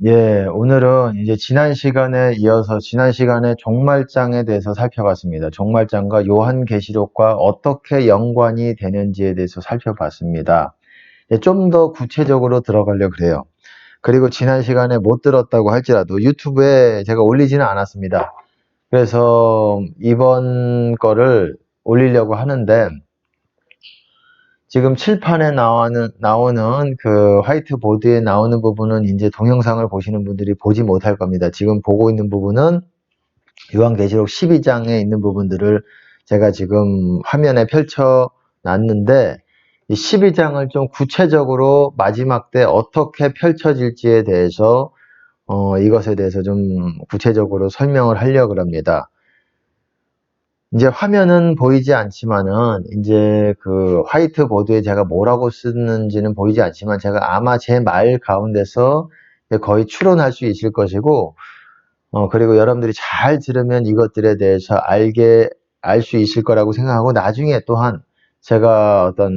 예, 오늘은 이제 지난 시간에 이어서 지난 시간에 종말장에 대해서 살펴봤습니다. 종말장과 요한계시록과 어떻게 연관이 되는지에 대해서 살펴봤습니다. 좀 더 구체적으로 들어가려고 그래요. 그리고 지난 시간에 못 들었다고 할지라도 유튜브에 제가 올리지는 않았습니다. 그래서 이번 거를 올리려고 하는데 지금 칠판에 나오는 그 화이트보드에 나오는 부분은 이제 동영상을 보시는 분들이 보지 못할 겁니다. 지금 보고 있는 부분은 요한계시록 12장에 있는 부분들을 제가 지금 화면에 펼쳐 놨는데 이 12장을 좀 구체적으로 마지막 때 어떻게 펼쳐질지에 대해서 이것에 대해서 좀 구체적으로 설명을 하려고 합니다. 이제 화면은 보이지 않지만은 이제 그 화이트보드에 제가 뭐라고 쓰는지는 보이지 않지만 제가 아마 제 말 가운데서 거의 추론할 수 있을 것이고 그리고 여러분들이 잘 들으면 이것들에 대해서 알 수 있을 거라고 생각하고 나중에 또한 제가 어떤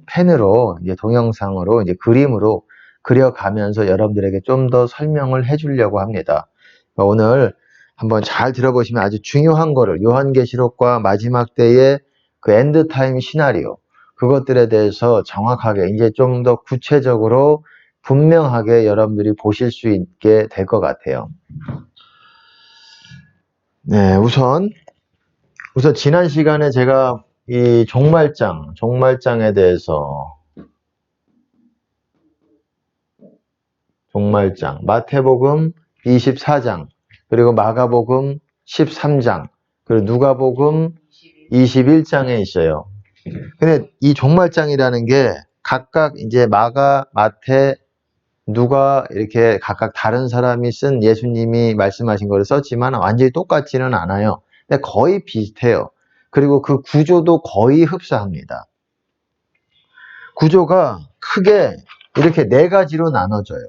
펜으로 이제 동영상으로 이제 그림으로 그려가면서 여러분들에게 좀 더 설명을 해 주려고 합니다. 오늘 한번 잘 들어보시면 아주 중요한 거를 요한계시록과 마지막 때의 그 엔드타임 시나리오 그것들에 대해서 정확하게 이제 좀 더 구체적으로 분명하게 여러분들이 보실 수 있게 될 것 같아요. 네, 우선 지난 시간에 제가 이 종말장에 대해서 마태복음 24장, 그리고 마가복음 13장, 그리고 누가복음 21장에 있어요. 근데 이 종말장이라는 게 각각 이제 마가, 마태, 누가 이렇게 각각 다른 사람이 쓴 예수님이 말씀하신 거를 썼지만 완전히 똑같지는 않아요. 근데 거의 비슷해요. 그리고 그 구조도 거의 흡사합니다. 구조가 크게 이렇게 네 가지로 나눠져요.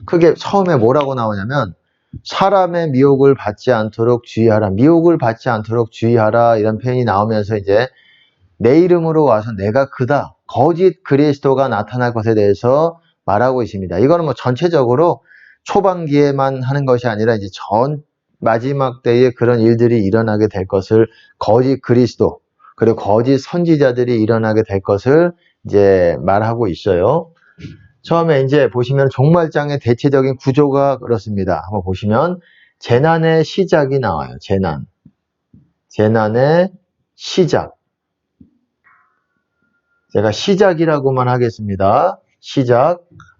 크게 처음에 뭐라고 나오냐면 사람의 미혹을 받지 않도록 주의하라. 미혹을 받지 않도록 주의하라. 이런 표현이 나오면서 이제 내 이름으로 와서 내가 그다. 거짓 그리스도가 나타날 것에 대해서 말하고 있습니다. 이거는 뭐 전체적으로 초반기에만 하는 것이 아니라 이제 마지막 때에 그런 일들이 일어나게 될 것을 거짓 그리스도, 그리고 거짓 선지자들이 일어나게 될 것을 이제 말하고 있어요. 처음에 이제 보시면 종말장의 대체적인 구조가 그렇습니다. 한번 보시면 재난의 시작이 나와요. 재난의 시작. 제가 시작이라고만 하겠습니다. 시작.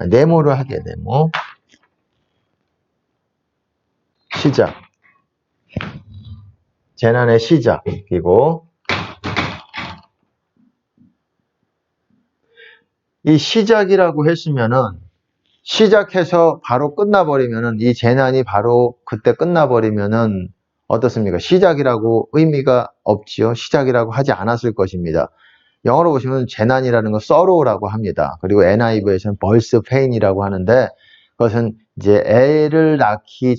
네모를 하게 네모. 시작. 재난의 시작. 그리고 이 시작이라고 했으면은 시작해서 바로 끝나버리면은 이 재난이 바로 그때 끝나버리면은 어떻습니까? 시작이라고 의미가 없지요. 시작이라고 하지 않았을 것입니다. 영어로 보시면 재난이라는 건 sorrow라고 합니다. 그리고 NIV에서는 birth pain이라고 하는데 그것은 이제 아이를 낳기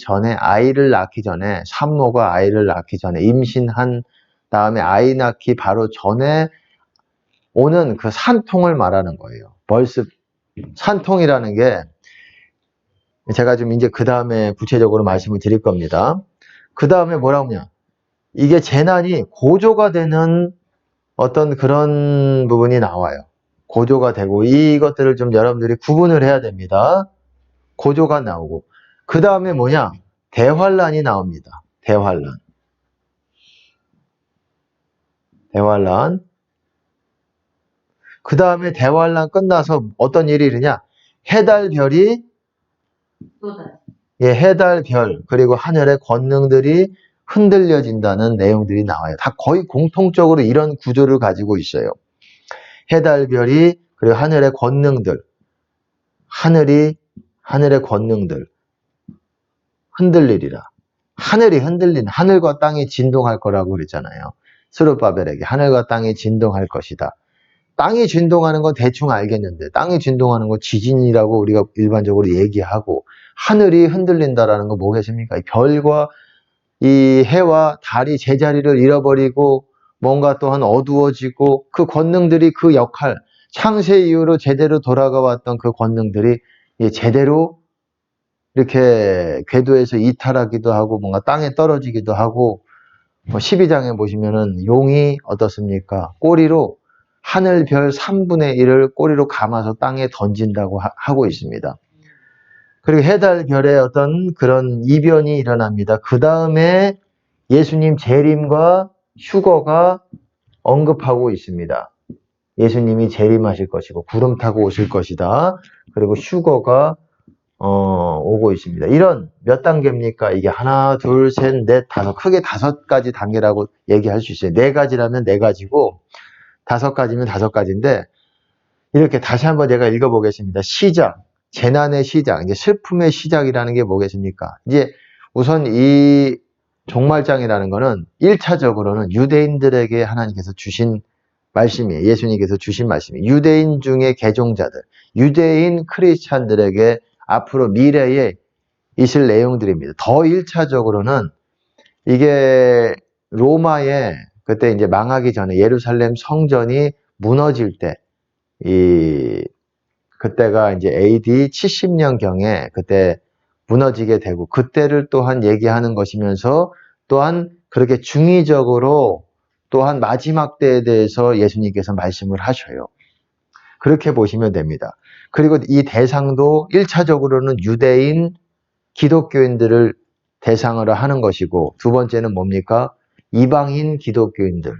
전에 산모가 아이를 낳기 전에 임신한 다음에 아이 낳기 바로 전에 오는 그 산통을 말하는 거예요. 산통이라는 게 제가 좀 이제 그 다음에 구체적으로 말씀을 드릴 겁니다. 그 다음에 뭐라고 하냐. 이게 재난이 고조가 되는 어떤 그런 부분이 나와요. 고조가 되고 이것들을 좀 여러분들이 구분을 해야 됩니다. 고조가 나오고 그 다음에 뭐냐? 대환란이 나옵니다. 대환란. 그 다음에 대환란 끝나서 어떤 일이 일어나냐? 해달별이 해달별 그리고 하늘의 권능들이 흔들려진다는 내용들이 나와요. 다 거의 공통적으로 이런 구조를 가지고 있어요. 해달별이 그리고 하늘의 권능들 하늘의 권능들 흔들리리라. 하늘이 흔들린 하늘과 땅이 진동할 거라고 그랬잖아요. 스룹바벨에게 하늘과 땅이 진동할 것이다. 땅이 진동하는 건 대충 알겠는데 땅이 진동하는 건 지진이라고 우리가 일반적으로 얘기하고 하늘이 흔들린다라는 건 뭐겠습니까? 별과 이 해와 달이 제자리를 잃어버리고 뭔가 또한 어두워지고 그 권능들이 그 역할 창세 이후로 제대로 돌아가 왔던 그 권능들이 제대로 이렇게 궤도에서 이탈하기도 하고 뭔가 땅에 떨어지기도 하고 12장에 보시면은 용이 어떻습니까? 꼬리로 하늘 별 3분의 1을 꼬리로 감아서 땅에 던진다고 하고 있습니다. 그리고 해달 별의 어떤 그런 이변이 일어납니다. 그 다음에 예수님 재림과 휴거가 언급하고 있습니다. 예수님이 재림하실 것이고 구름 타고 오실 것이다. 그리고 휴거가 오고 있습니다. 이런 몇 단계입니까? 이게 하나, 둘, 셋, 넷, 다섯, 크게 5가지 단계라고 얘기할 수 있어요. 4가지라면 4가지고 5가지면 5가지인데 이렇게 다시 한번 제가 읽어보겠습니다. 시작, 재난의 시작, 이제 슬픔의 시작이라는 게 뭐겠습니까? 이제 우선 이 종말장이라는 거는 1차적으로는 유대인들에게 하나님께서 주신 말씀이에요. 예수님께서 주신 말씀이에요. 유대인 중에 개종자들, 유대인 크리스찬들에게 앞으로 미래에 있을 내용들입니다. 더 1차적으로는 이게 로마의 그때 이제 망하기 전에 예루살렘 성전이 무너질 때, 그때가 이제 AD 70년경에 그때 무너지게 되고, 그때를 또한 얘기하는 것이면서 또한 그렇게 중의적으로 또한 마지막 때에 대해서 예수님께서 말씀을 하셔요. 그렇게 보시면 됩니다. 그리고 이 대상도 1차적으로는 유대인 기독교인들을 대상으로 하는 것이고, 두 번째는 뭡니까? 이방인 기독교인들,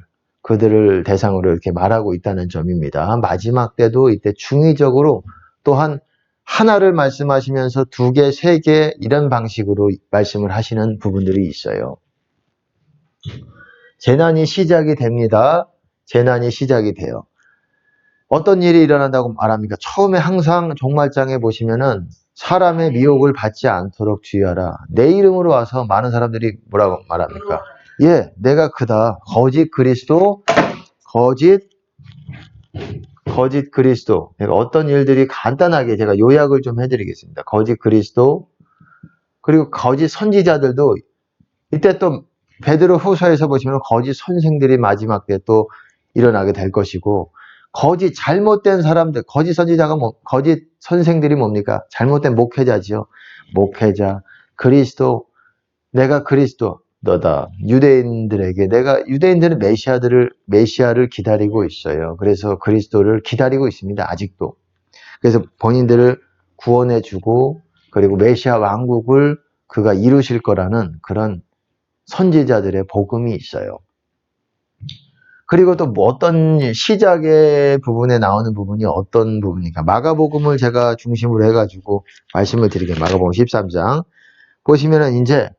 그들을 대상으로 이렇게 말하고 있다는 점입니다. 마지막 때도 이때 중의적으로 또한 하나를 말씀하시면서 2개, 3개 이런 방식으로 말씀을 하시는 부분들이 있어요. 재난이 시작이 됩니다. 재난이 시작이 돼요. 어떤 일이 일어난다고 말합니까? 처음에 항상 종말장에 보시면은 사람의 미혹을 받지 않도록 주의하라. 내 이름으로 와서 많은 사람들이 뭐라고 말합니까? 예, 내가 그다. 거짓 그리스도, 거짓 그리스도. 내가 어떤 일들이 간단하게 제가 요약을 좀 해드리겠습니다. 거짓 그리스도, 그리고 거짓 선지자들도 이때 또 베드로 후서에서 보시면 거짓 선생들이 마지막 때 또 일어나게 될 것이고, 거짓 잘못된 사람들, 거짓 선지자가 거짓 선생들이 뭡니까? 잘못된 목회자지요. 목회자, 그리스도, 내가 그리스도 너다. 유대인들에게 유대인들은 메시아를 기다리고 있어요. 그래서 그리스도를 기다리고 있습니다. 아직도. 그래서 본인들을 구원해주고, 그리고 메시아 왕국을 그가 이루실 거라는 그런 선지자들의 복음이 있어요. 그리고 또 뭐 어떤 시작의 부분에 나오는 부분이 어떤 부분입니까? 마가복음을 제가 중심으로 해가지고 말씀을 드리게, 마가복음 13장 보시면은 이제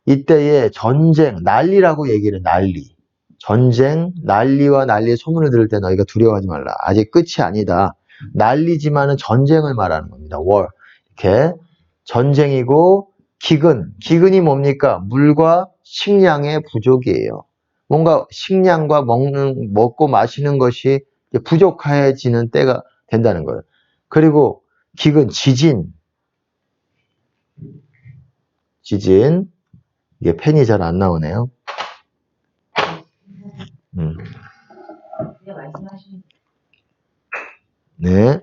이때의 전쟁, 난리라고 얘기를 해요. 난리. 전쟁, 난리와 난리의 소문을 들을 때 너희가 두려워하지 말라. 아직 끝이 아니다. 난리지만은 전쟁을 말하는 겁니다. war. 이렇게 전쟁이고, 기근이 뭡니까? 물과 식량의 부족이에요. 뭔가 식량과 먹고 마시는 것이 부족해지는 때가 된다는 거예요. 그리고 기근, 지진. 이게 펜이 잘 안 나오네요. 네.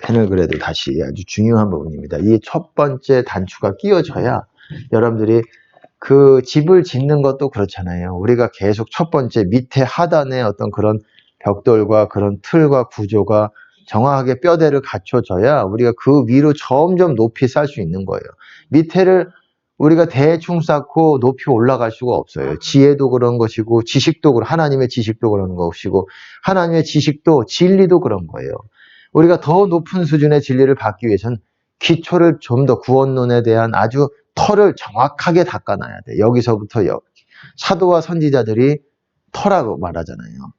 펜을 그래도 다시, 아주 중요한 부분입니다. 이 첫 번째 단추가 끼워져야 여러분들이 그 집을 짓는 것도 그렇잖아요. 우리가 계속 첫 번째 밑에 하단에 어떤 그런 벽돌과 그런 틀과 구조가 정확하게 뼈대를 갖춰져야 우리가 그 위로 점점 높이 쌓을 수 있는 거예요. 밑에를 우리가 대충 쌓고 높이 올라갈 수가 없어요. 지혜도 그런 것이고, 지식도 하나님의 지식도 그런 것이고, 하나님의 지식도 진리도 그런 거예요. 우리가 더 높은 수준의 진리를 받기 위해서는 기초를 좀 더, 구원론에 대한 아주 터를 정확하게 닦아놔야 돼. 여기서부터 여기. 사도와 선지자들이 터라고 말하잖아요.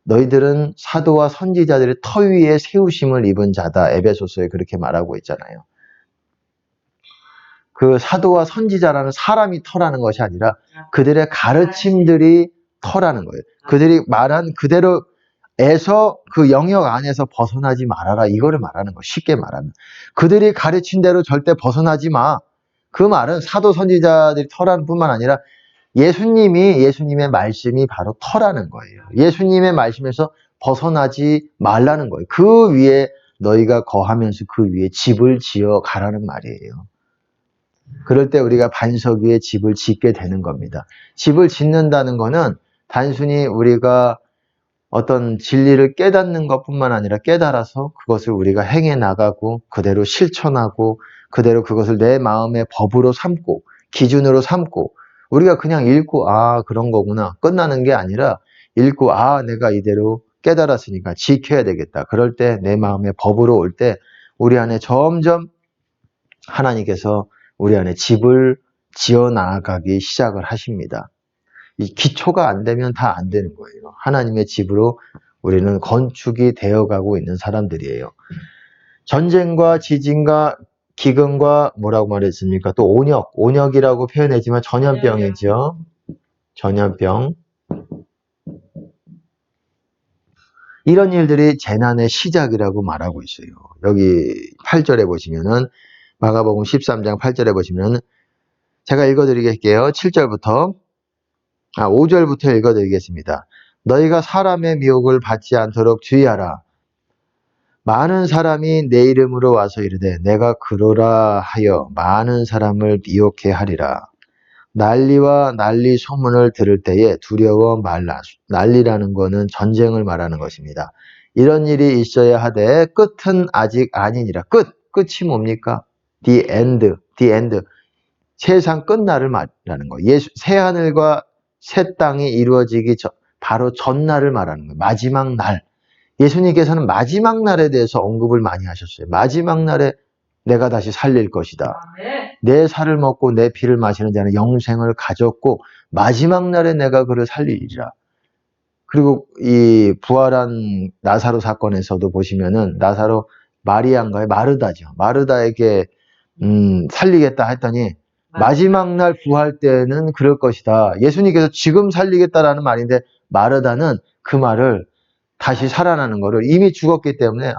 너희들은 사도와 선지자들의 터 위에 세우심을 입은 자다. 에베소서에 그렇게 말하고 있잖아요. 그 사도와 선지자라는 사람이 터라는 것이 아니라 그들의 가르침들이 터라는 거예요. 그들이 말한 그대로에서 그 영역 안에서 벗어나지 말아라. 이거를 말하는 거예요. 쉽게 말하면. 그들이 가르친 대로 절대 벗어나지 마. 그 말은 사도 선지자들이 터라는 뿐만 아니라 예수님의 말씀이 바로 터라는 거예요. 예수님의 말씀에서 벗어나지 말라는 거예요. 그 위에 너희가 거하면서 그 위에 집을 지어 가라는 말이에요. 그럴 때 우리가 반석 위에 집을 짓게 되는 겁니다. 집을 짓는다는 거는 단순히 우리가 어떤 진리를 깨닫는 것뿐만 아니라 깨달아서 그것을 우리가 행해 나가고 그대로 실천하고 그대로 그것을 내 마음의 법으로 삼고 기준으로 삼고 우리가 그냥 읽고 아 그런 거구나 끝나는 게 아니라 읽고 아 내가 이대로 깨달았으니까 지켜야 되겠다. 그럴 때 내 마음의 법으로 올 때 우리 안에 점점 하나님께서 우리 안에 집을 지어 나가기 시작을 하십니다. 이 기초가 안 되면 다 안 되는 거예요. 하나님의 집으로 우리는 건축이 되어가고 있는 사람들이에요. 전쟁과 지진과 기근과 뭐라고 말했습니까? 또 온역이라고 표현했지만 전염병이죠. 전염병. 이런 일들이 재난의 시작이라고 말하고 있어요. 여기 8절에 보시면은 마가복음 13장 8절에 보시면은 제가 읽어드리겠게요. 7절부터 5절부터 읽어드리겠습니다. 너희가 사람의 미혹을 받지 않도록 주의하라. 많은 사람이 내 이름으로 와서 이르되 내가 그러라 하여 많은 사람을 미혹해 하리라. 난리와 난리 소문을 들을 때에 두려워 말라. 난리라는 거는 전쟁을 말하는 것입니다. 이런 일이 있어야 하되 끝은 아직 아니니라. 끝이 뭡니까? The end. 세상 끝날을 말하는 거예요. 새하늘과 새 땅이 이루어지기 바로 전날을 말하는 거예요. 마지막 날. 예수님께서는 마지막 날에 대해서 언급을 많이 하셨어요. 마지막 날에 내가 다시 살릴 것이다. 내 살을 먹고 내 피를 마시는 자는 영생을 가졌고 마지막 날에 내가 그를 살리리라. 그리고 이 부활한 나사로 사건에서도 보시면은 나사로 마리아인가요? 마르다죠. 마르다에게 살리겠다 했더니 마지막 날 부활 때는 그럴 것이다. 예수님께서 지금 살리겠다라는 말인데 마르다는 그 말을 다시 살아나는 거를 이미 죽었기 때문에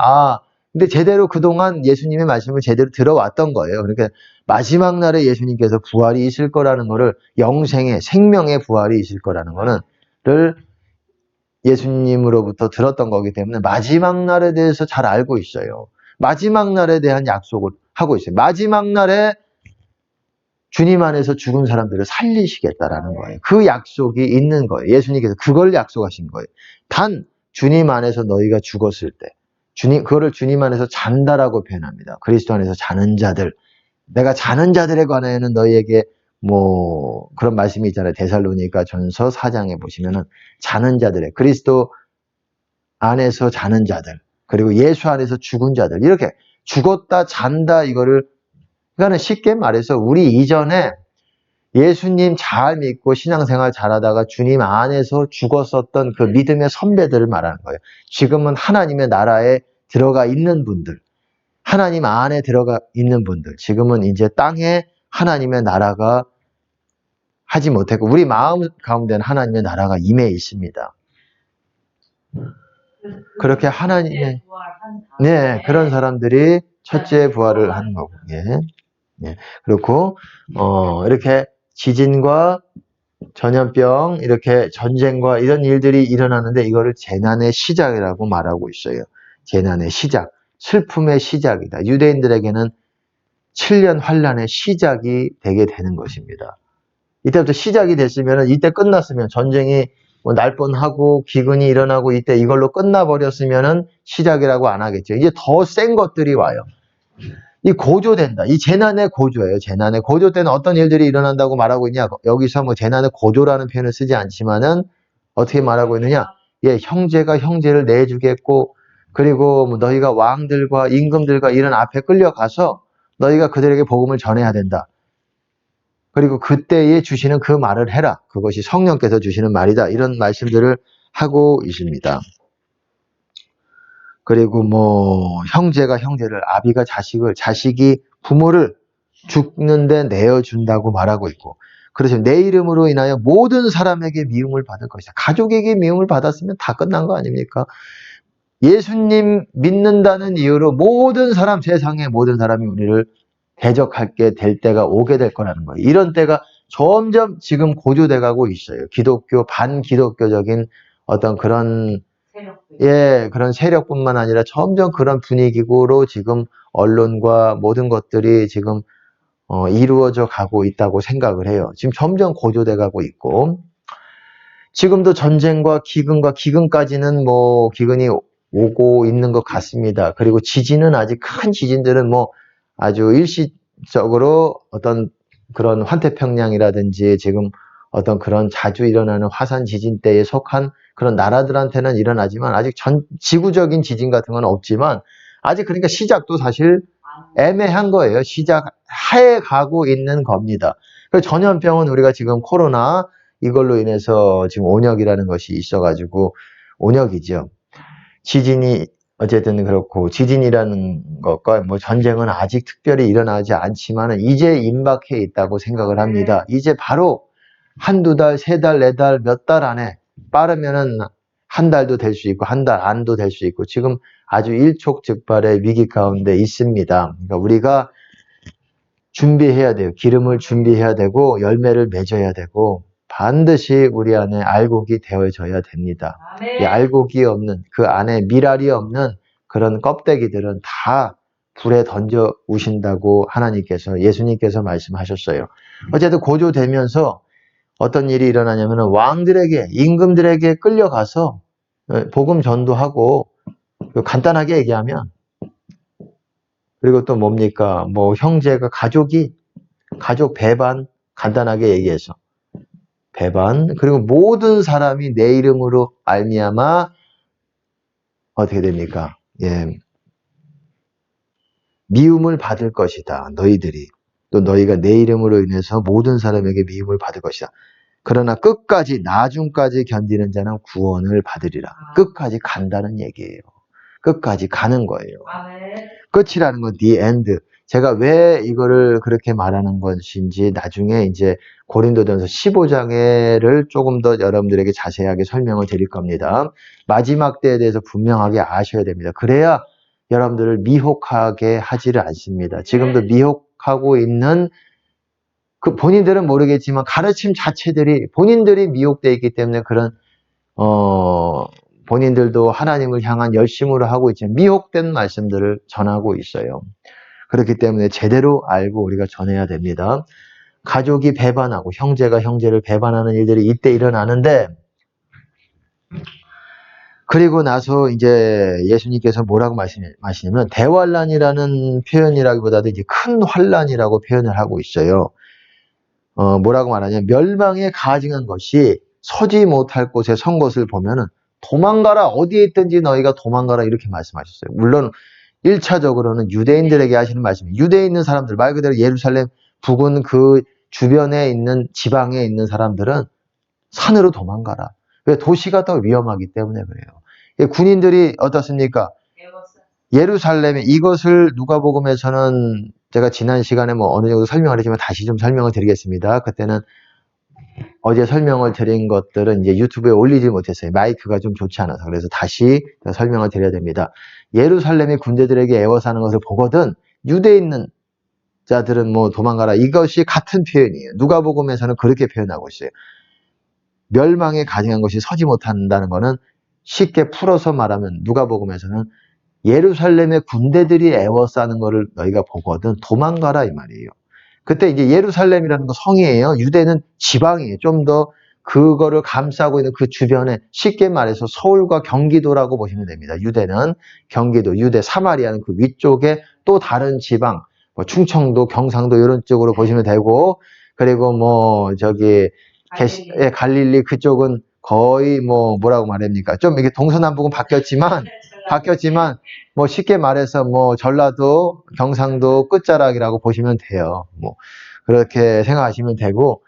근데 제대로 그동안 예수님의 말씀을 제대로 들어왔던 거예요. 그러니까 마지막 날에 예수님께서 부활이 있을 거라는 거를 영생의 생명의 부활이 있을 거라는 거는 예수님으로부터 들었던 거기 때문에 마지막 날에 대해서 잘 알고 있어요. 마지막 날에 대한 약속을 하고 있어요. 마지막 날에 주님 안에서 죽은 사람들을 살리시겠다라는 거예요. 그 약속이 있는 거예요. 예수님께서 그걸 약속하신 거예요. 단 주님 안에서 너희가 죽었을 때 그거를 주님 안에서 잔다라고 표현합니다. 그리스도 안에서 자는 자들. 내가 자는 자들에 관하여는 너희에게 그런 말씀이 있잖아요. 데살로니가 전서 4장에 보시면은 자는 자들의 그리스도 안에서 자는 자들 그리고 예수 안에서 죽은 자들 이렇게 죽었다 잔다 그러니까 쉽게 말해서 우리 이전에 예수님 잘 믿고 신앙생활 잘하다가 주님 안에서 죽었었던 그 믿음의 선배들을 말하는 거예요. 지금은 하나님의 나라에 들어가 있는 분들, 하나님 안에 들어가 있는 분들, 지금은 이제 땅에 하나님의 나라가 하지 못했고 우리 마음 가운데는 하나님의 나라가 임해 있습니다. 그렇게 하나님의 그런 사람들이 첫째 부활을 하는 거고, 그렇고 이렇게 지진과 전염병, 이렇게 전쟁과 이런 일들이 일어나는데 이거를 재난의 시작이라고 말하고 있어요. 재난의 시작, 슬픔의 시작이다. 유대인들에게는 7년 환란의 시작이 되게 되는 것입니다. 이때부터 시작이 됐으면 이때 끝났으면 전쟁이 날 뻔하고 기근이 일어나고 이때 이걸로 끝나버렸으면은 시작이라고 안 하겠죠. 이제 더 센 것들이 와요. 이 고조된다. 이 재난의 고조예요. 재난의 고조 때는 어떤 일들이 일어난다고 말하고 있냐. 여기서 재난의 고조라는 표현을 쓰지 않지만은 어떻게 말하고 있느냐. 형제가 형제를 내주겠고 그리고 너희가 왕들과 임금들과 이런 앞에 끌려가서 너희가 그들에게 복음을 전해야 된다. 그리고 그때에 주시는 그 말을 해라. 그것이 성령께서 주시는 말이다. 이런 말씀들을 하고 있습니다. 그리고 형제가 형제를, 아비가 자식을, 자식이 부모를 죽는데 내어준다고 말하고 있고, 그래서 내 이름으로 인하여 모든 사람에게 미움을 받을 것이다. 가족에게 미움을 받았으면 다 끝난 거 아닙니까? 예수님 믿는다는 이유로 모든 사람, 세상의 모든 사람이 우리를 대적하게 될 때가 오게 될 거라는 거예요. 이런 때가 점점 지금 고조돼 가고 있어요. 반기독교적인 어떤 그런 예, 그런 세력뿐만 아니라 점점 그런 분위기로 지금 언론과 모든 것들이 지금 이루어져 가고 있다고 생각을 해요. 지금 점점 고조돼 가고 있고, 지금도 전쟁과 기근까지는 뭐 기근이 오고 있는 것 같습니다. 그리고 지진은 아직 큰 지진들은 뭐 아주 일시적으로 어떤 그런 환태평양이라든지 지금 어떤 그런 자주 일어나는 화산 지진 때에 속한 그런 나라들한테는 일어나지만 아직 지구적인 지진 같은 건 없지만 아직 그러니까 시작도 사실 애매한 거예요. 시작해 가고 있는 겁니다. 그 전염병은 우리가 지금 코로나 이걸로 인해서 지금 온역이라는 것이 있어가지고 온역이죠. 지진이 어쨌든 그렇고 지진이라는 것과 뭐 전쟁은 아직 특별히 일어나지 않지만 이제 임박해 있다고 생각을 합니다. 이제 바로 한두 달, 세 달, 네 달, 몇 달 안에 빠르면은 한 달도 될 수 있고 한 달 안도 될 수 있고 지금 아주 일촉즉발의 위기 가운데 있습니다. 그러니까 우리가 준비해야 돼요. 기름을 준비해야 되고 열매를 맺어야 되고 반드시 우리 안에 알곡이 되어져야 됩니다. 이 알곡이 없는 그 안에 미랄이 없는 그런 껍데기들은 다 불에 던져 우신다고 하나님께서 예수님께서 말씀하셨어요. 어쨌든 고조되면서 어떤 일이 일어나냐면 왕들에게 임금들에게 끌려가서 복음 전도하고 간단하게 얘기하면 그리고 또 뭡니까? 뭐 형제가 가족 배반 간단하게 얘기해서 배반 그리고 모든 사람이 내 이름으로 말미암아 어떻게 됩니까? 예. 미움을 받을 것이다. 너희들이 또 너희가 내 이름으로 인해서 모든 사람에게 미움을 받을 것이다. 그러나 끝까지 나중까지 견디는 자는 구원을 받으리라. 끝까지 간다는 얘기예요. 끝까지 가는 거예요. 끝이라는 건 the end. 제가 왜 이거를 그렇게 말하는 것인지 나중에 이제 고린도전서 15장을 조금 더 여러분들에게 자세하게 설명을 드릴 겁니다. 마지막 때에 대해서 분명하게 아셔야 됩니다. 그래야 여러분들을 미혹하게 하지를 않습니다. 지금도 미혹하고 있는 그 본인들은 모르겠지만 가르침 자체들이 본인들이 미혹되어 있기 때문에 그런 본인들도 하나님을 향한 열심으로 하고 있지만 미혹된 말씀들을 전하고 있어요. 그렇기 때문에 제대로 알고 우리가 전해야 됩니다. 가족이 배반하고 형제가 형제를 배반하는 일들이 이때 일어나는데 그리고 나서 이제 예수님께서 뭐라고 말씀하시냐면 대환란이라는 표현이라기보다도 이제 큰 환란이라고 표현을 하고 있어요. 뭐라고 말하냐면 멸망에 가증한 것이 서지 못할 곳에 선 것을 보면은 도망가라 어디에 있든지 너희가 도망가라 이렇게 말씀하셨어요. 물론 1차적으로는 유대인들에게 하시는 말씀이에요. 유대에 있는 사람들 말 그대로 예루살렘 부근 그 주변에 있는 지방에 있는 사람들은 산으로 도망가라. 왜 도시가 더 위험하기 때문에 그래요. 군인들이 어떻습니까? 예루살렘에 이것을 누가복음에서는 제가 지난 시간에 뭐 어느 정도 설명을 했지만 다시 좀 설명을 드리겠습니다. 그때는 어제 설명을 드린 것들은 이제 유튜브에 올리지 못했어요. 마이크가 좀 좋지 않아서. 그래서 다시 설명을 드려야 됩니다. 예루살렘의 군대들에게 애워사는 것을 보거든 유대에 있는 자들은 뭐 도망가라. 이것이 같은 표현이에요. 누가복음에서는 그렇게 표현하고 있어요. 멸망에 가증한 것이 서지 못한다는 것은 쉽게 풀어서 말하면 누가복음에서는 예루살렘의 군대들이 애워싸는 것을 너희가 보거든 도망가라 이 말이에요. 그때 이제 예루살렘이라는 거 성이에요. 유대는 지방이에요. 좀 더 그거를 감싸고 있는 그 주변에 쉽게 말해서 서울과 경기도라고 보시면 됩니다. 유대는 경기도, 유대, 사마리아는 그 위쪽에 또 다른 지방, 뭐 충청도, 경상도 이런 쪽으로 보시면 되고 그리고 뭐 저기 갈릴리 그쪽은 거의 뭐 뭐라고 말합니까? 좀 이게 동서남북은 바뀌었지만 뭐 쉽게 말해서 뭐 전라도, 경상도 끝자락이라고 보시면 돼요. 뭐 그렇게 생각하시면 되고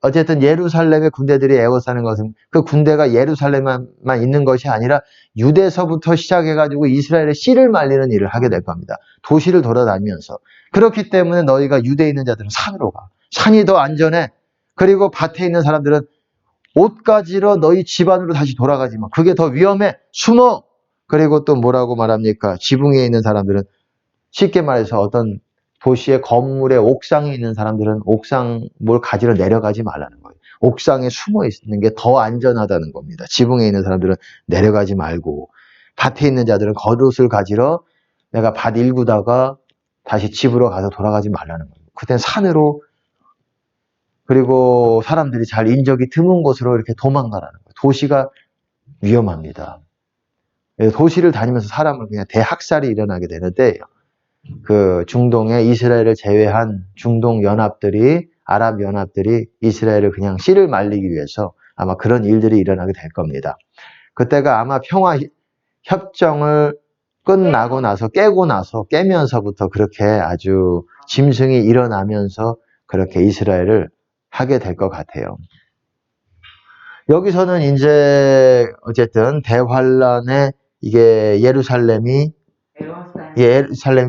어쨌든 예루살렘의 군대들이 애워싸는 것은 그 군대가 예루살렘만 있는 것이 아니라 유대서부터 시작해가지고 이스라엘의 씨를 말리는 일을 하게 될 겁니다. 도시를 돌아다니면서. 그렇기 때문에 너희가 유대에 있는 자들은 산으로 가. 산이 더 안전해. 그리고 밭에 있는 사람들은 옷 가지러 너희 집안으로 다시 돌아가지만 그게 더 위험해. 숨어. 그리고 또 뭐라고 말합니까? 지붕에 있는 사람들은 쉽게 말해서 어떤 도시의 건물의 옥상에 있는 사람들은 옥상 뭘 가지러 내려가지 말라는 거예요. 옥상에 숨어 있는 게 더 안전하다는 겁니다. 지붕에 있는 사람들은 내려가지 말고, 밭에 있는 자들은 겉옷을 가지러 내가 밭 일구다가 다시 집으로 가서 돌아가지 말라는 거예요. 그땐 산으로, 그리고 사람들이 잘 인적이 드문 곳으로 이렇게 도망가라는 거예요. 도시가 위험합니다. 도시를 다니면서 사람을 그냥 대학살이 일어나게 되는데, 그 중동에 이스라엘을 제외한 중동 연합들이, 아랍 연합들이 이스라엘을 그냥 씨를 말리기 위해서 아마 그런 일들이 일어나게 될 겁니다. 그때가 아마 평화 협정을 끝나고 나서, 깨면서부터 그렇게 아주 짐승이 일어나면서 그렇게 이스라엘을 하게 될 것 같아요. 여기서는 이제 어쨌든 대환란에 이게 예루살렘이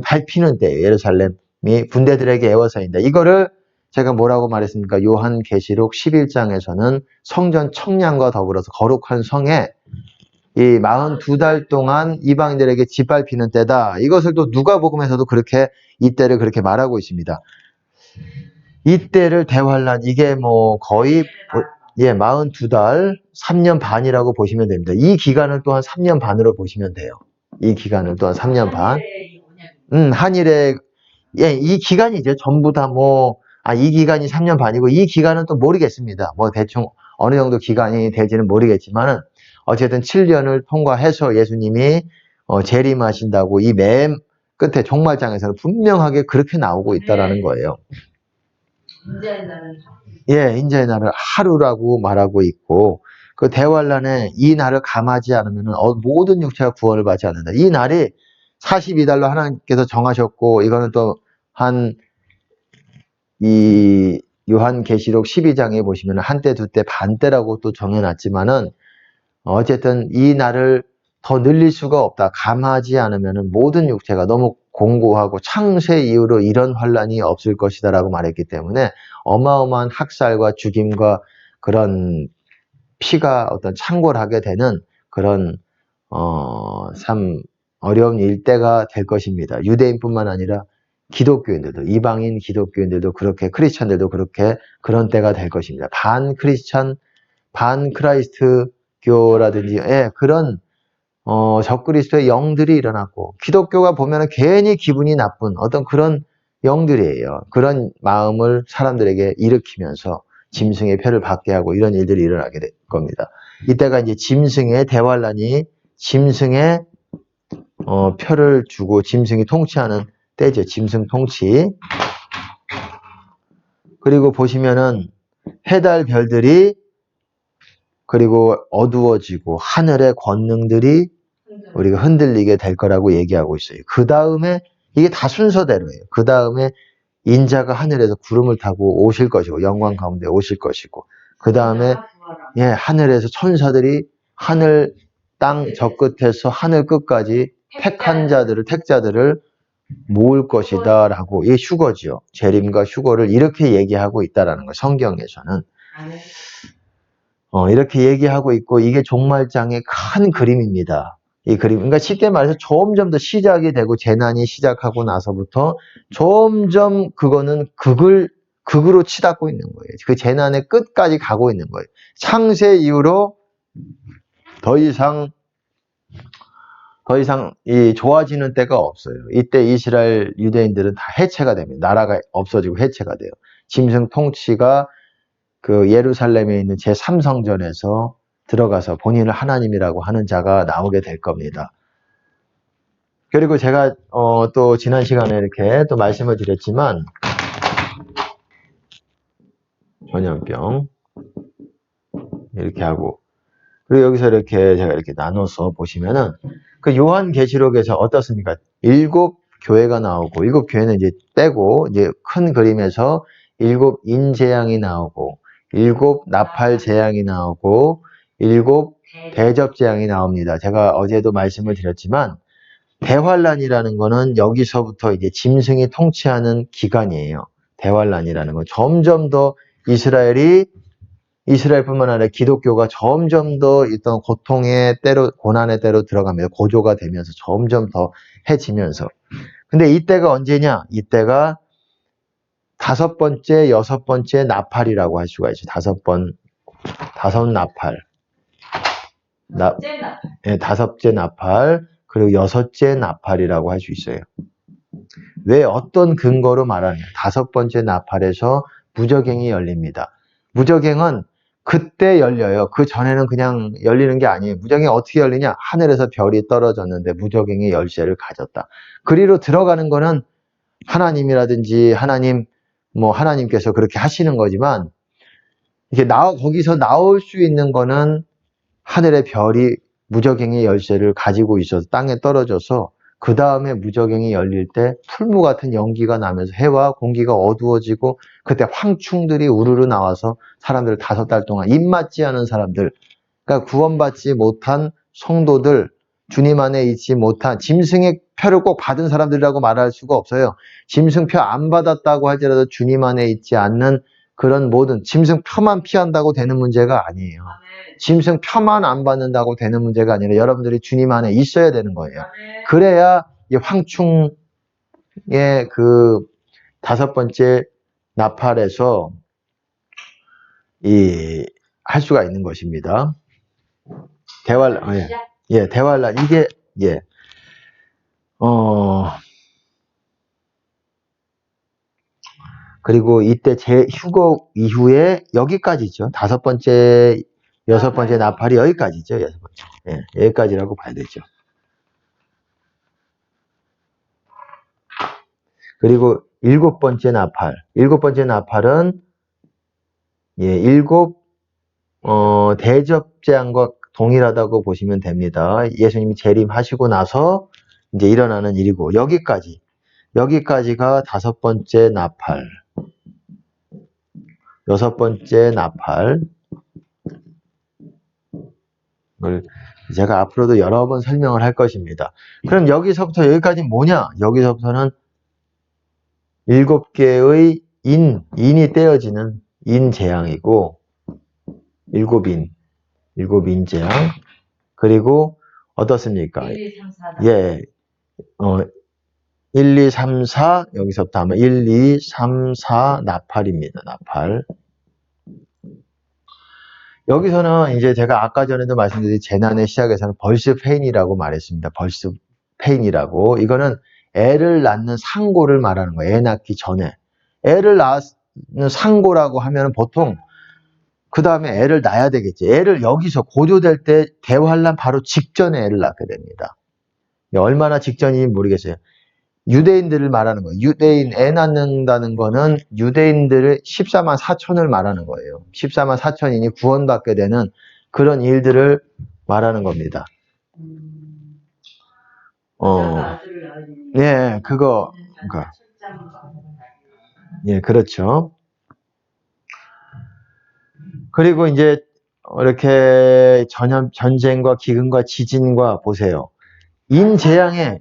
밟히는 때예요. 예루살렘이 군대들에게 애워사인다. 이거를 제가 뭐라고 말했습니까? 요한계시록 11장에서는 성전 청량과 더불어서 거룩한 성에 이 42달 동안 이방인들에게 짓밟히는 때다. 이것을 또 누가복음에서도 그렇게 이때를 그렇게 말하고 있습니다. 이때를 대환란, 이게 뭐 거의 42달 3년 반이라고 보시면 됩니다. 이 기간을 또한 3년 반으로 보시면 돼요. 이 기간을 또한 3년 반. 한일의, 이 기간이 이제 전부 다 이 기간이 3년 반이고, 이 기간은 또 모르겠습니다. 뭐 대충 어느 정도 기간이 될지는 모르겠지만은, 어쨌든 7년을 통과해서 예수님이 재림하신다고 이 맨 끝에 종말장에서는 분명하게 그렇게 나오고 있다라는 거예요. 인자의 날을 하루라고 말하고 있고, 그 대환란에 이 날을 감하지 않으면 모든 육체가 구원을 받지 않는다. 이 날이 42달로 하나님께서 정하셨고, 이거는 또 이 요한계시록 12장에 보시면 한때, 두때, 반때라고 또 정해놨지만은, 어쨌든 이 날을 더 늘릴 수가 없다. 감하지 않으면 모든 육체가 너무 공고하고 창세 이후로 이런 환란이 없을 것이다라고 말했기 때문에 어마어마한 학살과 죽임과 그런 피가 어떤 창궐하게 되는 그런 참 어려운 일대가 될 것입니다. 유대인뿐만 아니라 기독교인들도, 이방인 기독교인들도 그렇게, 크리스천들도 그렇게 그런 때가 될 것입니다. 반 크리스천, 반 크라이스트 교라든지 그런 적그리스도의 영들이 일어났고, 기독교가 보면 괜히 기분이 나쁜 어떤 그런 영들이에요. 그런 마음을 사람들에게 일으키면서 짐승의 표를 받게 하고 이런 일들이 일어나게 될 겁니다. 이때가 이제 짐승의 대환란이 짐승의 표를 주고 짐승이 통치하는 때죠. 짐승 통치. 그리고 보시면은 해달 별들이, 그리고 어두워지고 하늘의 권능들이 우리가 흔들리게 될 거라고 얘기하고 있어요. 그 다음에 이게 다 순서대로예요. 그 다음에 인자가 하늘에서 구름을 타고 오실 것이고, 영광 가운데 오실 것이고, 그 다음에 하늘에서 천사들이 하늘 땅 저 끝에서 하늘 끝까지 택자들을 모을 것이다 라고, 이게 휴거죠. 재림과 휴거를 이렇게 얘기하고 있다라는 거예요. 성경에서는. 이렇게 얘기하고 있고, 이게 종말장의 큰 그림입니다. 이 그림, 그러니까 쉽게 말해서 점점 더 시작이 되고, 재난이 시작하고 나서부터 점점 그거는 극으로 치닫고 있는 거예요. 그 재난의 끝까지 가고 있는 거예요. 창세 이후로 더 이상 이 좋아지는 때가 없어요. 이때 이스라엘 유대인들은 다 해체가 됩니다. 나라가 없어지고 해체가 돼요. 짐승 통치가 그 예루살렘에 있는 제3성전에서 들어가서 본인을 하나님이라고 하는 자가 나오게 될 겁니다. 그리고 제가 또 지난 시간에 이렇게 또 말씀을 드렸지만, 전염병 이렇게 하고, 그리고 여기서 이렇게 제가 이렇게 나눠서 보시면은 그 요한계시록에서 어떻습니까? 7 교회가 나오고, 7 교회는 이제 떼고, 이제 큰 그림에서 7 인재앙이 나오고, 7 나팔 재앙이 나오고, 7 대접 재앙이 나옵니다. 제가 어제도 말씀을 드렸지만, 대환란이라는 거는 여기서부터 이제 짐승이 통치하는 기간이에요. 대환란이라는 건 점점 더 이스라엘뿐만 아니라 기독교가 점점 더 어떤 고난의 때로 들어가면서 고조가 되면서 점점 더 해지면서. 근데 이때가 언제냐? 이때가 다섯 번째, 여섯 번째 나팔이라고 할 수가 있어요. 다섯 나팔. 네, 다섯째 나팔, 그리고 여섯째 나팔이라고 할 수 있어요. 왜 어떤 근거로 말하느냐. 다섯 번째 나팔에서 무저갱이 열립니다. 무저갱은 그때 열려요. 그 전에는 그냥 열리는 게 아니에요. 무저갱이 어떻게 열리냐? 하늘에서 별이 떨어졌는데 무저갱이 열쇠를 가졌다. 그리로 들어가는 거는 하나님이라든지 하나님께서 그렇게 하시는 거지만, 이게 거기서 나올 수 있는 거는 하늘의 별이 무저갱이 열쇠를 가지고 있어서 땅에 떨어져서 그 다음에 무저갱이 열릴 때 풀무 같은 연기가 나면서 해와 공기가 어두워지고 그때 황충들이 우르르 나와서 사람들을 5달 동안 입맞지 않은 사람들, 그러니까 구원받지 못한 성도들, 주님 안에 있지 못한 짐승의 표를 꼭 받은 사람들이라고 말할 수가 없어요. 짐승표 안 받았다고 할지라도 주님 안에 있지 않는 그런 모든 짐승표만 피한다고 되는 문제가 아니에요. 짐승표만 안 받는다고 되는 문제가 아니라 여러분들이 주님 안에 있어야 되는 거예요. 그래야 이 황충의 그 다섯 번째 나팔에서 할 수가 있는 것입니다. 대환란, 대환란, 이게, 그리고 이때 휴거 이후에 여기까지죠. 다섯 번째, 여섯 번째 나팔이 여기까지죠. 여섯 번째. 여기까지라고 봐야 되죠. 그리고 일곱 번째 나팔. 일곱 번째 나팔은, 일곱, 대접재앙과 동일하다고 보시면 됩니다. 예수님이 재림하시고 나서 이제 일어나는 일이고, 여기까지가 다섯 번째 나팔. 여섯 번째 나팔. 제가 앞으로도 여러 번 설명을 할 것입니다. 그럼 여기서부터 여기까지는 뭐냐? 여기서부터는 7개의 인이 떼어지는 인재앙이고, 일곱 인재앙. 그리고 어떻습니까? 1, 2, 3, 4. 1, 2, 3, 4, 여기서부터 하면 1, 2, 3, 4 나팔입니다. 나팔. 여기서는 이제 제가 아까 전에도 말씀드린 재난의 시작에서는 벌스 페인이라고 말했습니다. 벌스 페인이라고. 이거는 애를 낳는 상고를 말하는 거예요. 애 낳기 전에. 애를 낳는 상고라고 하면 보통 그 다음에 애를 낳아야 되겠지. 애를 여기서 고조될 때 대환란 바로 직전에 애를 낳게 됩니다. 얼마나 직전인지 모르겠어요. 유대인들을 말하는 거예요. 유대인 애 낳는다는 거는 유대인들의 14만 4천을 말하는 거예요. 14만 4천인이 구원받게 되는 그런 일들을 말하는 겁니다. 그렇죠. 그리고 이제 이렇게 전쟁과 기근과 지진과 보세요. 인재앙에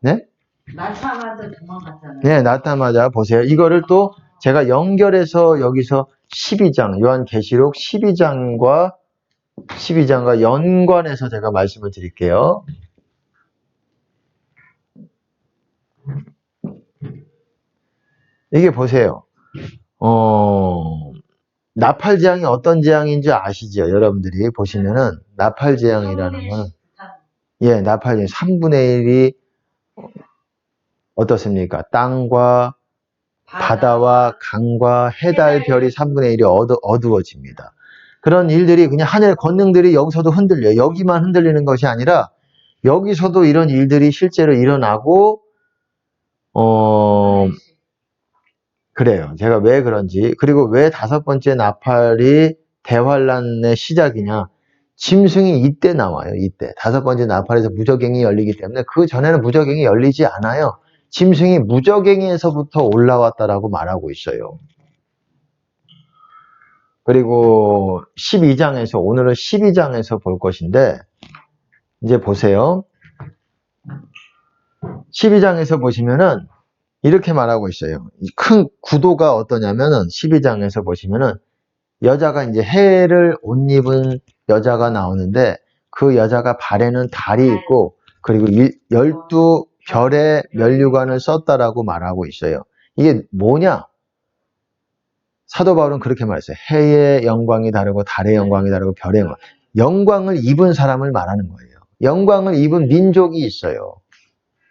네? 낳자마자 도망갔잖아요. 네, 낳자마자 보세요. 이거를 또 제가 연결해서 여기서 12장, 요한계시록 12장과 연관해서 제가 말씀을 드릴게요. 이게 보세요. 나팔재앙이 어떤 재앙인지 아시죠? 여러분들이 보시면은 나팔재앙이라는 건 나팔재앙 3분의 1이 어떻습니까? 땅과 바다와 강과 해달 별이 3분의 1이 어두워집니다. 그런 일들이 그냥 하늘의 권능들이 여기서도 흔들려요. 여기만 흔들리는 것이 아니라 여기서도 이런 일들이 실제로 일어나고 그래요. 제가 왜 그런지. 그리고 왜 다섯 번째 나팔이 대환란의 시작이냐. 짐승이 이때 나와요. 이때. 다섯 번째 나팔에서 무저갱이 열리기 때문에 그 전에는 무저갱이 열리지 않아요. 짐승이 무저갱이에서부터 올라왔다라고 말하고 있어요. 그리고 12장에서, 오늘은 12장에서 볼 것인데, 이제 보세요. 12장에서 보시면은, 이렇게 말하고 있어요. 큰 구도가 어떠냐면은, 12장에서 보시면은, 여자가 이제 해를 옷 입은 여자가 나오는데, 그 여자가 발에는 달이 있고, 그리고 12별의 면류관을 썼다라고 말하고 있어요. 이게 뭐냐? 사도 바울은 그렇게 말했어요. 해의 영광이 다르고 달의 영광이 다르고 별의 영광. 영광을 입은 사람을 말하는 거예요. 영광을 입은 민족이 있어요.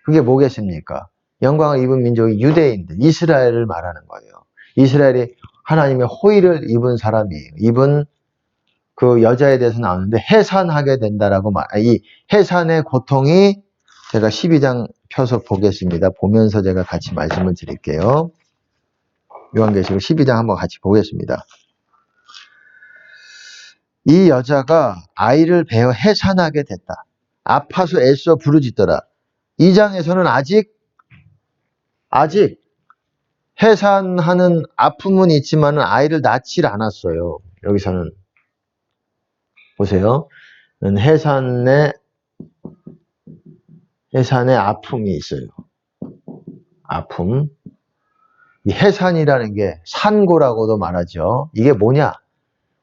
그게 뭐겠습니까? 영광을 입은 민족이 유대인들, 이스라엘을 말하는 거예요. 이스라엘이 하나님의 호의를 입은 사람이에요. 입은 그 여자에 대해서 나오는데 해산하게 된다라고 이 해산의 고통이 제가 12장 펴서 보겠습니다. 보면서 제가 같이 말씀을 드릴게요. 요한계시록 12장 한번 같이 보겠습니다. 이 여자가 아이를 베어 해산하게 됐다. 아파서 애써 부르짖더라. 이 장에서는 아직 해산하는 아픔은 있지만 아이를 낳질 않았어요. 여기서는 보세요. 해산의 아픔이 있어요. 아픔. 이 해산이라는 게 산고라고도 말하죠. 이게 뭐냐?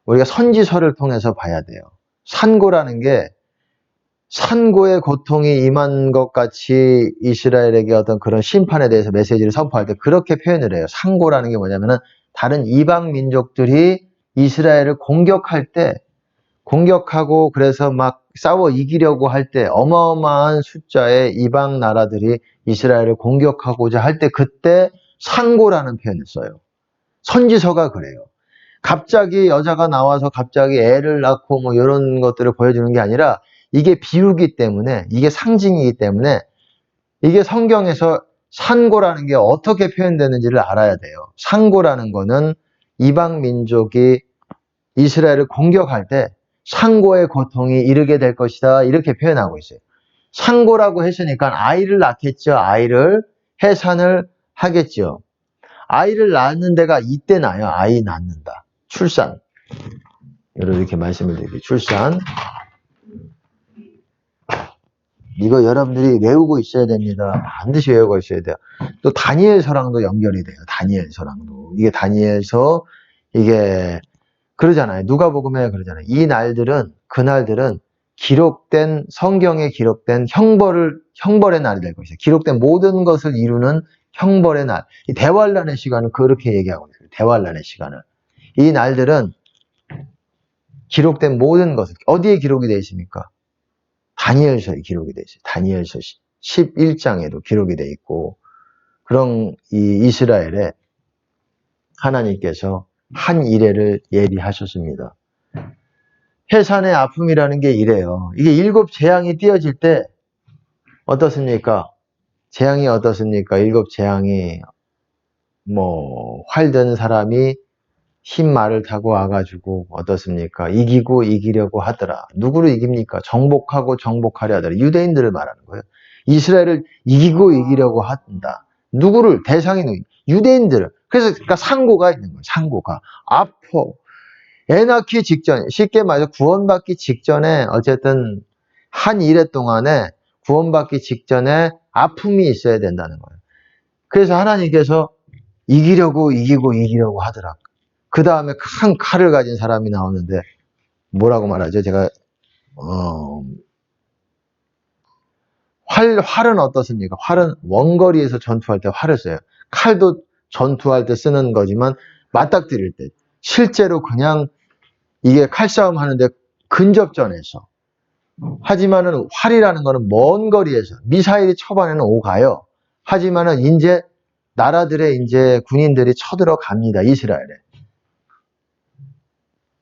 우리가 선지서를 통해서 봐야 돼요. 산고라는 게 산고의 고통이 임한 것 같이 이스라엘에게 어떤 그런 심판에 대해서 메시지를 선포할 때 그렇게 표현을 해요. 산고라는 게 뭐냐면은 다른 이방 민족들이 이스라엘을 공격하고 그래서 막 싸워 이기려고 할 때 어마어마한 숫자의 이방 나라들이 이스라엘을 공격하고자 할 때 그때 산고라는 표현을 써요. 선지서가 그래요. 갑자기 여자가 나와서 갑자기 애를 낳고 뭐 이런 것들을 보여주는 게 아니라 이게 비유기 때문에 이게 상징이기 때문에 이게 성경에서 산고라는 게 어떻게 표현되는지를 알아야 돼요. 산고라는 거는 이방 민족이 이스라엘을 공격할 때 상고의 고통이 이르게 될 것이다 이렇게 표현하고 있어요. 상고라고 했으니까 아이를 낳겠죠. 아이를 해산을 하겠죠. 아이를 낳는 데가 이때 나요. 아이 낳는다. 출산. 이렇게 말씀을 드릴게요. 출산. 이거 여러분들이 외우고 있어야 됩니다. 반드시 외우고 있어야 돼요. 또 다니엘서랑도 연결이 돼요. 다니엘서랑도. 이게 다니엘서 이게 그러잖아요. 누가복음에 그러잖아요. 그날들은 기록된 성경에 기록된 형벌의 날이 될 것이다. 기록된 모든 것을 이루는 형벌의 날. 이 대환란의 시간은 그렇게 얘기하고 있어요. 대환란의 시간을. 이 날들은 기록된 모든 것을 어디에 기록이 되어 있습니까? 다니엘서에 기록이 되어 있어요. 다니엘서 11장에도 기록이 되어 있고 그런 이 이스라엘에 하나님께서 한 이래를 예비하셨습니다. 해산의 아픔이라는 게 이래요. 이게 7 재앙이 띄어질 때 어떻습니까? 재앙이 어떻습니까? 7 재앙이 활든 사람이 흰 말을 타고 와가지고 어떻습니까? 이기려고 하더라. 누구를 이깁니까? 정복하려 하더라. 유대인들을 말하는 거예요. 이스라엘을 이기려고 한다. 누구를? 대상이 유대인들을. 그래서 그러니까 상고가 있는 거예요. 상고가. 아파. 애 낳기 직전에, 쉽게 말해서 구원받기 직전에 어쨌든 한 일해 동안에 구원받기 직전에 아픔이 있어야 된다는 거예요. 그래서 하나님께서 이기려고 하더라. 그 다음에 큰 칼을 가진 사람이 나오는데 뭐라고 말하죠? 제가 활은 어떻습니까? 활은 원거리에서 전투할 때 활을 써요. 칼도 전투할 때 쓰는 거지만 맞닥뜨릴 때 실제로 그냥 이게 칼싸움 하는데 근접전에서 하지만은 활이라는 거는 먼 거리에서 미사일이 초반에는 오가요. 하지만은 이제 나라들의 이제 군인들이 쳐들어갑니다. 이스라엘에.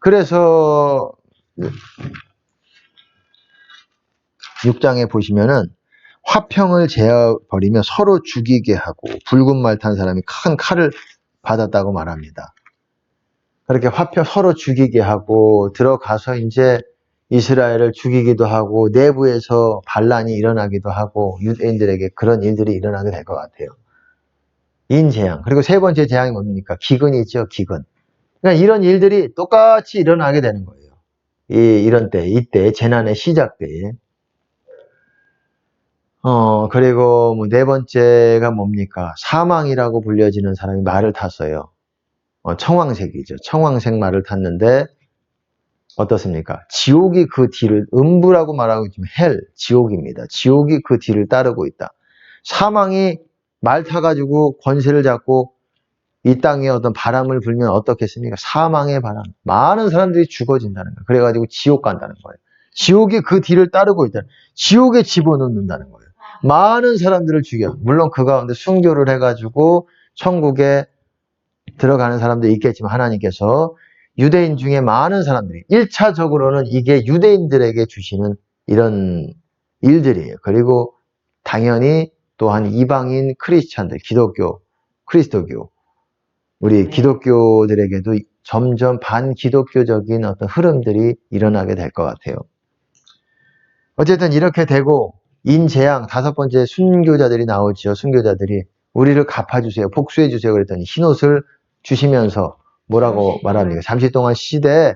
그래서 6장에 보시면은 화평을 재어버리며 서로 죽이게 하고 붉은 말 탄 사람이 큰 칼을 받았다고 말합니다. 그렇게 서로 죽이게 하고 들어가서 이제 이스라엘을 죽이기도 하고 내부에서 반란이 일어나기도 하고 유대인들에게 그런 일들이 일어나게 될 것 같아요. 인재앙. 그리고 세 번째 재앙이 뭡니까? 기근이 있죠. 기근. 그러니까 이런 일들이 똑같이 일어나게 되는 거예요. 이런 때, 이때 재난의 시작 때에. 그리고 네 번째가 뭡니까? 사망이라고 불려지는 사람이 말을 탔어요. 청황색이죠. 청황색 말을 탔는데 어떻습니까? 지옥이 그 뒤를 음부라고 말하고 있지만 지옥입니다. 지옥이 그 뒤를 따르고 있다. 사망이 말 타가지고 권세를 잡고 이 땅에 어떤 바람을 불면 어떻겠습니까? 사망의 바람. 많은 사람들이 죽어진다는 거예요. 그래가지고 지옥 간다는 거예요. 지옥이 그 뒤를 따르고 있다. 지옥에 집어넣는다는 거예요. 많은 사람들을 죽여. 물론 그 가운데 순교를 해가지고 천국에 들어가는 사람도 있겠지만 하나님께서 유대인 중에 많은 사람들이 1차적으로는 이게 유대인들에게 주시는 이런 일들이에요. 그리고 당연히 또한 이방인 크리스찬들, 기독교, 그리스도교, 우리 기독교들에게도 점점 반기독교적인 어떤 흐름들이 일어나게 될 것 같아요. 어쨌든 이렇게 되고 인재앙 5번째 순교자들이 나오죠. 순교자들이 우리를 갚아주세요. 복수해주세요. 그랬더니 흰옷을 주시면서 뭐라고 말합니까? 잠시 동안 시대에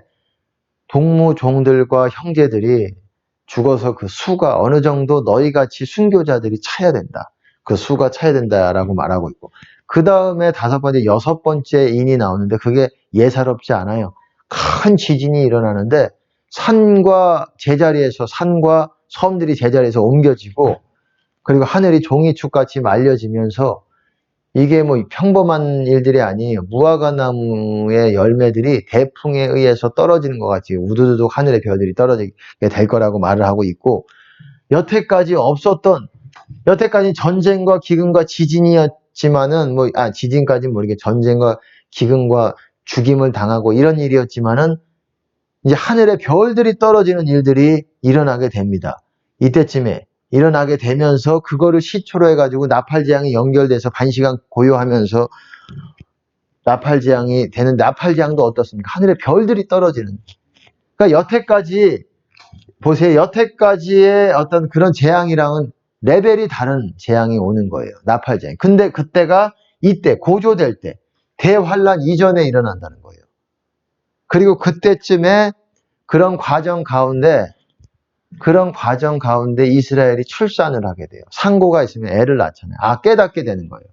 동무종들과 형제들이 죽어서 그 수가 어느 정도 너희같이 순교자들이 차야 된다. 그 수가 차야 된다라고 말하고 있고 그 다음에 5번째, 6번째 인이 나오는데 그게 예사롭지 않아요. 큰 지진이 일어나는데 산과 섬들이 제자리에서 옮겨지고 그리고 하늘이 종이축같이 말려지면서 이게 뭐 평범한 일들이 아니에요. 무화과나무의 열매들이 대풍에 의해서 떨어지는 것 같이 우두두둑 하늘의 별들이 떨어지게 될 거라고 말을 하고 있고 여태까지 전쟁과 기근과 지진이었지만은 지진까지는 모르게 전쟁과 기근과 죽임을 당하고 이런 일이었지만은 이제 하늘의 별들이 떨어지는 일들이 일어나게 됩니다. 이때쯤에 일어나게 되면서 그거를 시초로 해가지고 나팔재앙이 연결돼서 반시간 고요하면서 나팔재앙이 되는 나팔재앙도 어떻습니까? 하늘의 별들이 떨어지는. 그러니까 여태까지의 어떤 그런 재앙이랑은 레벨이 다른 재앙이 오는 거예요. 나팔재앙. 근데 그때가 이때 고조될 때 대환란 이전에 일어난다는 거예요. 그리고 그때쯤에 그런 과정 가운데 이스라엘이 출산을 하게 돼요. 상고가 있으면 애를 낳잖아요. 깨닫게 되는 거예요.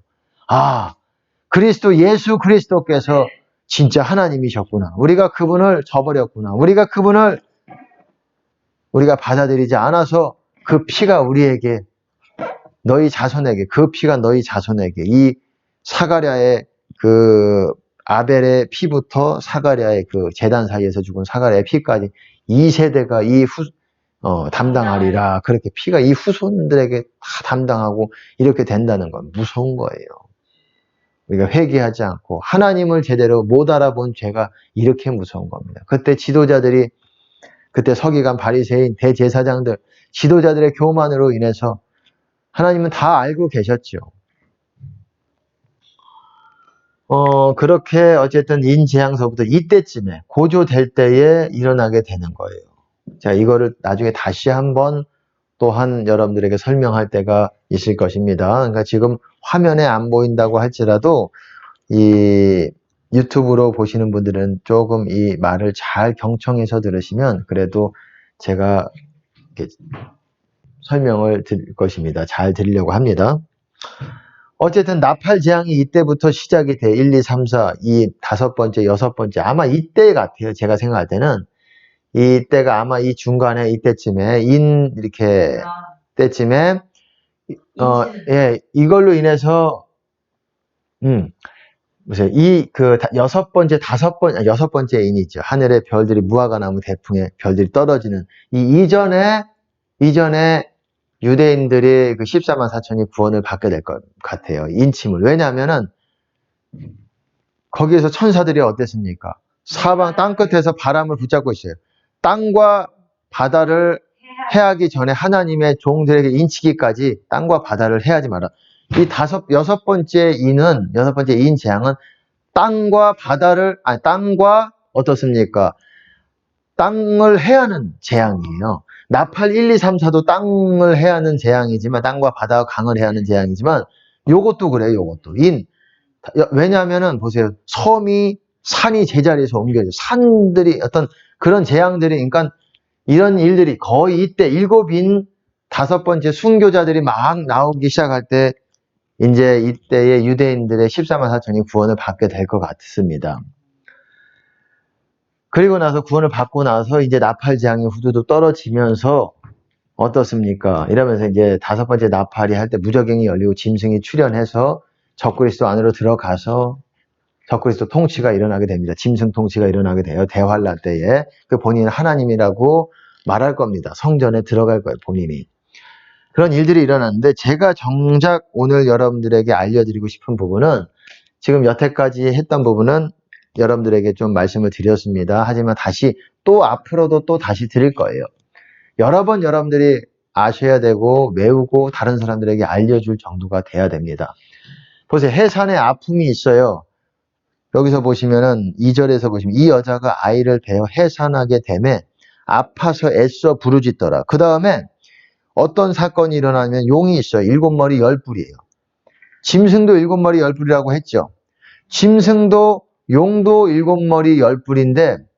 예수 그리스도께서 진짜 하나님이셨구나. 우리가 그분을 저버렸구나. 우리가 받아들이지 않아서 그 피가 그 피가 너희 자손에게 이 사가랴의 그 아벨의 피부터 사가랴의 그 제단 사이에서 죽은 사가랴의 피까지 2세대가 담당하리라. 그렇게 피가 이 후손들에게 다 담당하고 이렇게 된다는 건 무서운 거예요. 우리가 회개하지 않고 하나님을 제대로 못 알아본 죄가 이렇게 무서운 겁니다. 그때 서기관, 바리새인, 대제사장들, 지도자들의 교만으로 인해서 하나님은 다 알고 계셨죠. 그렇게 어쨌든 인재앙서부터 이때쯤에 고조될 때에 일어나게 되는 거예요. 자, 이거를 나중에 다시 한번 또한 여러분들에게 설명할 때가 있을 것입니다. 그러니까 지금 화면에 안 보인다고 할지라도 이 유튜브로 보시는 분들은 조금 이 말을 잘 경청해서 들으시면 그래도 제가 이렇게 설명을 드릴 것입니다. 잘 드리려고 합니다. 어쨌든 나팔재앙이 이때부터 시작이 돼. 1, 2, 3, 4, 이 5번째, 6번째. 아마 이때 같아요. 제가 생각할 때는. 이때가 아마 이 중간에 이때쯤에 때쯤에 이걸로 인해서 보세요. 여섯 번째 인이 있죠. 하늘의 별들이 무화과나무 대풍에 별들이 떨어지는 이 이전에 유대인들이 그 14만 4천이 구원을 받게 될 것 같아요. 인침을. 왜냐하면은 거기에서 천사들이 어땠습니까? 사방 땅끝에서 바람을 붙잡고 있어요. 땅과 바다를 해하기 전에 하나님의 종들에게 인치기까지 땅과 바다를 해하지 마라. 여섯 번째 인 재앙은 땅과 어떻습니까? 땅을 해하는 재앙이에요. 나팔 1, 2, 3, 4도 땅을 해하는 재앙이지만, 땅과 바다와 강을 해하는 재앙이지만, 요것도 그래요, 요것도. 왜냐하면은, 보세요. 산이 제자리에서 옮겨져요. 산들이, 어떤 그런 재앙들이, 그러니까 이런 일들이 거의 이때 5번째 순교자들이 막 나오기 시작할 때, 이제 이때의 유대인들의 14만 4천이 구원을 받게 될 것 같습니다. 그리고 나서 구원을 받고 나서 이제 나팔재앙이 후두둑 떨어지면서 어떻습니까? 이러면서 이제 다섯 번째 나팔이 할 때 무저갱이 열리고 짐승이 출현해서 적그리스도 안으로 들어가서 적그리스도 통치가 일어나게 됩니다. 짐승 통치가 일어나게 돼요. 대환란 때에. 그 본인은 하나님이라고 말할 겁니다. 성전에 들어갈 거예요, 본인이. 그런 일들이 일어났는데 제가 정작 오늘 여러분들에게 알려드리고 싶은 부분은 지금 여태까지 했던 부분은 여러분들에게 좀 말씀을 드렸습니다. 하지만 다시 또 앞으로도 또 다시 드릴 거예요. 여러 번 여러분들이 아셔야 되고 외우고 다른 사람들에게 알려줄 정도가 돼야 됩니다. 보세요. 해산의 아픔이 있어요. 여기서 보시면은 2절에서 보시면 이 여자가 아이를 베어 해산하게 되매 아파서 애써 부르짖더라. 그 다음에 어떤 사건이 일어나면 용이 있어요. 7머리 10뿔이에요. 짐승도 7머리 10뿔이라고 했죠. 짐승도 용도 7머리 10뿔인데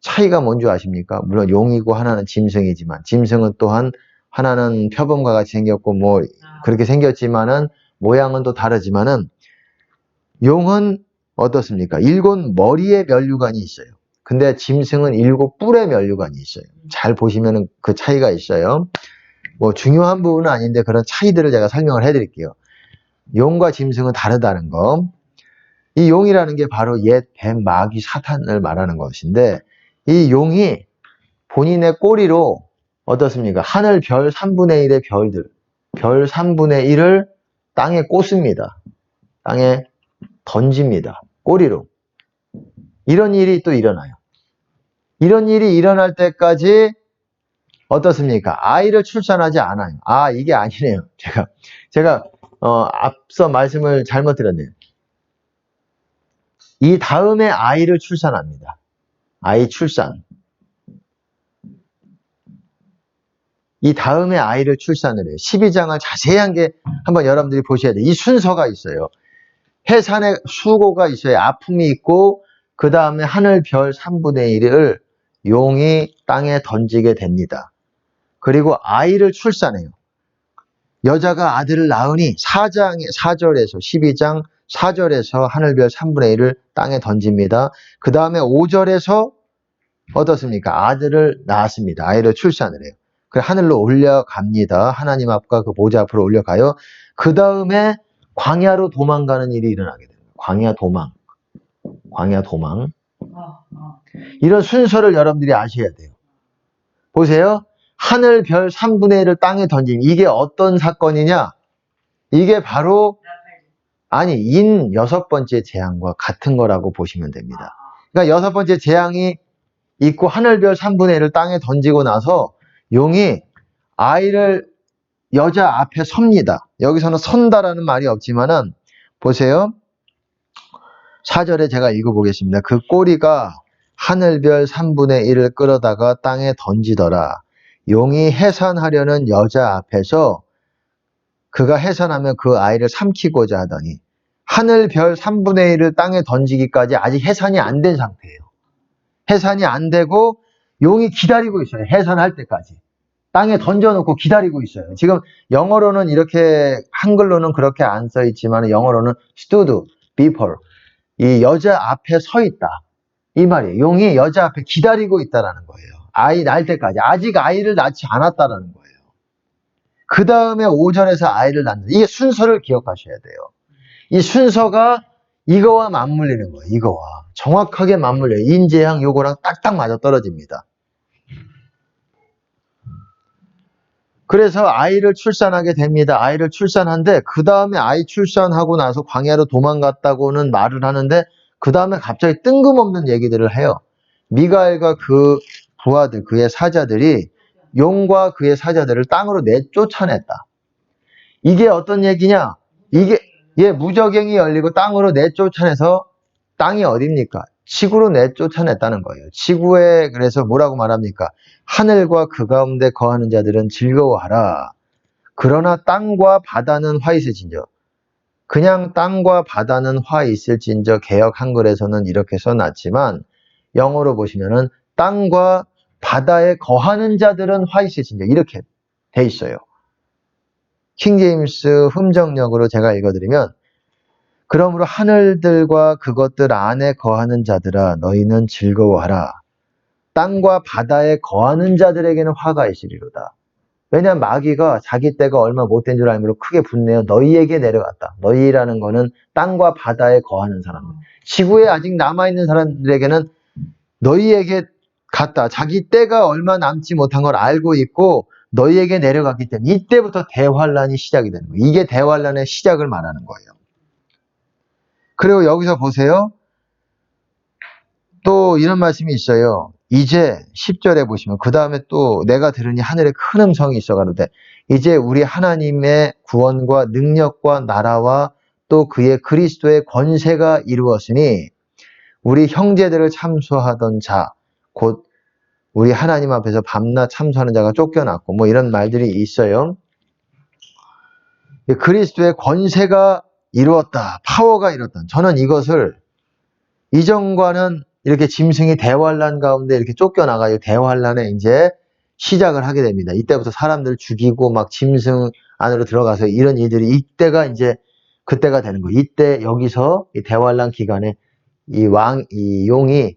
차이가 뭔지 아십니까? 물론 용이고 하나는 짐승이지만 짐승은 또한 하나는 표범과 같이 생겼고 뭐 그렇게 생겼지만은 모양은 또 다르지만은 용은 어떻습니까? 7머리의 면류관이 있어요. 근데 짐승은 7뿔의 면류관이 있어요. 잘 보시면은 그 차이가 있어요. 뭐 중요한 부분은 아닌데 그런 차이들을 제가 설명을 해드릴게요. 용과 짐승은 다르다는 거. 이 용이라는 게 바로 옛 뱀, 마귀, 사탄을 말하는 것인데 이 용이 본인의 꼬리로 어떻습니까? 하늘 별 3분의 1의 별들, 별 3분의 1을 땅에 꽂습니다. 땅에 던집니다. 꼬리로. 이런 일이 또 일어나요. 이런 일이 일어날 때까지 어떻습니까? 아이를 출산하지 않아요. 아, 이게 아니네요. 제가 앞서 말씀을 잘못 드렸네요. 이 다음에 아이를 출산합니다. 아이 출산. 이 다음에 아이를 출산을 해요. 12장을 자세한 게 한번 여러분들이 보셔야 돼요. 이 순서가 있어요. 해산의 수고가 있어요. 아픔이 있고 그 다음에 하늘 별 3분의 1을 용이 땅에 던지게 됩니다. 그리고 아이를 출산해요. 여자가 아들을 낳으니 4절에서 12장 4절에서 하늘별 3분의 1을 땅에 던집니다. 그 다음에 5절에서 어떻습니까? 아들을 낳았습니다. 아이를 출산을 해요. 그 하늘로 올려갑니다. 하나님 앞과 그 보좌 앞으로 올려가요. 그 다음에 광야로 도망가는 일이 일어나게 됩니다. 광야 도망. 이런 순서를 여러분들이 아셔야 돼요. 보세요. 하늘 별 3분의 1을 땅에 던짐. 이게 어떤 사건이냐? 이게 바로 인 6번째 재앙과 같은 거라고 보시면 됩니다. 그러니까 6번째 재앙이 있고 하늘별 3분의 1을 땅에 던지고 나서 용이 아이를 여자 앞에 섭니다. 여기서는 선다라는 말이 없지만은 보세요. 4절에 제가 읽어보겠습니다. 그 꼬리가 하늘별 3분의 1을 끌어다가 땅에 던지더라. 용이 해산하려는 여자 앞에서 그가 해산하면 그 아이를 삼키고자 하더니 하늘별 3분의 1을 땅에 던지기까지 아직 해산이 안 된 상태예요. 해산이 안 되고 용이 기다리고 있어요. 해산할 때까지. 땅에 던져놓고 기다리고 있어요. 지금 영어로는 이렇게 한글로는 그렇게 안 써 있지만 영어로는 stood before 이 여자 앞에 서 있다. 이 말이에요. 용이 여자 앞에 기다리고 있다라는 거예요. 아이 낳을 때까지. 아직 아이를 낳지 않았다라는 거예요. 그 다음에 5절에서 아이를 낳는 이게 순서를 기억하셔야 돼요. 이 순서가 이거와 맞물리는 거예요. 이거와. 정확하게 맞물려요. 인재양 요거랑 딱딱 맞아 떨어집니다. 그래서 아이를 출산하게 됩니다. 아이를 출산한데 그 다음에 아이 출산하고 나서 광야로 도망갔다고는 말을 하는데 그 다음에 갑자기 뜬금없는 얘기들을 해요. 미가엘과 그 부하들, 그의 사자들이 용과 그의 사자들을 땅으로 내쫓아냈다. 이게 어떤 얘기냐? 이게 무저갱이 열리고 땅으로 내쫓아내서 땅이 어딥니까? 지구로 내쫓아냈다는 거예요. 지구에 그래서 뭐라고 말합니까? 하늘과 그 가운데 거하는 자들은 즐거워하라. 그러나 땅과 바다는 화 있을진저. 그냥 땅과 바다는 화 있을진저 개역 한글에서는 이렇게 써놨지만 영어로 보시면은 땅과 바다에 거하는 자들은 화 있을진저 이렇게 돼 있어요. 킹제임스 흠정역으로 제가 읽어드리면 그러므로 하늘들과 그것들 안에 거하는 자들아 너희는 즐거워하라. 땅과 바다에 거하는 자들에게는 화가 있으리로다. 왜냐하면 마귀가 자기 때가 얼마 못된 줄 알므로 크게 분내어 너희에게 내려갔다. 너희라는 거는 땅과 바다에 거하는 사람들. 지구에 아직 남아있는 사람들에게는 너희에게 갔다. 자기 때가 얼마 남지 못한 걸 알고 있고 너희에게 내려갔기 때문에 이때부터 대환란이 시작이 되는 거예요. 이게 대환란의 시작을 말하는 거예요. 그리고 여기서 보세요. 또 이런 말씀이 있어요. 이제 10절에 보시면 그 다음에 또 내가 들으니 하늘에 큰 음성이 있어 가로되 이제 우리 하나님의 구원과 능력과 나라와 또 그의 그리스도의 권세가 이루었으니 우리 형제들을 참수하던 자 곧 우리 하나님 앞에서 밤낮 참수하는 자가 쫓겨났고 뭐 이런 말들이 있어요. 그리스도의 권세가 이루었다. 파워가 이루었다. 저는 이것을 이전과는 이렇게 짐승이 대환란 가운데 이렇게 쫓겨나가요. 대환란에 이제 시작을 하게 됩니다. 이때부터 사람들 죽이고 막 짐승 안으로 들어가서 이런 일들이 이때가 이제 그때가 되는 거예요. 이때 여기서 이 대환란 기간에 이 용이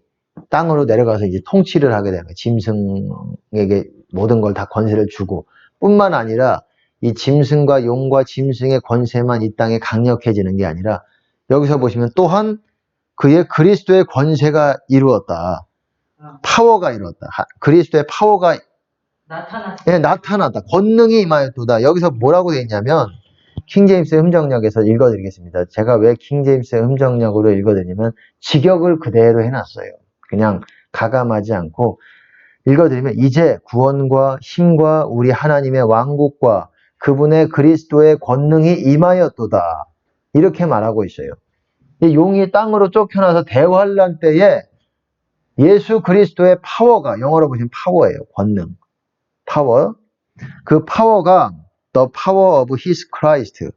땅으로 내려가서 이제 통치를 하게 되는 거예요. 짐승에게 모든 걸 다 권세를 주고 뿐만 아니라 이 짐승과 용과 짐승의 권세만 이 땅에 강력해지는 게 아니라 여기서 보시면 또한 그의 그리스도의 권세가 이루었다. 파워가 이루었다. 그리스도의 파워가 나타났다. 권능이 임하였도다. 여기서 뭐라고 되어 있냐면 킹제임스의 흠정역에서 읽어드리겠습니다. 제가 왜 킹제임스의 흠정역으로 읽어드리냐면 직역을 그대로 해놨어요. 그냥 가감하지 않고 읽어드리면 이제 구원과 힘과 우리 하나님의 왕국과 그분의 그리스도의 권능이 임하였도다. 이렇게 말하고 있어요. 이 용이 땅으로 쫓겨나서 대환란 때에 예수 그리스도의 파워가 영어로 보시면 파워예요. 권능. 파워. 그 파워가 the power of his Christ.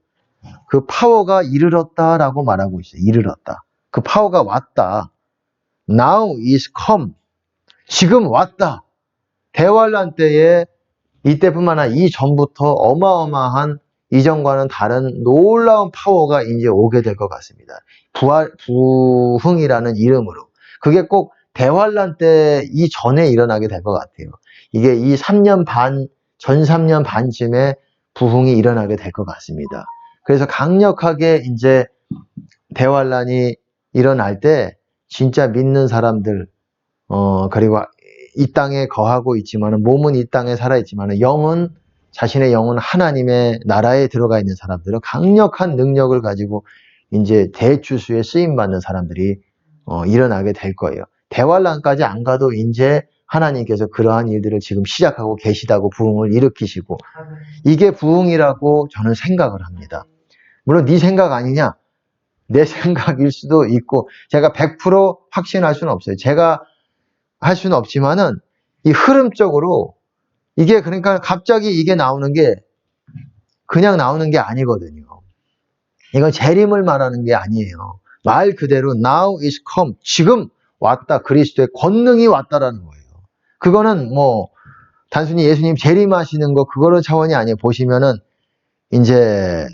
그 파워가 이르렀다라고 말하고 있어요. 이르렀다. 그 파워가 왔다. Now is come. 지금 왔다. 대환란 때에 이때뿐만 아니라 이전부터 어마어마한 이전과는 다른 놀라운 파워가 이제 오게 될 것 같습니다. 부흥이라는 이름으로. 그게 꼭 대환란 때 이전에 일어나게 될 것 같아요. 이게 이 3년 반, 전 3년 반쯤에 부흥이 일어나게 될 것 같습니다. 그래서 강력하게 이제 대환란이 일어날 때 진짜 믿는 사람들, 그리고 이 땅에 거하고 있지만은 몸은 이 땅에 살아있지만은 자신의 영은 하나님의 나라에 들어가 있는 사람들은 강력한 능력을 가지고 이제 대추수에 쓰임 받는 사람들이 일어나게 될 거예요. 대환란까지 안 가도 이제 하나님께서 그러한 일들을 지금 시작하고 계시다고 부흥을 일으키시고 이게 부흥이라고 저는 생각을 합니다. 물론 네 생각 아니냐? 내 생각일 수도 있고 제가 100% 확신할 수는 없어요. 제가 할 수는 없지만은 이 흐름적으로 이게 그러니까 갑자기 이게 나오는 게 그냥 나오는 게 아니거든요. 이건 재림을 말하는 게 아니에요. 말 그대로 now is come. 지금 왔다. 그리스도의 권능이 왔다라는 거예요. 그거는 뭐 단순히 예수님 재림하시는 거 그거는 차원이 아니에요. 보시면은 이제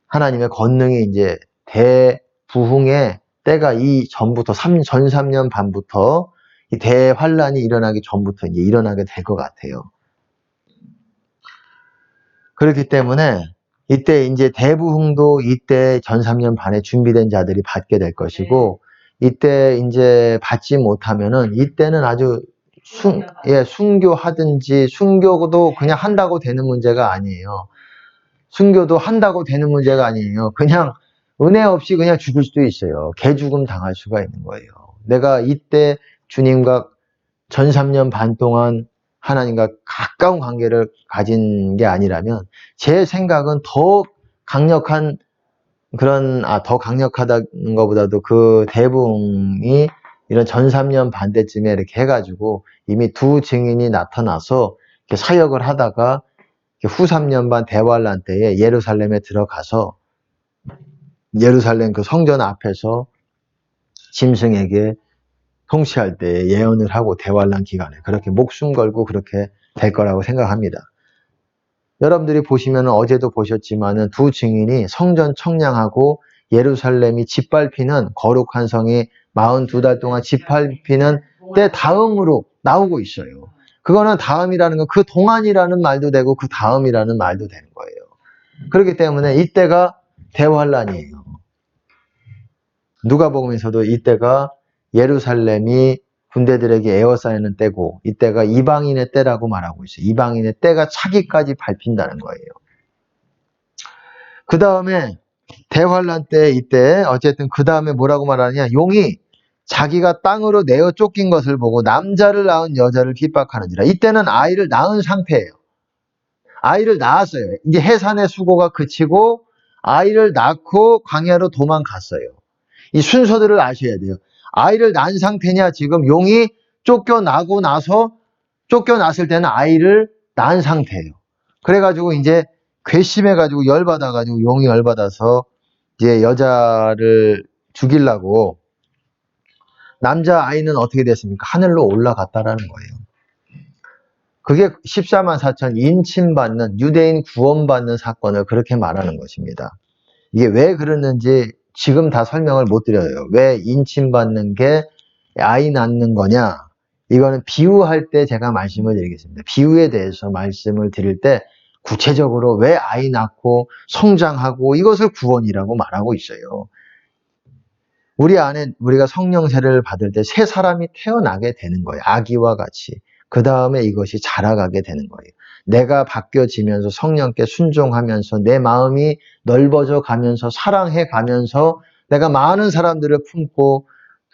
하나님의 권능이 이제 대부흥의 때가 이 전부터 전 3년 반부터 이 대환란이 일어나기 전부터 이제 일어나게 될 것 같아요. 그렇기 때문에 이때 이제 대부흥도 이때 전 3년 반에 준비된 자들이 받게 될 것이고 이때 이제 받지 못하면은 이때는 아주 순교하든지 순교도 그냥 한다고 되는 문제가 아니에요. 순교도 한다고 되는 문제가 아니에요. 그냥 은혜 없이 그냥 죽을 수도 있어요. 개죽음 당할 수가 있는 거예요. 내가 이때 주님과 전 3년 반 동안 하나님과 가까운 관계를 가진 게 아니라면 제 생각은 더 강력한 더 강력하다는 것보다도 그 대부흥이 이런 전 3년 반 때쯤에 이렇게 해가지고 이미 두 증인이 나타나서 이렇게 사역을 하다가 후 3년 반 대환란 때에 예루살렘에 들어가서 예루살렘 그 성전 앞에서 짐승에게 통치할 때 예언을 하고 대환란 기간에 그렇게 목숨 걸고 그렇게 될 거라고 생각합니다. 여러분들이 보시면 어제도 보셨지만은 두 증인이 성전 청량하고 예루살렘이 짓밟히는 거룩한 성이 42달 동안 짓밟히는 때 다음으로 나오고 있어요. 그거는 다음이라는 건 그 동안이라는 말도 되고 그 다음이라는 말도 되는 거예요. 그렇기 때문에 이때가 대환란이에요. 누가복음에서도 이때가 예루살렘이 군대들에게 에워싸이는 때고 이때가 이방인의 때라고 말하고 있어요. 이방인의 때가 차기까지 밟힌다는 거예요. 그 다음에 대환란 때 이때 어쨌든 그 다음에 뭐라고 말하느냐, 용이 자기가 땅으로 내어 쫓긴 것을 보고 남자를 낳은 여자를 핍박하는지라. 이때는 아이를 낳은 상태예요. 아이를 낳았어요. 이제 해산의 수고가 그치고 아이를 낳고 광야로 도망갔어요. 이 순서들을 아셔야 돼요. 아이를 낳은 상태냐, 지금 용이 쫓겨났을 때는 아이를 낳은 상태예요. 그래가지고 이제 괘씸해가지고 열받아가지고 용이 열받아서 이제 여자를 죽이려고 남자 아이는 어떻게 됐습니까? 하늘로 올라갔다라는 거예요. 그게 14만 4천 인침받는 유대인 구원받는 사건을 그렇게 말하는 것입니다. 이게 왜 그러는지 지금 다 설명을 못 드려요. 왜 인침받는 게 아이 낳는 거냐? 이거는 비유할 때 제가 말씀을 드리겠습니다. 비유에 대해서 말씀을 드릴 때 구체적으로 왜 아이 낳고 성장하고 이것을 구원이라고 말하고 있어요. 우리 안에 우리가 성령 세례를 받을 때 새 사람이 태어나게 되는 거예요. 아기와 같이. 그 다음에 이것이 자라가게 되는 거예요. 내가 바뀌어지면서 성령께 순종하면서 내 마음이 넓어져 가면서 사랑해 가면서 내가 많은 사람들을 품고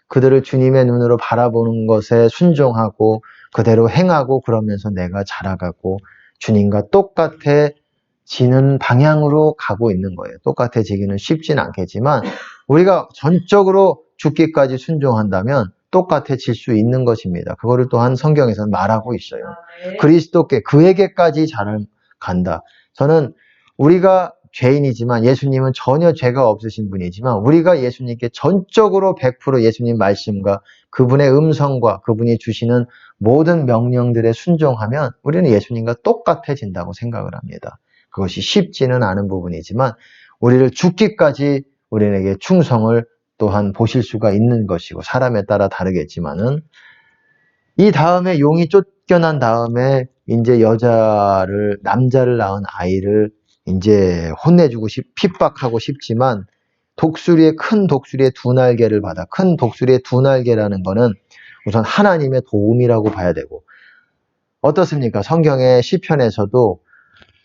그들을 주님의 눈으로 바라보는 것에 순종하고 그대로 행하고 그러면서 내가 자라가고 주님과 똑같아지는 방향으로 가고 있는 거예요. 똑같아지기는 쉽진 않겠지만 우리가 전적으로 죽기까지 순종한다면 똑같아질 수 있는 것입니다. 그거를 또한 성경에서는 말하고 있어요. 그리스도께 그에게까지 간다. 저는 우리가 죄인이지만 예수님은 전혀 죄가 없으신 분이지만 우리가 예수님께 전적으로 100% 예수님 말씀과 그분의 음성과 그분이 주시는 모든 명령들에 순종하면 우리는 예수님과 똑같아진다고 생각을 합니다. 그것이 쉽지는 않은 부분이지만 우리를 죽기까지 우리에게 충성을 또한 보실 수가 있는 것이고 사람에 따라 다르겠지만은 이 다음에 용이 쫓겨난 다음에 이제 남자를 낳은 아이를 이제 혼내주고 핍박하고 싶지만 큰 독수리의 두 날개를 받아. 큰 독수리의 두 날개라는 거는 우선 하나님의 도움이라고 봐야 되고 어떻습니까? 성경의 시편에서도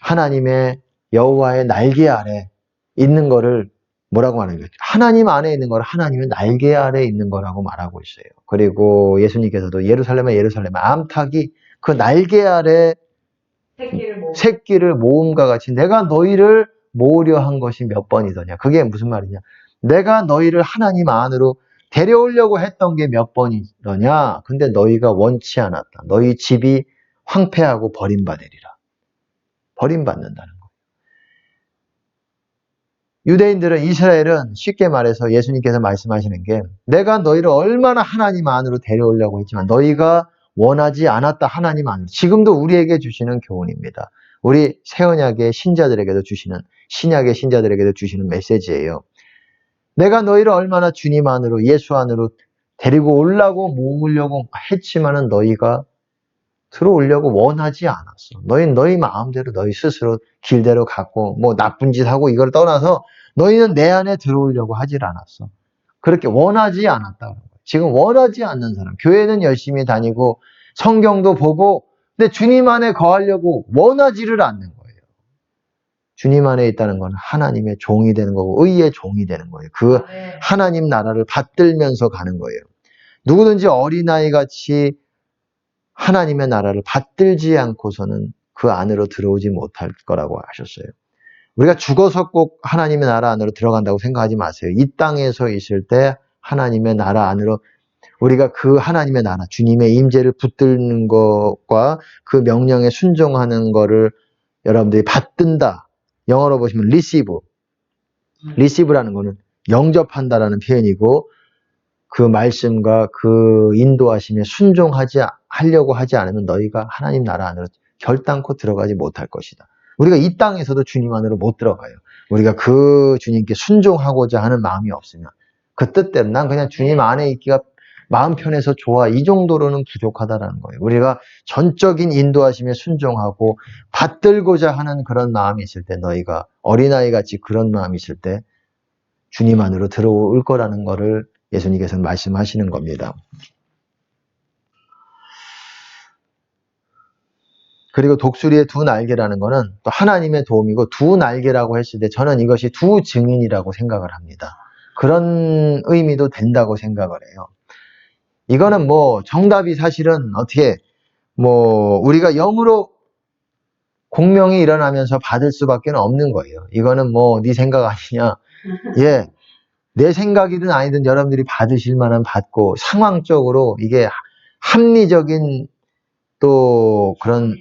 하나님의 여호와의 날개 아래 있는 거를 뭐라고 말하는 거죠? 하나님 안에 있는 걸 하나님의 날개 아래 있는 거라고 말하고 있어요. 그리고 예수님께서도 예루살렘의 암탉이 그 날개 아래 새끼를 모음과 같이 내가 너희를 모으려 한 것이 몇 번이더냐. 그게 무슨 말이냐. 내가 너희를 하나님 안으로 데려오려고 했던 게 몇 번이더냐. 근데 너희가 원치 않았다. 너희 집이 황폐하고 버림받으리라. 버림받는다는 거. 유대인들은 이스라엘은 쉽게 말해서 예수님께서 말씀하시는 게 내가 너희를 얼마나 하나님 안으로 데려오려고 했지만 너희가 원하지 않았다. 하나님 안으로. 지금도 우리에게 주시는 교훈입니다. 우리 새언약의 신자들에게도 주시는 신약의 신자들에게도 주시는 메시지예요. 내가 너희를 얼마나 주님 안으로 예수 안으로 데리고 오려고 모으려고 했지만은 너희가 들어오려고 원하지 않았어. 너희 마음대로 너희 스스로 길대로 갔고 뭐 나쁜 짓 하고 이걸 떠나서 너희는 내 안에 들어오려고 하질 않았어. 그렇게 원하지 않았다. 지금 원하지 않는 사람, 교회는 열심히 다니고 성경도 보고 근데 주님 안에 거하려고 원하지를 않는 거예요. 주님 안에 있다는 건 하나님의 종이 되는 거고 의의 종이 되는 거예요. 그 하나님 나라를 받들면서 가는 거예요. 누구든지 어린아이 같이 하나님의 나라를 받들지 않고서는 그 안으로 들어오지 못할 거라고 하셨어요. 우리가 죽어서 꼭 하나님의 나라 안으로 들어간다고 생각하지 마세요. 이 땅에서 있을 때 하나님의 나라 안으로 우리가 그 하나님의 나라, 주님의 임재를 붙드는 것과 그 명령에 순종하는 거를 여러분들이 받든다. 영어로 보시면 receive. receive라는 거는 영접한다라는 표현이고 그 말씀과 그 인도하심에 하려고 하지 않으면 너희가 하나님 나라 안으로 결단코 들어가지 못할 것이다. 우리가 이 땅에서도 주님 안으로 못 들어가요. 우리가 그 주님께 순종하고자 하는 마음이 없으면 그 뜻대로 난 그냥 주님 안에 있기가 마음 편해서 좋아. 이 정도로는 부족하다라는 거예요. 우리가 전적인 인도하심에 순종하고 받들고자 하는 그런 마음이 있을 때, 너희가 어린아이같이 그런 마음이 있을 때 주님 안으로 들어올 거라는 거를 예수님께서는 말씀하시는 겁니다. 그리고 독수리의 두 날개라는 거는 또 하나님의 도움이고, 두 날개라고 했을 때 저는 이것이 두 증인이라고 생각을 합니다. 그런 의미도 된다고 생각을 해요. 이거는 뭐 정답이 사실은 어떻게 뭐 우리가 영으로 공명이 일어나면서 받을 수밖에 없는 거예요. 이거는 뭐 네 생각 아니냐. 예, 내 생각이든 아니든 여러분들이 받으실 만한 받고, 상황적으로 이게 합리적인 또 그런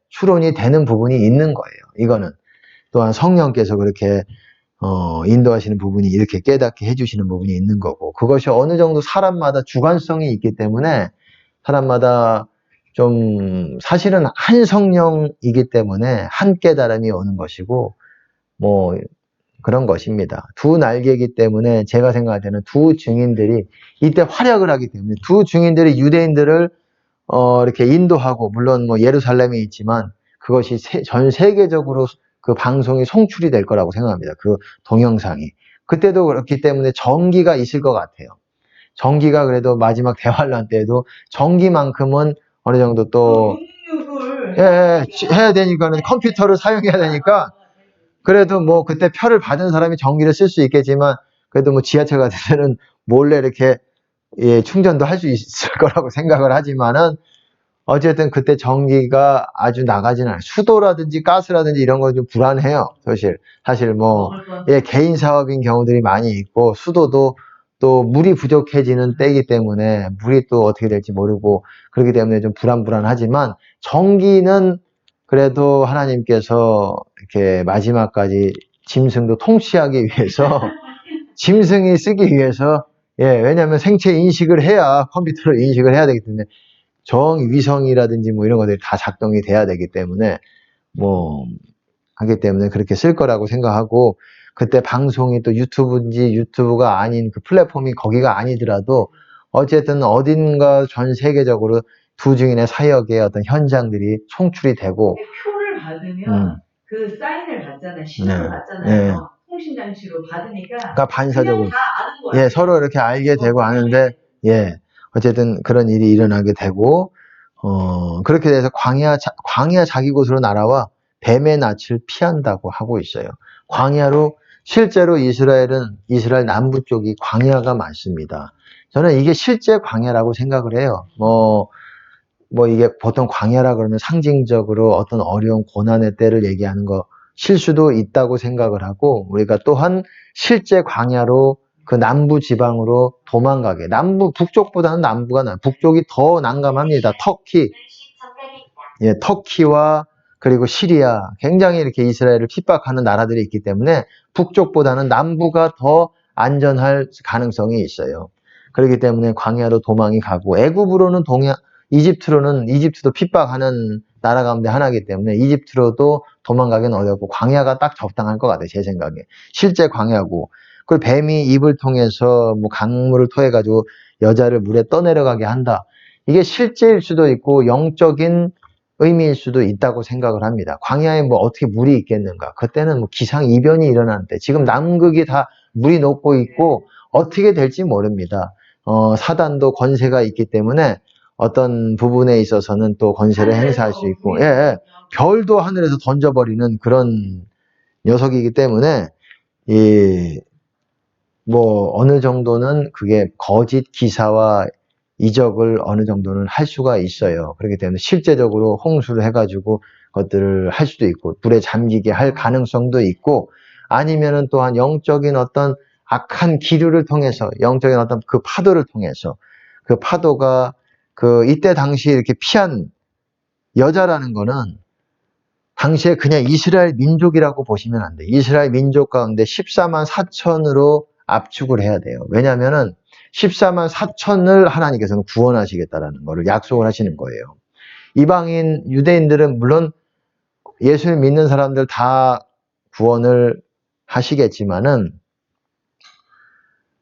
추론이 되는 부분이 있는 거예요. 이거는 또한 성령께서 그렇게 인도하시는 부분이, 이렇게 깨닫게 해주시는 부분이 있는 거고, 그것이 어느 정도 사람마다 주관성이 있기 때문에 사람마다 좀 사실은 한 성령이기 때문에 한 깨달음이 오는 것이고, 뭐 그런 것입니다. 두 날개이기 때문에 제가 생각할 때는 두 증인들이 이때 활약을 하기 때문에, 두 증인들이 유대인들을 이렇게 인도하고, 물론 뭐 예루살렘에 있지만 그것이 전 세계적으로 그 방송이 송출이 될 거라고 생각합니다. 그 동영상이. 그때도 그렇기 때문에 전기가 있을 것 같아요. 전기가 그래도 마지막 대환란 때에도 전기만큼은 어느 정도 또 해야 되니까는, 컴퓨터를 사용해야 되니까, 그래도 뭐 그때 표를 받은 사람이 전기를 쓸 수 있겠지만, 그래도 뭐 지하철 같은 데는 몰래 이렇게 충전도 할 수 있을 거라고 생각을 하지만은, 어쨌든 그때 전기가 아주 나가지는 않아요. 수도라든지 가스라든지 이런 건 좀 불안해요. 사실 뭐 개인 사업인 경우들이 많이 있고, 수도도 또 물이 부족해지는 때이기 때문에 물이 또 어떻게 될지 모르고, 그렇기 때문에 좀 불안하지만, 전기는 그래도 하나님께서 이렇게 마지막까지 짐승도 통치하기 위해서 짐승이 쓰기 위해서, 왜냐하면 생체 인식을 해야, 컴퓨터로 인식을 해야 되기 때문에 정위성이라든지 뭐 이런 것들이 다 작동이 돼야 되기 때문에, 뭐 하기 때문에 그렇게 쓸 거라고 생각하고, 그때 방송이 또 유튜브인지 유튜브가 아닌 그 플랫폼이 거기가 아니더라도 어쨌든 어딘가 전 세계적으로 두 증인의 사역의 어떤 현장들이 송출이 되고, 표를 받으면 그 사인을 받잖아요. 신호를 받잖아요. 통신장치로 받으니까 그러니까 반사적으로 그냥 다 아는 거예요. 서로 이렇게 알게 되고 아는데, 어쨌든 그런 일이 일어나게 되고, 그렇게 돼서 광야 자기 곳으로 날아와 뱀의 낯을 피한다고 하고 있어요. 광야로, 실제로 이스라엘 남부 쪽이 광야가 많습니다. 저는 이게 실제 광야라고 생각을 해요. 뭐 이게 보통 광야라 그러면 상징적으로 어떤 어려운 고난의 때를 얘기하는 것일 수도 있다고 생각을 하고, 우리가 또한 실제 광야로 그 남부 지방으로 도망가게, 북쪽보다는 북쪽이 더 난감합니다. 터키와 그리고 시리아, 굉장히 이렇게 이스라엘을 핍박하는 나라들이 있기 때문에 북쪽보다는 남부가 더 안전할 가능성이 있어요. 그렇기 때문에 광야로 도망이 가고, 이집트도 핍박하는 나라 가운데 하나이기 때문에 이집트로도 도망가기는 어렵고, 광야가 딱 적당할 것 같아요, 제 생각에. 실제 광야고, 그리고 뱀이 입을 통해서 뭐 강물을 토해가지고 여자를 물에 떠내려가게 한다. 이게 실제일 수도 있고 영적인 의미일 수도 있다고 생각을 합니다. 광야에 뭐 어떻게 물이 있겠는가? 그때는 뭐 기상이변이 일어나는 때, 지금 남극이 다 물이 녹고 있고 어떻게 될지 모릅니다. 사단도 권세가 있기 때문에 어떤 부분에 있어서는 또 권세를 행사할 수 있고, 별도 하늘에서 던져버리는 그런 녀석이기 때문에, 뭐 어느 정도는 그게 거짓 기사와 이적을 어느 정도는 할 수가 있어요. 그렇기 때문에 실제적으로 홍수를 해가지고 것들을 할 수도 있고, 불에 잠기게 할 가능성도 있고, 아니면은 또한 영적인 어떤 악한 기류를 통해서, 영적인 어떤 그 파도를 통해서, 그 파도가 이때 당시에 이렇게 피한 여자라는 거는 당시에 그냥 이스라엘 민족이라고 보시면 안 돼요. 이스라엘 민족 가운데 14만 4천으로 압축을 해야 돼요. 왜냐하면은 14만 4천을 하나님께서는 구원하시겠다라는 것을 약속을 하시는 거예요. 이방인 유대인들은 물론 예수를 믿는 사람들 다 구원을 하시겠지만은,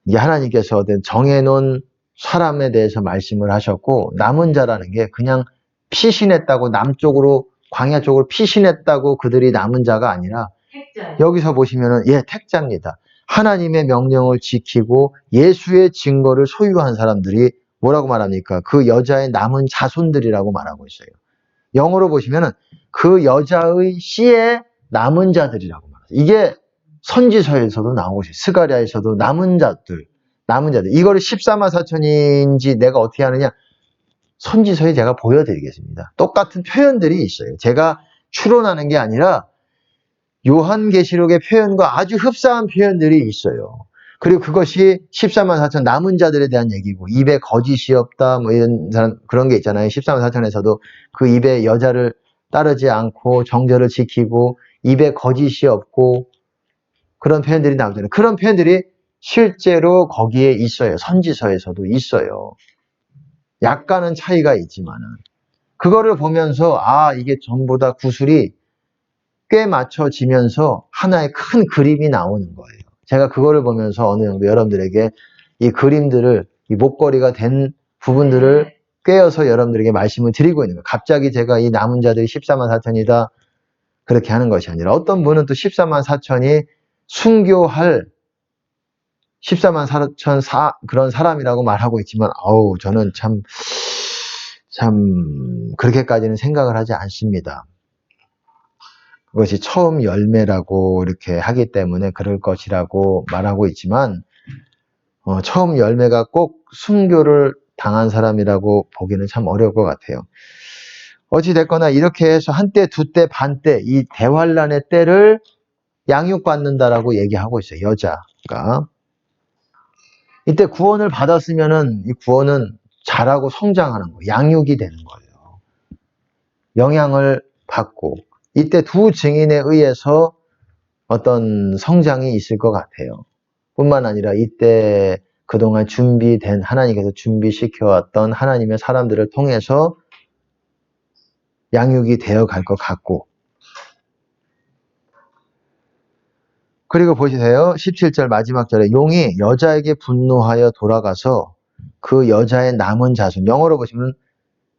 이게 하나님께서 정해놓은 사람에 대해서 말씀을 하셨고, 남은 자라는 게 그냥 피신했다고 남쪽으로 광야 쪽으로 피신했다고 그들이 남은 자가 아니라 택자예요. 여기서 보시면은 택자입니다. 하나님의 명령을 지키고 예수의 증거를 소유한 사람들이 뭐라고 말합니까? 그 여자의 남은 자손들이라고 말하고 있어요. 영어로 보시면은 그 여자의 씨의 남은 자들이라고 말해요. 이게 선지서에서도 나오고 있어요. 스가랴에서도 남은 자들. 이거를 14만 4천인지 내가 어떻게 하느냐? 선지서에 제가 보여드리겠습니다. 똑같은 표현들이 있어요. 제가 추론하는 게 아니라 요한계시록의 표현과 아주 흡사한 표현들이 있어요. 그리고 그것이 14만 4천 남은 자들에 대한 얘기고, 입에 거짓이 없다, 뭐 이런 사람, 그런 게 있잖아요. 14만 4천에서도 그 입에 여자를 따르지 않고 정절을 지키고, 입에 거짓이 없고, 그런 표현들이 나오잖아요. 그런 표현들이 실제로 거기에 있어요. 선지서에서도 있어요. 약간은 차이가 있지만은. 그거를 보면서, 이게 전부 다 구술이 꽤 맞춰지면서 하나의 큰 그림이 나오는 거예요. 제가 그거를 보면서 어느 정도 여러분들에게 이 그림들을, 이 목걸이가 된 부분들을 꿰어서 여러분들에게 말씀을 드리고 있는 거예요. 갑자기 제가 이 남은 자들이 14만 4천이다 그렇게 하는 것이 아니라, 어떤 분은 또 14만 4천이 순교할 14만 4천 그런 사람이라고 말하고 있지만, 저는 참 그렇게까지는 생각을 하지 않습니다. 그것이 처음 열매라고 이렇게 하기 때문에 그럴 것이라고 말하고 있지만, 처음 열매가 꼭 순교를 당한 사람이라고 보기는 참 어려울 것 같아요. 어찌됐거나 이렇게 해서 한때, 두때, 반때, 이 대환란의 때를 양육받는다라고 얘기하고 있어요. 여자가. 이때 구원을 받았으면은 이 구원은 자라고 성장하는 거예요. 양육이 되는 거예요. 영향을 받고, 이때 두 증인에 의해서 어떤 성장이 있을 것 같아요. 뿐만 아니라 이때 그동안 준비된, 하나님께서 준비시켜왔던 하나님의 사람들을 통해서 양육이 되어 갈 것 같고, 그리고 보시세요. 17절 마지막 절에 용이 여자에게 분노하여 돌아가서 그 여자의 남은 자손, 영어로 보시면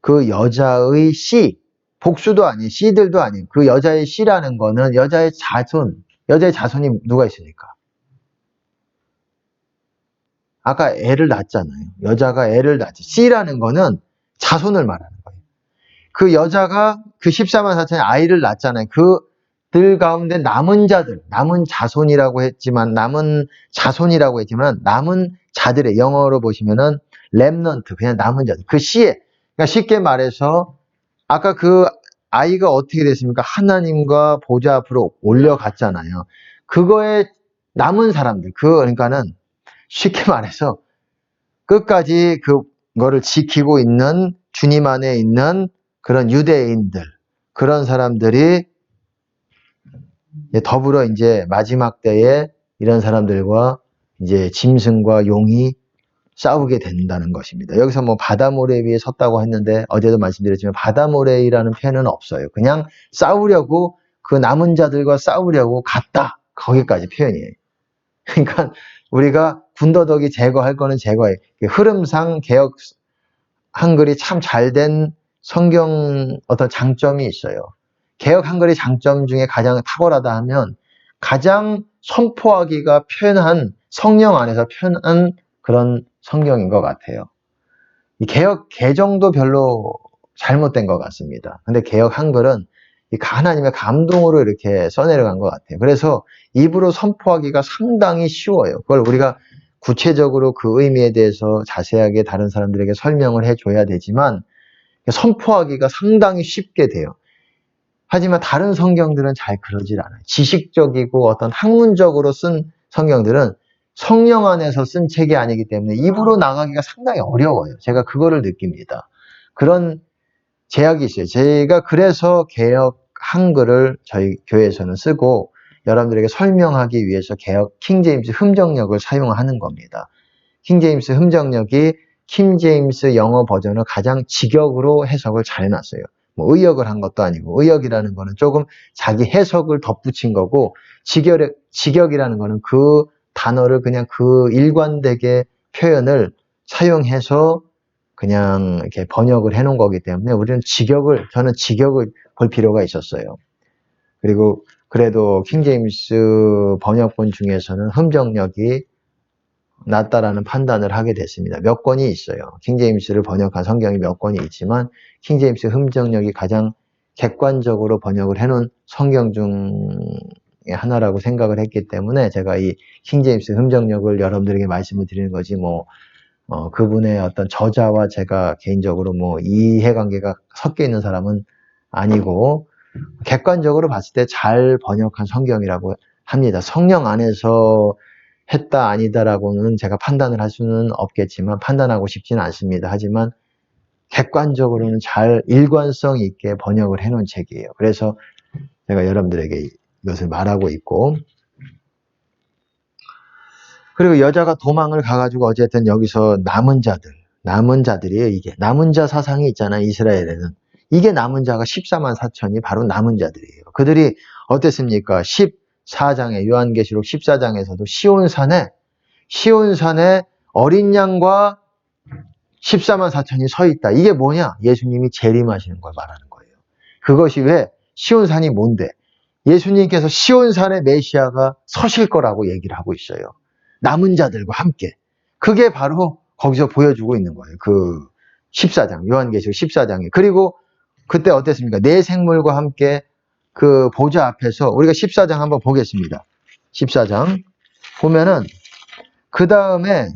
그 여자의 씨, 복수도 아닌, 씨들도 아닌 그 여자의 씨라는 거는 여자의 자손이 누가 있습니까? 아까 애를 낳았잖아요. 여자가 애를 낳지. 씨라는 거는 자손을 말하는 거예요. 그 여자가 그 14만 4천의 아이를 낳았잖아요. 그들 가운데 남은 자들, 남은 자손이라고 했지만, 남은 자들의, 영어로 보시면은 렘넌트, 그냥 남은 자들. 그 씨에, 그러니까 쉽게 말해서 아까 그 아이가 어떻게 됐습니까? 하나님과 보좌 앞으로 올려갔잖아요. 그거에 남은 사람들, 그러니까는 쉽게 말해서 끝까지 그거를 지키고 있는, 주님 안에 있는 그런 유대인들, 그런 사람들이 더불어 이제 마지막 때에 이런 사람들과 이제 짐승과 용이 싸우게 된다는 것입니다. 여기서 뭐 바다 모래 위에 섰다고 했는데, 어제도 말씀드렸지만 바다 모래라는 표현은 없어요. 그냥 싸우려고, 그 남은 자들과 싸우려고 갔다, 거기까지 표현이에요. 그러니까 우리가 군더더기 제거할 거는 제거해. 흐름상 개혁 한글이 참 잘된 성경 어떤 장점이 있어요. 개혁 한글의 장점 중에 가장 탁월하다 하면, 가장 선포하기가 편한, 성령 안에서 편한 그런 성경인 것 같아요. 이 개혁 개정도 별로 잘못된 것 같습니다. 근데 개혁 한글은 하나님의 감동으로 이렇게 써내려간 것 같아요. 그래서 입으로 선포하기가 상당히 쉬워요. 그걸 우리가 구체적으로 그 의미에 대해서 자세하게 다른 사람들에게 설명을 해줘야 되지만, 선포하기가 상당히 쉽게 돼요. 하지만 다른 성경들은 잘 그러질 않아요. 지식적이고 어떤 학문적으로 쓴 성경들은 성령 안에서 쓴 책이 아니기 때문에 입으로 나가기가 상당히 어려워요. 제가 그거를 느낍니다. 그런 제약이 있어요. 제가 그래서 개혁 한글을 저희 교회에서는 쓰고 여러분들에게 설명하기 위해서 개혁 킹제임스 흠정력을 사용하는 겁니다. 킹제임스 흠정력이 킹제임스 영어 버전을 가장 직역으로 해석을 잘 해놨어요. 뭐 의역을 한 것도 아니고, 의역이라는 거는 조금 자기 해석을 덧붙인 거고, 직역이라는 거는 그 단어를 그냥 그 일관되게 표현을 사용해서 그냥 이렇게 번역을 해 놓은 거기 때문에 저는 직역을 볼 필요가 있었어요. 그리고 그래도 킹제임스 번역본 중에서는 흠정력이 낮다라는 판단을 하게 됐습니다. 몇 권이 있어요. 킹제임스를 번역한 성경이 몇 권이 있지만 킹제임스 흠정력이 가장 객관적으로 번역을 해놓은 성경 중에 하나라고 생각을 했기 때문에 제가 이 킹제임스 흠정력을 여러분들에게 말씀을 드리는 거지 그분의 어떤 저자와 제가 개인적으로 이해관계가 섞여 있는 사람은 아니고 객관적으로 봤을 때 잘 번역한 성경이라고 합니다. 성령 안에서 했다 아니다라고는 제가 판단을 할 수는 없겠지만 판단하고 싶지는 않습니다. 하지만 객관적으로는 잘 일관성 있게 번역을 해놓은 책이에요. 그래서 제가 여러분들에게 이것을 말하고 있고, 그리고 여자가 도망을 가가지고 어쨌든 여기서 남은 자들이에요. 이게 남은 자 사상이 있잖아요. 이스라엘에는 이게 남은 자가 14만 4천이 바로 남은 자들이에요. 그들이 어땠습니까? 14장에 요한계시록 14장에서도 시온산에 어린 양과 14만 4천이 서 있다. 이게 뭐냐? 예수님이 재림하시는 걸 말하는 거예요. 그것이 왜 시온산이 뭔데? 예수님께서 시온산의 메시아가 서실 거라고 얘기를 하고 있어요. 남은 자들과 함께. 그게 바로 거기서 보여주고 있는 거예요. 그 14장, 요한계시록 14장에. 그리고 그때 어땠습니까? 네 생물과 함께 그 보좌 앞에서 우리가 14장 한번 보겠습니다. 14장 보면은 그 다음에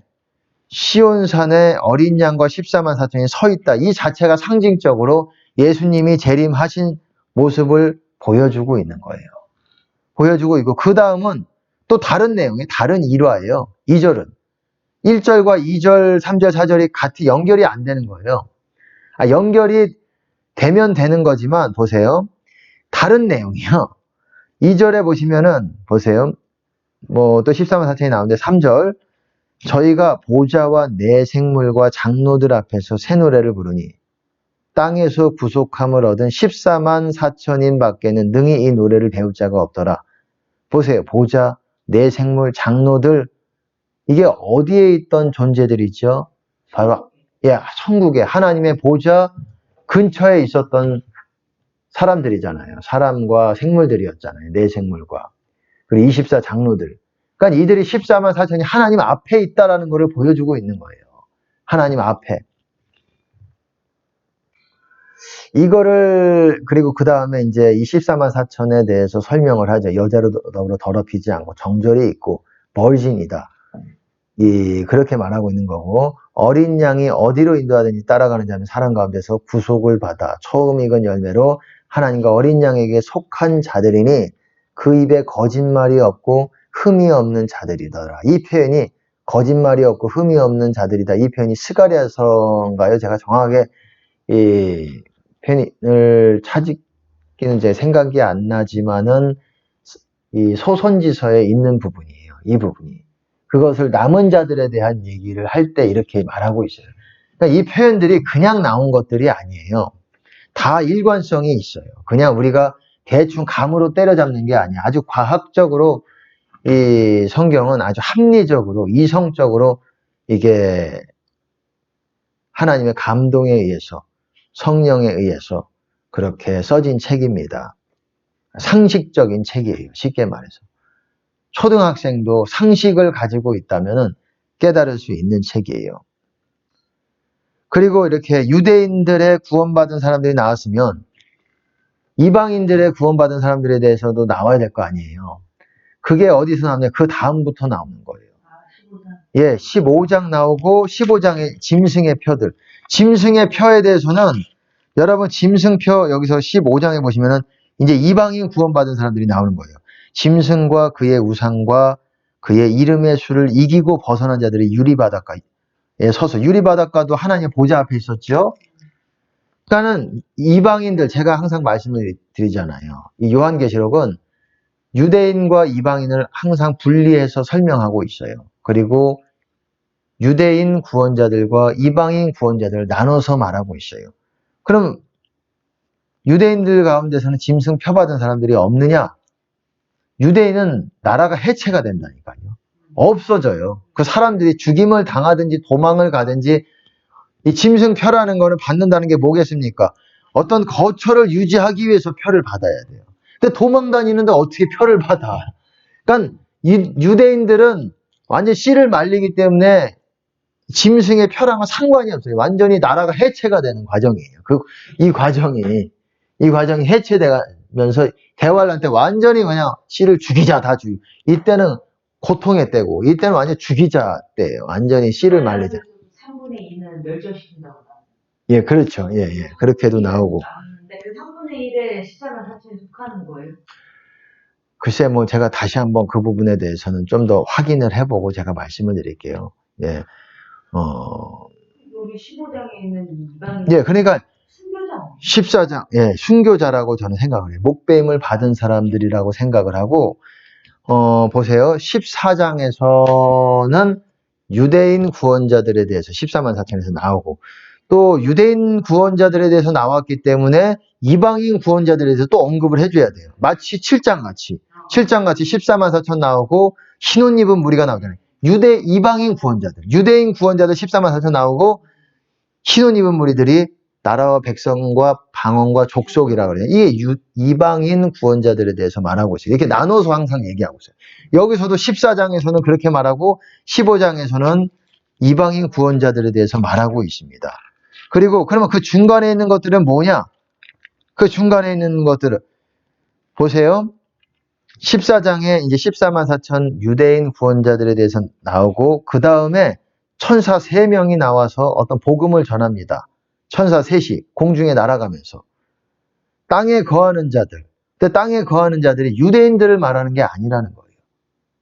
시온산에 어린 양과 14만 4천이 서 있다. 이 자체가 상징적으로 예수님이 재림하신 모습을 보여주고 있는 거예요. 보여주고 있고 그 다음은 또 다른 내용이 다른 일화예요. 2절은 1절과 2절, 3절, 4절이 같이 연결이 안 되는 거예요. 연결이 되면 되는 거지만 보세요. 다른 내용이요. 2절에 보시면은 보세요. 또 14만 4천이 나오는데 3절 저희가 보좌와 네 생물과 장로들 앞에서 새 노래를 부르니 땅에서 구속함을 얻은 14만 4천인 밖에는 능히 이 노래를 배울 자가 없더라. 보세요. 보좌, 네 생물, 장로들 이게 어디에 있던 존재들이죠? 바로 천국에 하나님의 보좌 근처에 있었던 사람들이잖아요. 사람과 생물들이었잖아요. 네 생물과. 그리고 24 장로들. 그러니까 이들이 14만 4천이 하나님 앞에 있다라는 것을 보여주고 있는 거예요. 하나님 앞에. 이거를 그리고 그 다음에 이제 이 14만 4천에 대해서 설명을 하죠. 여자로 더불어 더럽히지 않고 정절이 있고 벌진이다. 그렇게 말하고 있는 거고 어린 양이 어디로 인도하든지 따라가는 자는 사람 가운데서 구속을 받아 처음 익은 열매로 하나님과 어린 양에게 속한 자들이니 그 입에 거짓말이 없고 흠이 없는 자들이더라. 이 표현이 거짓말이 없고 흠이 없는 자들이다. 이 표현이 스가랴서인가요? 제가 정확하게 이 표현을 찾기는 제 생각이 안 나지만은 이 소선지서에 있는 부분이에요. 이 부분이. 그것을 남은 자들에 대한 얘기를 할 때 이렇게 말하고 있어요. 그러니까 이 표현들이 그냥 나온 것들이 아니에요. 다 일관성이 있어요. 그냥 우리가 대충 감으로 때려잡는 게 아니야. 아주 과학적으로 이 성경은 아주 합리적으로 이성적으로 이게 하나님의 감동에 의해서 성령에 의해서 그렇게 써진 책입니다. 상식적인 책이에요. 쉽게 말해서. 초등학생도 상식을 가지고 있다면 깨달을 수 있는 책이에요. 그리고 이렇게 유대인들의 구원받은 사람들이 나왔으면 이방인들의 구원받은 사람들에 대해서도 나와야 될 거 아니에요. 그게 어디서 나오냐? 그 다음부터 나오는 거예요. 15장. 15장 나오고 15장의 짐승의 표들. 짐승의 표에 대해서는 여러분 짐승표 여기서 15장에 보시면은 이제 이방인 구원받은 사람들이 나오는 거예요. 짐승과 그의 우상과 그의 이름의 수를 이기고 벗어난 자들이 유리바닷가에 서서 유리바닷가도 하나님의 보좌 앞에 있었죠. 그러니까는 이방인들 제가 항상 말씀을 드리잖아요. 이 요한계시록은 유대인과 이방인을 항상 분리해서 설명하고 있어요. 그리고 유대인 구원자들과 이방인 구원자들을 나눠서 말하고 있어요. 그럼 유대인들 가운데서는 짐승 표 받은 사람들이 없느냐? 유대인은 나라가 해체가 된다니까요. 없어져요. 그 사람들이 죽임을 당하든지 도망을 가든지 이 짐승표라는 거는 받는다는 게 뭐겠습니까? 어떤 거처를 유지하기 위해서 표를 받아야 돼요. 근데 도망 다니는데 어떻게 표를 받아? 그러니까 유대인들은 완전 씨를 말리기 때문에 짐승의 표랑은 상관이 없어요. 완전히 나라가 해체가 되는 과정이에요. 이 과정이 해체되면서 대환란 때 완전히 그냥 씨를 죽이자 다 죽이고 이때는 고통의 때고 이때는 완전 죽이자 때예요. 완전히 씨를 말리자. 3분의 2는 멸절시킨다고 나와요. 예, 그렇죠. 예, 예. 그렇게도 나오고. 근데 그 3분의 1에 14만 4천에 속하는 거예요? 글쎄, 뭐, 제가 다시 한번 그 부분에 대해서는 좀 더 확인을 해보고 제가 말씀을 드릴게요. 예, 여기 15장에 있는 이방인. 예, 그러니까, 순교자. 14장, 예, 순교자라고 저는 생각을 해요. 목배임을 받은 사람들이라고 생각을 하고, 보세요. 14장에서는 유대인 구원자들에 대해서 14만 4천에서 나오고, 또 유대인 구원자들에 대해서 나왔기 때문에 이방인 구원자들에 대해서 또 언급을 해줘야 돼요. 마치 7장 같이 14만 4천 나오고 흰옷 입은 무리가 나오잖아요. 이방인 구원자들, 유대인 구원자들 14만 4천 나오고 흰옷 입은 무리들이 나라와 백성과 방언과 족속이라고 그래요. 이게 이방인 구원자들에 대해서 말하고 있어요. 이렇게 나눠서 항상 얘기하고 있어요. 여기서도 14장에서는 그렇게 말하고 15장에서는 이방인 구원자들에 대해서 말하고 있습니다. 그리고 그러면 그 중간에 있는 것들은 뭐냐? 그 중간에 있는 것들을 보세요. 14장에 이제 14만 4천 유대인 구원자들에 대해서 나오고 그 다음에 천사 3명이 나와서 어떤 복음을 전합니다. 천사 셋이 공중에 날아가면서 땅에 거하는 자들. 근데 땅에 거하는 자들이 유대인들을 말하는 게 아니라는 거예요.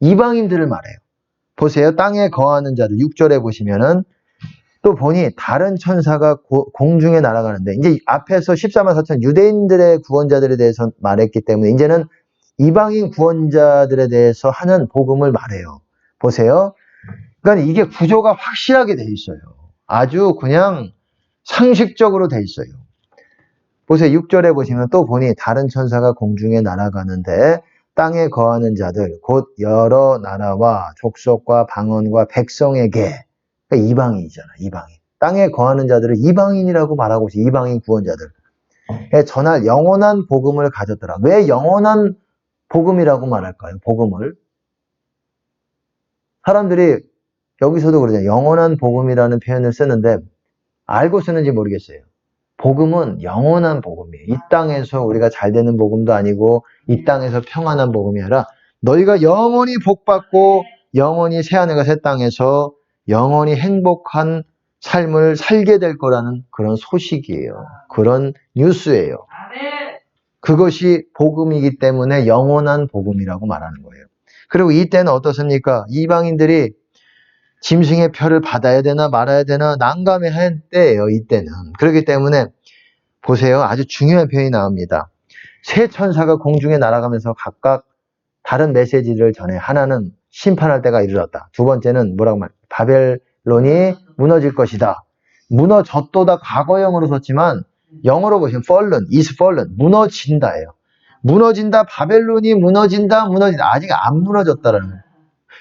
이방인들을 말해요. 보세요. 땅에 거하는 자들 6절에 보시면은 또 보니 다른 천사가 공중에 날아가는데 이제 앞에서 14만 4천 유대인들의 구원자들에 대해서 말했기 때문에 이제는 이방인 구원자들에 대해서 하는 복음을 말해요. 보세요. 그러니까 이게 구조가 확실하게 돼 있어요. 아주 그냥 상식적으로 돼 있어요. 보세요. 6절에 보시면 또 보니 다른 천사가 공중에 날아가는데 땅에 거하는 자들 곧 여러 나라와 족속과 방언과 백성에게 그러니까 이방인이잖아. 이방인. 땅에 거하는 자들을 이방인이라고 말하고 있어요. 이방인 구원자들. 전할 영원한 복음을 가졌더라. 왜 영원한 복음이라고 말할까요? 복음을. 사람들이 여기서도 그러잖아요. 영원한 복음이라는 표현을 쓰는데 알고 쓰는지 모르겠어요. 복음은 영원한 복음이에요. 이 땅에서 우리가 잘 되는 복음도 아니고 이 땅에서 평안한 복음이 아니라 너희가 영원히 복받고 영원히 새하늘과 새 땅에서 영원히 행복한 삶을 살게 될 거라는 그런 소식이에요. 그런 뉴스예요. 그것이 복음이기 때문에 영원한 복음이라고 말하는 거예요. 그리고 이때는 어떻습니까? 이방인들이 짐승의 표를 받아야 되나 말아야 되나 난감해할 때예요. 이때는. 그렇기 때문에 보세요. 아주 중요한 표현이 나옵니다. 세 천사가 공중에 날아가면서 각각 다른 메시지를 전해. 하나는 심판할 때가 이르렀다. 두 번째는 뭐라고 말? 바벨론이 무너질 것이다. 무너졌도다 과거형으로 썼지만 영어로 보시면 fallen, is fallen, 무너진다예요. 무너진다, 바벨론이 무너진다. 아직 안 무너졌다라는 거예요.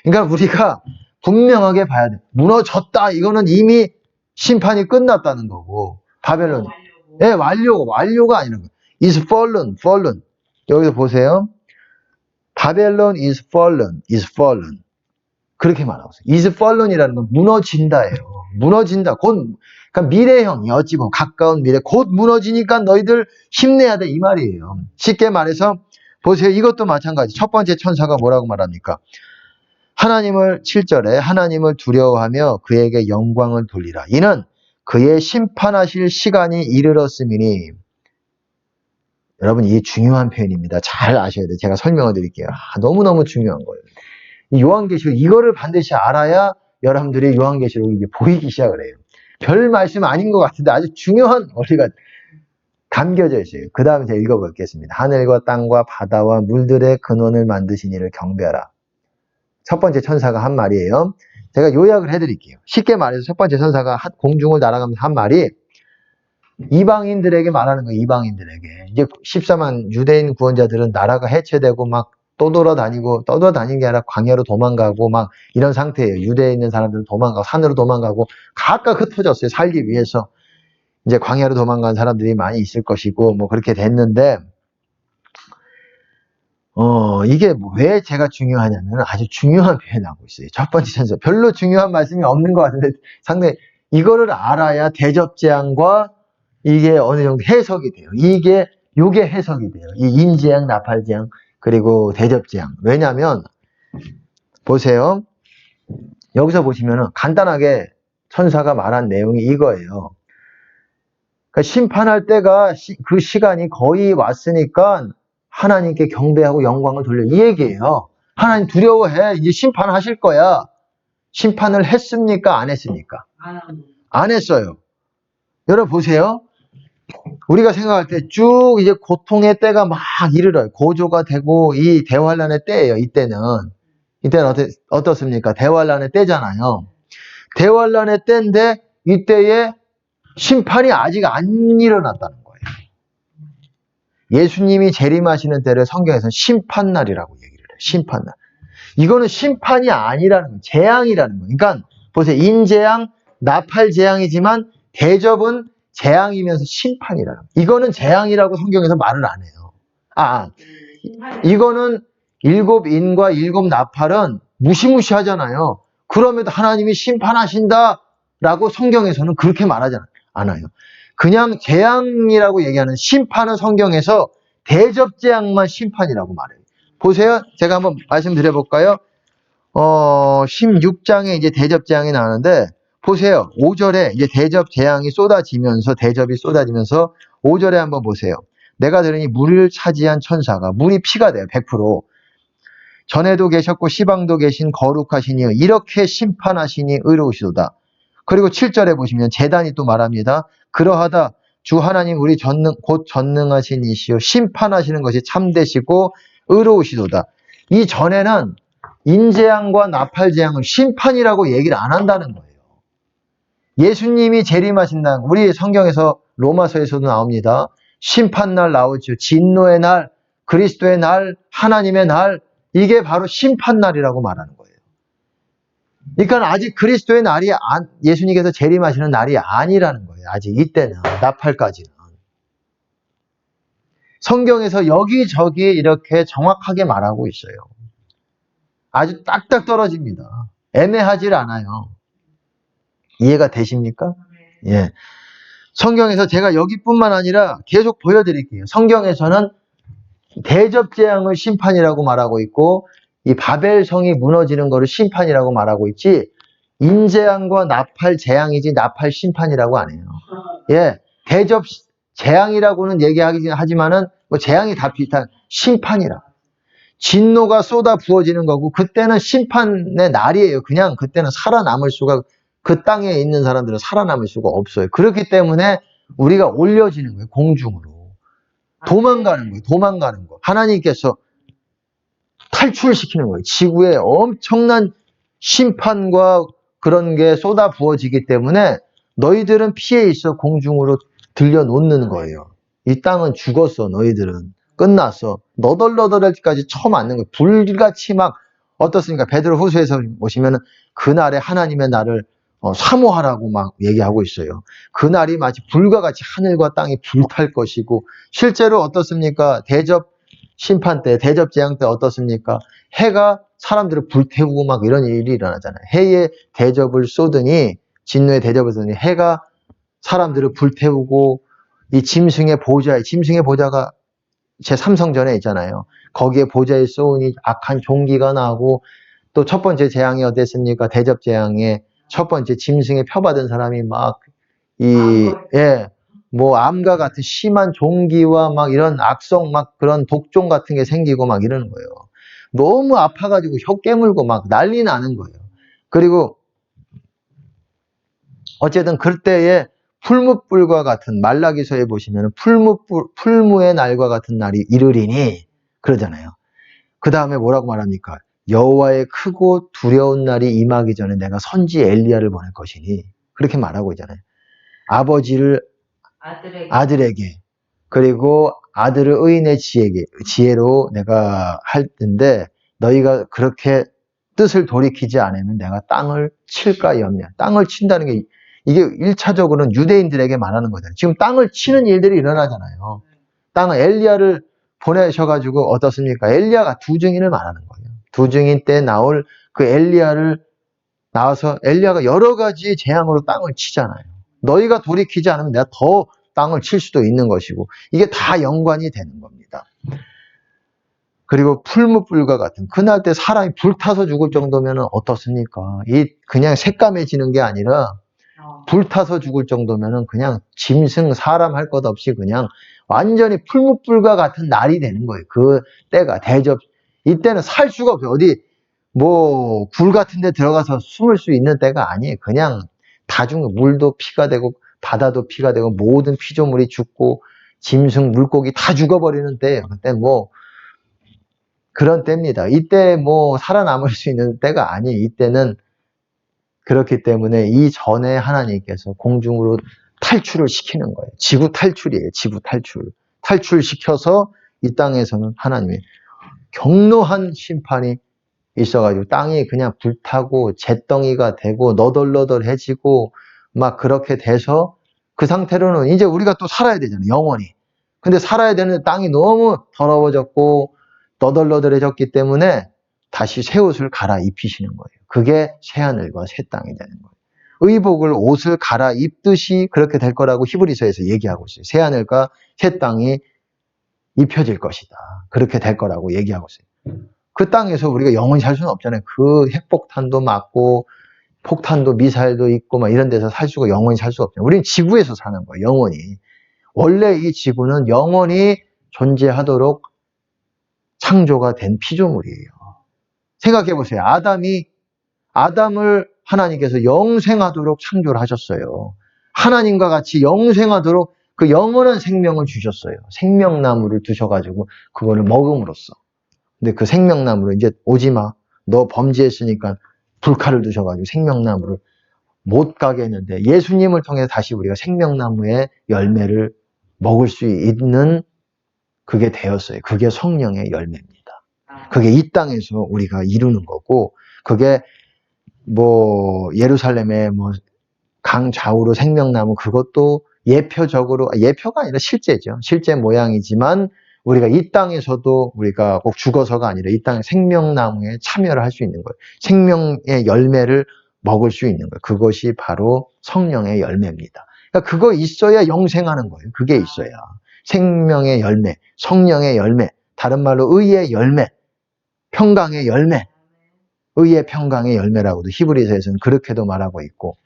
그러니까 우리가 분명하게 봐야 돼. 무너졌다. 이거는 이미 심판이 끝났다는 거고. 바벨론. 예, 완료가 아니라 is fallen. 여기서 보세요. 바벨론 is fallen. 그렇게 말하고 있어요. is fallen이라는 건 무너진다예요. 무너진다. 그러니까 미래형이 어찌 보면 가까운 미래. 곧 무너지니까 너희들 힘내야 돼. 이 말이에요. 쉽게 말해서 보세요. 이것도 마찬가지. 첫 번째 천사가 뭐라고 말합니까? 7절에 하나님을 두려워하며 그에게 영광을 돌리라. 이는 그의 심판하실 시간이 이르렀음이니. 여러분 이게 중요한 표현입니다. 잘 아셔야 돼요. 제가 설명을 드릴게요. 너무너무 중요한 거예요. 이 요한계시록 이거를 반드시 알아야 여러분들이 요한계시록이 이제 보이기 시작을 해요. 별 말씀 아닌 것 같은데 아주 중요한 원리가 담겨져 있어요. 그 다음에 제가 읽어보겠습니다. 하늘과 땅과 바다와 물들의 근원을 만드신 이를 경배하라. 첫 번째 천사가 한 말이에요. 제가 요약을 해드릴게요. 쉽게 말해서 첫 번째 천사가 공중을 날아가면서 한 말이 이방인들에게 말하는 거예요. 이방인들에게. 이제 14만 유대인 구원자들은 나라가 해체되고 막 떠돌아다니는 게 아니라 광야로 도망가고 막 이런 상태예요. 유대에 있는 사람들은 도망가고 산으로 도망가고 각각 흩어졌어요. 살기 위해서. 이제 광야로 도망간 사람들이 많이 있을 것이고 뭐 그렇게 됐는데 이게 왜 제가 중요하냐면 아주 중요한 표현하고 있어요. 첫 번째 천사. 별로 중요한 말씀이 없는 것 같은데 상당히 이거를 알아야 대접재앙과 이게 어느 정도 해석이 돼요. 요게 해석이 돼요. 이 인재앙, 나팔재앙, 그리고 대접재앙. 왜냐면 보세요. 여기서 보시면은 간단하게 천사가 말한 내용이 이거예요. 그러니까 심판할 때가 그 시간이 거의 왔으니까 하나님께 경배하고 영광을 돌려 이 얘기예요. 하나님 두려워해. 이제 심판하실 거야. 심판을 했습니까? 안 했습니까? 안 했어요. 여러분 보세요. 우리가 생각할 때 쭉 이제 고통의 때가 막 이르러요. 고조가 되고 이 대환란의 때예요. 이때는 어떻습니까? 대환란의 때잖아요. 대환란의 때인데 이때에 심판이 아직 안 일어났다는 거예요. 예수님이 재림하시는 때를 성경에서는 심판날이라고 얘기를 해요. 심판날. 이거는 심판이 아니라는 거예요. 재앙이라는 거예요. 그러니까 보세요. 인재앙, 나팔재앙이지만 대접은 재앙이면서 심판이라는 거예요. 이거는 재앙이라고 성경에서 말을 안 해요. 이거는 7인과 7나팔은 무시무시하잖아요. 그럼에도 하나님이 심판하신다라고 성경에서는 그렇게 말하지 않아요. 그냥 재앙이라고 얘기하는 심판은 성경에서 대접재앙만 심판이라고 말해요. 보세요. 제가 한번 말씀드려볼까요? 16장에 이제 대접재앙이 나오는데 보세요. 5절에 이제 대접재앙이 쏟아지면서 대접이 쏟아지면서 5절에 한번 보세요. 내가 들으니 물을 차지한 천사가 물이 피가 돼요. 100%. 전에도 계셨고 시방도 계신 거룩하시니 이렇게 심판하시니 의로우시도다. 그리고 7절에 보시면 제단이 또 말합니다. 그러하다 주 하나님 우리 곧 전능하신 이시요 심판하시는 것이 참되시고 의로우시도다. 이 전에는 인재앙과 나팔재앙을 심판이라고 얘기를 안 한다는 거예요. 예수님이 재림하신다는 거. 우리 성경에서 로마서에서도 나옵니다. 심판날 나오죠. 진노의 날, 그리스도의 날, 하나님의 날, 이게 바로 심판날이라고 말하는 거예요. 그러니까 아직 그리스도의 날이 예수님께서 재림하시는 날이 아니라는 거예요. 아직 이때는 나팔까지는. 성경에서 여기저기 이렇게 정확하게 말하고 있어요. 아주 딱딱 떨어집니다. 애매하질 않아요. 이해가 되십니까? 예. 성경에서 제가 여기뿐만 아니라 계속 보여드릴게요. 성경에서는 대접재앙을 심판이라고 말하고 있고 이 바벨성이 무너지는 것을 심판이라고 말하고 있지 인재앙과 나팔재앙이지 나팔 심판이라고 안 해요. 예, 대접재앙이라고는 얘기하긴 하지만은 뭐 재앙이 다 비슷한 심판이라. 진노가 쏟아 부어지는 거고 그때는 심판의 날이에요. 그냥 그때는 살아남을 수가 그 땅에 있는 사람들은 살아남을 수가 없어요. 그렇기 때문에 우리가 올려지는 거예요. 공중으로. 도망가는 거예요. 하나님께서 탈출시키는 거예요. 지구에 엄청난 심판과 그런 게 쏟아 부어지기 때문에 너희들은 피해 있어 공중으로 들려놓는 거예요. 이 땅은 죽었어. 너희들은. 끝났어. 너덜너덜할 때까지 쳐맞는 거예요. 불같이 막 어떻습니까? 베드로후서에서 보시면은 그날에 하나님의 날을 사모하라고 막 얘기하고 있어요. 그날이 마치 불과 같이 하늘과 땅이 불탈 것이고 실제로 어떻습니까? 대접 심판 때, 대접 재앙 때 어떻습니까? 해가 사람들을 불태우고 막 이런 일이 일어나잖아요. 해에 대접을 쏟으니 진노의 대접을 쏟으니 해가 사람들을 불태우고 이 짐승의 보좌가 제 삼성전에 있잖아요. 거기에 보좌에 쏘으니 악한 종기가 나고 또 첫 번째 재앙이 어땠습니까? 대접 재앙에 첫 번째 짐승에 표받은 사람이 뭐 암과 같은 심한 종기와 막 이런 악성 막 그런 독종 같은 게 생기고 막 이러는 거예요. 너무 아파가지고 혀 깨물고 막 난리 나는 거예요. 그리고 어쨌든 그때에 풀무불과 같은 말라기서에 보시면 풀무의 날과 같은 날이 이르리니 그러잖아요. 그 다음에 뭐라고 말합니까? 여호와의 크고 두려운 날이 임하기 전에 내가 선지 엘리야를 보낼 것이니 그렇게 말하고 있잖아요. 아버지를 아들에게 그리고 아들을 의인의 지혜로 내가 할 텐데 너희가 그렇게 뜻을 돌이키지 않으면 내가 땅을 칠까 염려. 땅을 친다는 게 이게 1차적으로는 유대인들에게 말하는 거잖아요. 지금 땅을 치는 일들이 일어나잖아요. 땅을 엘리야를 보내셔가지고 어떻습니까? 엘리야가 두 증인을 말하는 거예요. 두 증인 때 나올 그 엘리야를 나와서 엘리야가 여러 가지 재앙으로 땅을 치잖아요. 너희가 돌이키지 않으면 내가 더 땅을 칠 수도 있는 것이고 이게 다 연관이 되는 겁니다. 그리고 풀무불과 같은 그날 때 사람이 불타서 죽을 정도면 어떻습니까? 이 그냥 새까매지는 게 아니라 불타서 죽을 정도면 그냥 짐승 사람 할 것 없이 그냥 완전히 풀무불과 같은 날이 되는 거예요. 그 때가 대접 이때는 살 수가 없어요. 어디 뭐 굴 같은 데 들어가서 숨을 수 있는 때가 아니에요. 그냥 다 죽는 물도 피가 되고 바다도 피가 되고 모든 피조물이 죽고 짐승 물고기 다 죽어버리는 때예요. 그때 뭐 그런 때입니다. 이때 뭐 살아남을 수 있는 때가 아니에요. 이때는 그렇기 때문에 이 전에 하나님께서 공중으로 탈출을 시키는 거예요. 지구 탈출이에요. 지구 탈출. 탈출시켜서 이 땅에서는 하나님의 경노한 심판이 있어가지고 땅이 그냥 불타고 잿덩이가 되고 너덜너덜해지고 막 그렇게 돼서 그 상태로는 이제 우리가 또 살아야 되잖아요. 영원히. 근데 살아야 되는데 땅이 너무 더러워졌고 너덜너덜해졌기 때문에 다시 새 옷을 갈아입히시는 거예요. 그게 새하늘과 새 땅이 되는 거예요. 의복을 옷을 갈아입듯이 그렇게 될 거라고 히브리서에서 얘기하고 있어요. 새하늘과 새 땅이 입혀질 것이다. 그렇게 될 거라고 얘기하고 있어요. 그 땅에서 우리가 영원히 살 수는 없잖아요. 그 핵폭탄도 맞고 폭탄도 미사일도 있고 막 이런 데서 살 수가 영원히 살 수 없잖아요. 우리는 지구에서 사는 거예요. 영원히. 원래 이 지구는 영원히 존재하도록 창조가 된 피조물이에요. 생각해 보세요. 아담을 하나님께서 영생하도록 창조를 하셨어요. 하나님과 같이 영생하도록 그 영원한 생명을 주셨어요. 생명나무를 두셔가지고 그거를 먹음으로써. 근데 그 생명나무를 이제 오지 마. 너 범죄했으니까 불칼을 두셔가지고 생명나무를 못 가게 했는데 예수님을 통해서 다시 우리가 생명나무의 열매를 먹을 수 있는 그게 되었어요. 그게 성령의 열매입니다. 그게 이 땅에서 우리가 이루는 거고 그게 뭐 예루살렘의 뭐 강 좌우로 생명나무 그것도 예표가 아니라 실제죠. 실제 모양이지만 우리가 이 땅에서도 우리가 꼭 죽어서가 아니라 이 땅의 생명나무에 참여를 할 수 있는 거예요. 생명의 열매를 먹을 수 있는 거예요. 그것이 바로 성령의 열매입니다. 그러니까 그거 있어야 영생하는 거예요. 그게 있어야. 생명의 열매, 성령의 열매, 다른 말로 의의 열매, 평강의 열매, 의의 평강의 열매라고도 히브리서에서는 그렇게도 말하고 있고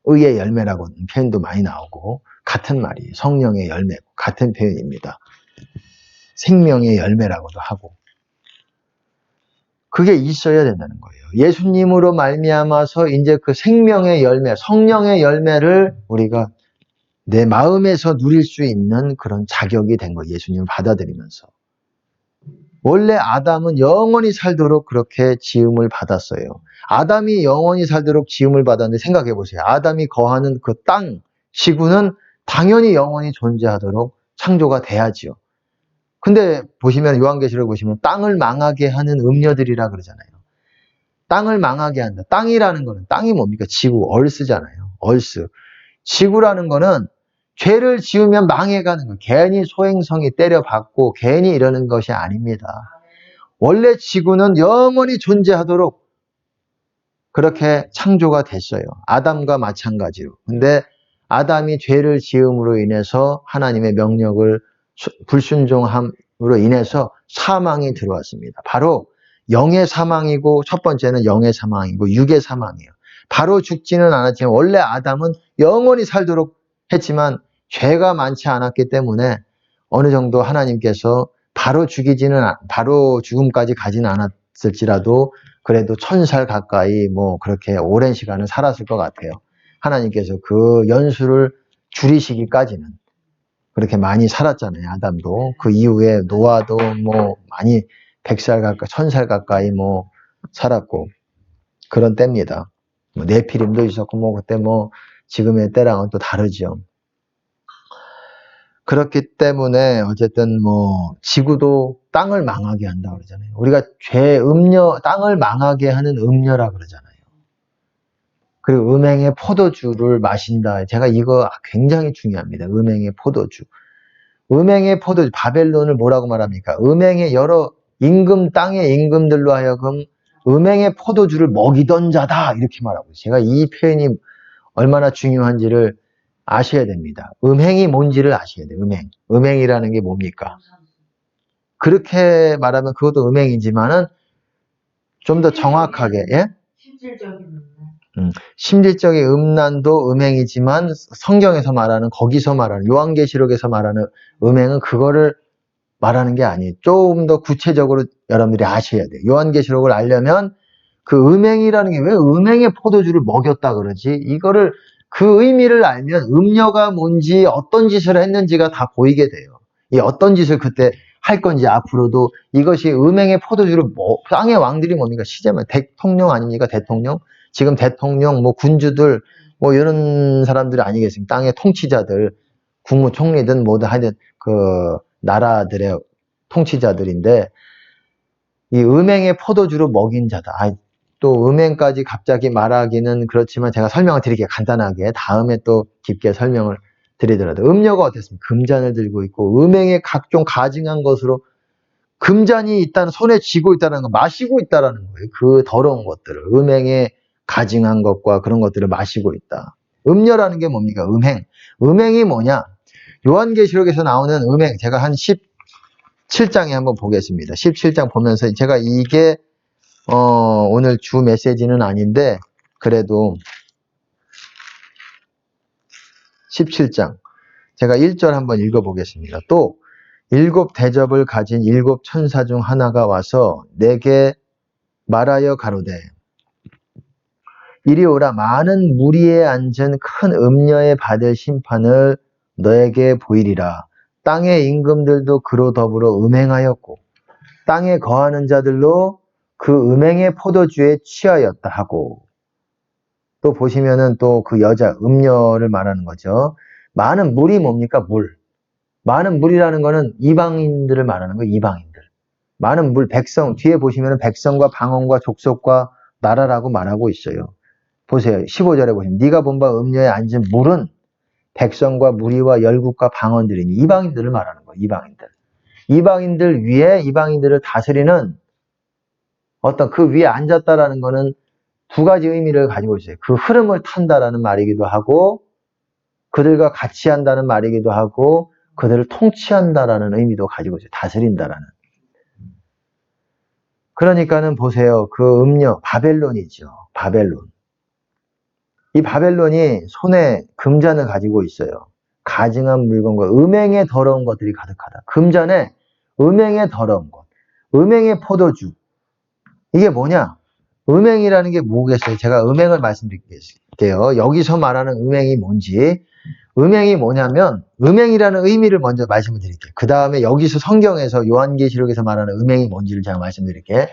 의의 열매라고 표현도 많이 나오고 같은 말이에요. 성령의 열매 같은 표현입니다. 생명의 열매라고도 하고 그게 있어야 된다는 거예요. 예수님으로 말미암아서 이제 그 생명의 열매, 성령의 열매를 우리가 내 마음에서 누릴 수 있는 그런 자격이 된 거예요. 예수님을 받아들이면서. 원래 아담은 영원히 살도록 그렇게 지음을 받았어요. 아담이 영원히 살도록 지음을 받았는데 생각해 보세요. 아담이 거하는 그 땅, 지구는 당연히 영원히 존재하도록 창조가 돼야지요. 근데 보시면 요한계시록 보시면 땅을 망하게 하는 음녀들이라 그러잖아요. 땅을 망하게 한다. 땅이라는 거는 땅이 뭡니까? 지구, 얼스잖아요. 얼스. 지구라는 거는 죄를 지으면 망해가는 거예요. 괜히 소행성이 때려받고 괜히 이러는 것이 아닙니다. 원래 지구는 영원히 존재하도록 그렇게 창조가 됐어요. 아담과 마찬가지로. 근데 아담이 죄를 지음으로 인해서 하나님의 명령을 불순종함으로 인해서 사망이 들어왔습니다. 바로 영의 사망이고 첫 번째는 영의 사망이고 육의 사망이에요. 바로 죽지는 않았지만 원래 아담은 영원히 살도록 했지만 죄가 많지 않았기 때문에 어느 정도 하나님께서 바로 죽음까지 가지는 않았을지라도 그래도 1000살 가까이 뭐 그렇게 오랜 시간을 살았을 것 같아요. 하나님께서 그 연수를 줄이시기까지는 그렇게 많이 살았잖아요. 아담도. 그 이후에 노아도 뭐 많이 100살 가까이, 1000살 가까이 뭐 살았고 그런 때입니다. 뭐 네피림도 있었고 뭐 그때 뭐 지금의 때랑은 또 다르죠. 그렇기 때문에 어쨌든 뭐 지구도 땅을 망하게 한다 그러잖아요. 우리가 땅을 망하게 하는 음녀라 그러잖아요. 그리고 음행의 포도주를 마신다. 제가 이거 굉장히 중요합니다. 음행의 포도주. 음행의 포도주, 바벨론을 뭐라고 말합니까? 음행의 여러 땅의 임금들로 하여금 음행의 포도주를 먹이던 자다. 이렇게 말하고 있어요. 제가 이 표현이 얼마나 중요한지를 아셔야 됩니다. 음행이 뭔지를 아셔야 돼요. 음행이라는 게 뭡니까? 그렇게 말하면 그것도 음행이지만은 좀 더 정확하게, 예? 실질적인 심리적인 음란도 음행이지만 성경에서 말하는, 거기서 말하는, 요한계시록에서 말하는 음행은 그거를 말하는 게 아니에요. 조금 더 구체적으로 여러분들이 아셔야 돼요. 요한계시록을 알려면 그 음행이라는 게 왜 음행의 포도주를 먹였다 그러지? 이거를 그 의미를 알면 음녀가 뭔지 어떤 짓을 했는지가 다 보이게 돼요. 이 어떤 짓을 그때 할 건지 앞으로도 이것이 음행의 포도주를 땅의 왕들이 뭡니까? 시제만 대통령 아닙니까? 대통령? 지금 대통령, 뭐 군주들, 뭐 이런 사람들이 아니겠습니까? 땅의 통치자들, 국무총리든 뭐든 하여튼 그 나라들의 통치자들인데 이 음행의 포도주로 먹인 자다. 또 음행까지 갑자기 말하기는 그렇지만 제가 설명을 드릴게요. 간단하게. 다음에 또 깊게 설명을 드리더라도 음녀가 어땠습니까? 금잔을 들고 있고 음행의 각종 가증한 것으로 금잔이 있다는, 손에 쥐고 있다는 거, 마시고 있다는 거예요. 그 더러운 것들을, 음행에 가증한 것과 그런 것들을 마시고 있다. 음녀라는 게 뭡니까? 음행이 뭐냐? 요한계시록에서 나오는 음행, 제가 한 17장에 한번 보겠습니다. 17장 보면서 제가 이게 오늘 주 메시지는 아닌데 그래도 17장 제가 1절 한번 읽어보겠습니다. 또 일곱 대접을 가진 일곱 천사 중 하나가 와서 내게 말하여 가로되 이리 오라. 많은 무리에 앉은 큰 음녀에 받을 심판을 너에게 보이리라. 땅의 임금들도 그로 더불어 음행하였고 땅에 거하는 자들로 그 음행의 포도주에 취하였다 하고, 또 보시면은 또 그 여자 음녀를 말하는 거죠. 많은 물이 뭡니까? 많은 물이라는 거는 이방인들을 말하는 거예요. 이방인들. 많은 물, 백성, 뒤에 보시면은 백성과 방언과 족속과 나라라고 말하고 있어요. 보세요. 15절에 보시면 네가 본 바 음녀에 앉은 물은 백성과 무리와 열국과 방언들이니, 이방인들을 말하는 거예요. 이방인들 위에 이방인들을 다스리는 어떤 그 위에 앉았다라는 거는 두 가지 의미를 가지고 있어요. 그 흐름을 탄다라는 말이기도 하고 그들과 같이 한다는 말이기도 하고 그들을 통치한다라는 의미도 가지고 있어요. 다스린다라는. 그러니까는 보세요. 그 음녀, 바벨론이죠. 바벨론. 이 바벨론이 손에 금잔을 가지고 있어요. 가증한 물건과 음행의 더러운 것들이 가득하다. 금잔에 음행의 더러운 것, 음행의 포도주. 이게 뭐냐? 음행이라는 게 뭐겠어요? 제가 음행을 말씀드릴게요. 여기서 말하는 음행이 뭔지. 음행이 뭐냐면 음행이라는 의미를 먼저 말씀을 드릴게요. 그 다음에 여기서 성경에서 요한계시록에서 말하는 음행이 뭔지를 제가 말씀드릴게요.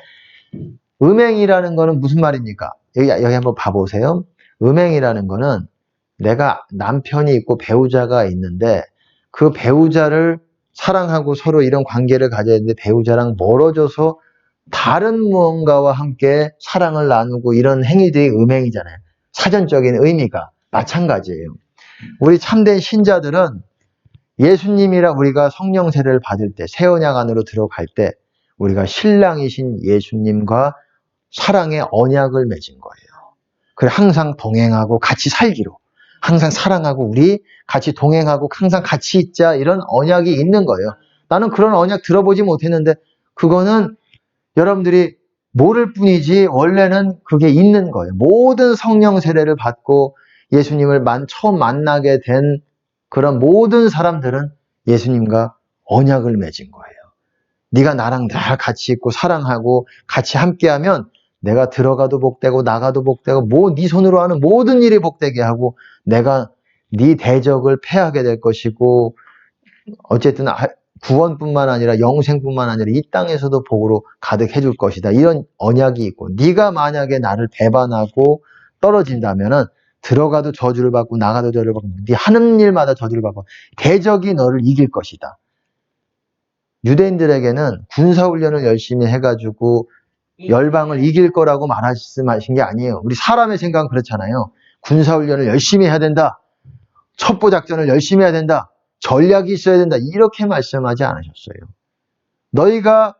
음행이라는 거는 무슨 말입니까? 여기 한번 봐보세요. 음행이라는 거는 내가 남편이 있고 배우자가 있는데 그 배우자를 사랑하고 서로 이런 관계를 가져야 되는데 배우자랑 멀어져서 다른 무언가와 함께 사랑을 나누고 이런 행위들이 음행이잖아요. 사전적인 의미가 마찬가지예요. 우리 참된 신자들은 예수님이라 우리가 성령 세례를 받을 때, 새 언약 안으로 들어갈 때 우리가 신랑이신 예수님과 사랑의 언약을 맺은 거예요. 그래 항상 동행하고 같이 살기로, 항상 사랑하고 우리 같이 동행하고 항상 같이 있자, 이런 언약이 있는 거예요. 나는 그런 언약 들어보지 못했는데 그거는 여러분들이 모를 뿐이지 원래는 그게 있는 거예요. 모든 성령 세례를 받고 예수님을 처음 만나게 된 그런 모든 사람들은 예수님과 언약을 맺은 거예요. 네가 나랑 다 같이 있고 사랑하고 같이 함께하면 내가 들어가도 복되고 나가도 복되고 네 손으로 하는 모든 일이 복되게 하고 내가 네 대적을 패하게 될 것이고 어쨌든 구원뿐만 아니라 영생뿐만 아니라 이 땅에서도 복으로 가득해 줄 것이다. 이런 언약이 있고 네가 만약에 나를 배반하고 떨어진다면은 들어가도 저주를 받고 나가도 저주를 받고 네 하는 일마다 저주를 받고 대적이 너를 이길 것이다. 유대인들에게는 군사훈련을 열심히 해가지고 열방을 이길 거라고 말씀하신 게 아니에요. 우리 사람의 생각은 그렇잖아요. 군사훈련을 열심히 해야 된다. 첩보작전을 열심히 해야 된다. 전략이 있어야 된다. 이렇게 말씀하지 않으셨어요. 너희가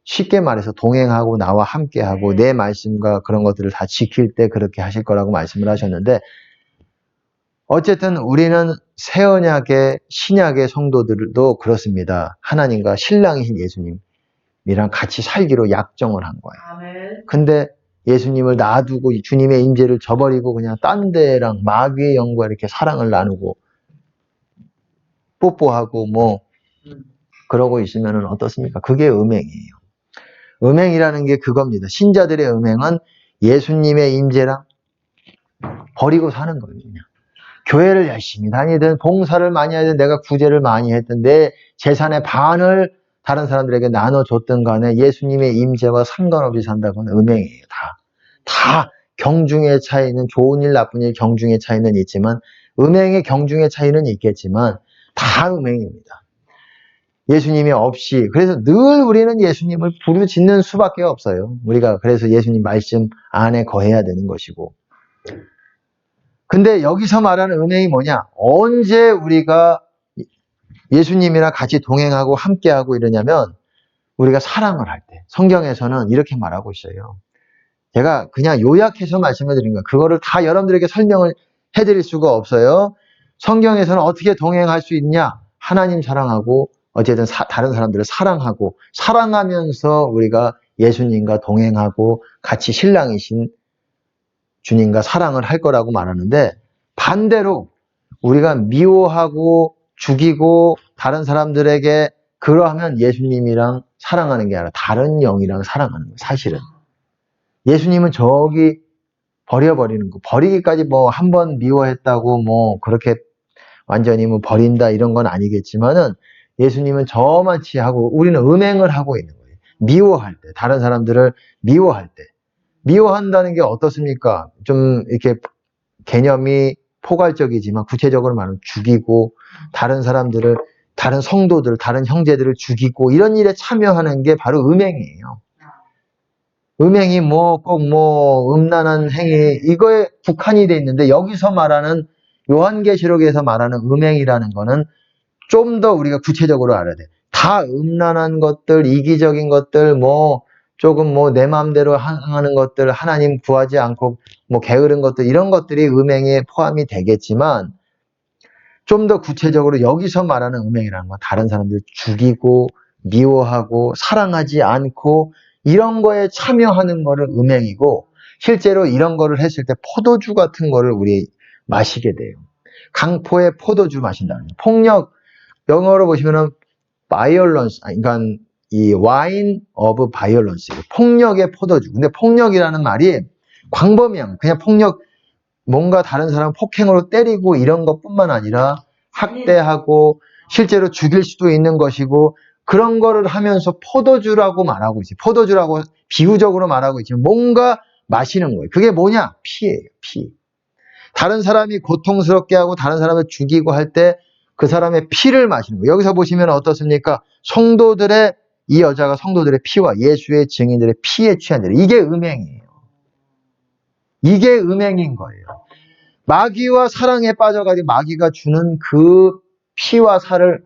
쉽게 말해서 동행하고 나와 함께하고 내 말씀과 그런 것들을 다 지킬 때 그렇게 하실 거라고 말씀을 하셨는데 어쨌든 우리는 새 언약의 신약의 성도들도 그렇습니다. 하나님과 신랑이신 예수님이랑 같이 살기로 약정을 한 거예요. 근데 예수님을 놔두고 주님의 임재를 저버리고 그냥 딴 데랑 마귀의 영과 이렇게 사랑을 나누고 뽀뽀하고 뭐 그러고 있으면 어떻습니까? 그게 음행이에요. 음행이라는 게 그겁니다. 신자들의 음행은 예수님의 임재랑 버리고 사는 거예요. 그냥. 교회를 열심히 다니든 봉사를 많이 하든 내가 구제를 많이 했든 내 재산의 반을 다른 사람들에게 나눠줬든 간에 예수님의 임재와 상관없이 산다고는 음행이에요. 다 경중의 차이는 좋은 일 나쁜 일 경중의 차이는 있지만 음행의 경중의 차이는 있겠지만 다 음행입니다. 예수님이 없이 그래서 늘 우리는 예수님을 부르짖는 수밖에 없어요. 우리가 그래서 예수님 말씀 안에 거해야 되는 것이고 근데 여기서 말하는 음행이 뭐냐? 언제 우리가 예수님이랑 같이 동행하고 함께하고 이러냐면 우리가 사랑을 할 때. 성경에서는 이렇게 말하고 있어요. 제가 그냥 요약해서 말씀을 드린 거예요. 그거를 다 여러분들에게 설명을 해드릴 수가 없어요. 성경에서는 어떻게 동행할 수 있냐? 하나님 사랑하고 어쨌든 다른 사람들을 사랑하고 사랑하면서 우리가 예수님과 동행하고 같이 신랑이신 주님과 사랑을 할 거라고 말하는데 반대로 우리가 미워하고 죽이고 다른 사람들에게 그러하면 예수님이랑 사랑하는 게 아니라 다른 영이랑 사랑하는 거예요. 사실은. 예수님은 저기 버려버리는 거. 버리기까지 뭐 한 번 미워했다고 뭐 그렇게 완전히 뭐 버린다 이런 건 아니겠지만은 예수님은 저만치 하고 우리는 음행을 하고 있는 거예요. 미워할 때. 다른 사람들을 미워할 때. 미워한다는 게 어떻습니까? 좀 이렇게 개념이 포괄적이지만 구체적으로 말하면 죽이고 다른 사람들을 다른 성도들, 다른 형제들을 죽이고 이런 일에 참여하는 게 바로 음행이에요. 음행이 뭐 꼭 뭐 음란한 행위 이거에 국한이 돼 있는데 여기서 말하는 요한계시록에서 말하는 음행이라는 거는 좀 더 우리가 구체적으로 알아야 돼. 다 음란한 것들, 이기적인 것들, 뭐 조금 뭐 내 마음대로 하는 것들, 하나님 구하지 않고 뭐 게으른 것들 이런 것들이 음행에 포함이 되겠지만 좀 더 구체적으로 여기서 말하는 음행이라는 건 다른 사람들 죽이고 미워하고 사랑하지 않고 이런 거에 참여하는 거를 음행이고 실제로 이런 거를 했을 때 포도주 같은 거를 우리 마시게 돼요. 강포에 포도주 마신다는 거예요. 폭력 영어로 보시면은 violence, 그러니까 이 wine of violence, 폭력의 포도주. 근데 폭력이라는 말이 광범위한 그냥 폭력 뭔가 다른 사람 폭행으로 때리고 이런 것뿐만 아니라 학대하고 실제로 죽일 수도 있는 것이고 그런 거를 하면서 포도주라고 말하고 있어요. 포도주라고 비유적으로 말하고 있지만 뭔가 마시는 거예요. 그게 뭐냐? 피예요. 피. 다른 사람이 고통스럽게 하고 다른 사람을 죽이고 할 때 그 사람의 피를 마시는 거예요. 여기서 보시면 어떻습니까? 성도들의 이 여자가 성도들의 피와 예수의 증인들의 피에 취한 자리. 이게 음행이에요. 이게 음행인 거예요. 마귀와 사랑에 빠져가지고 마귀가 주는 그 피와 살을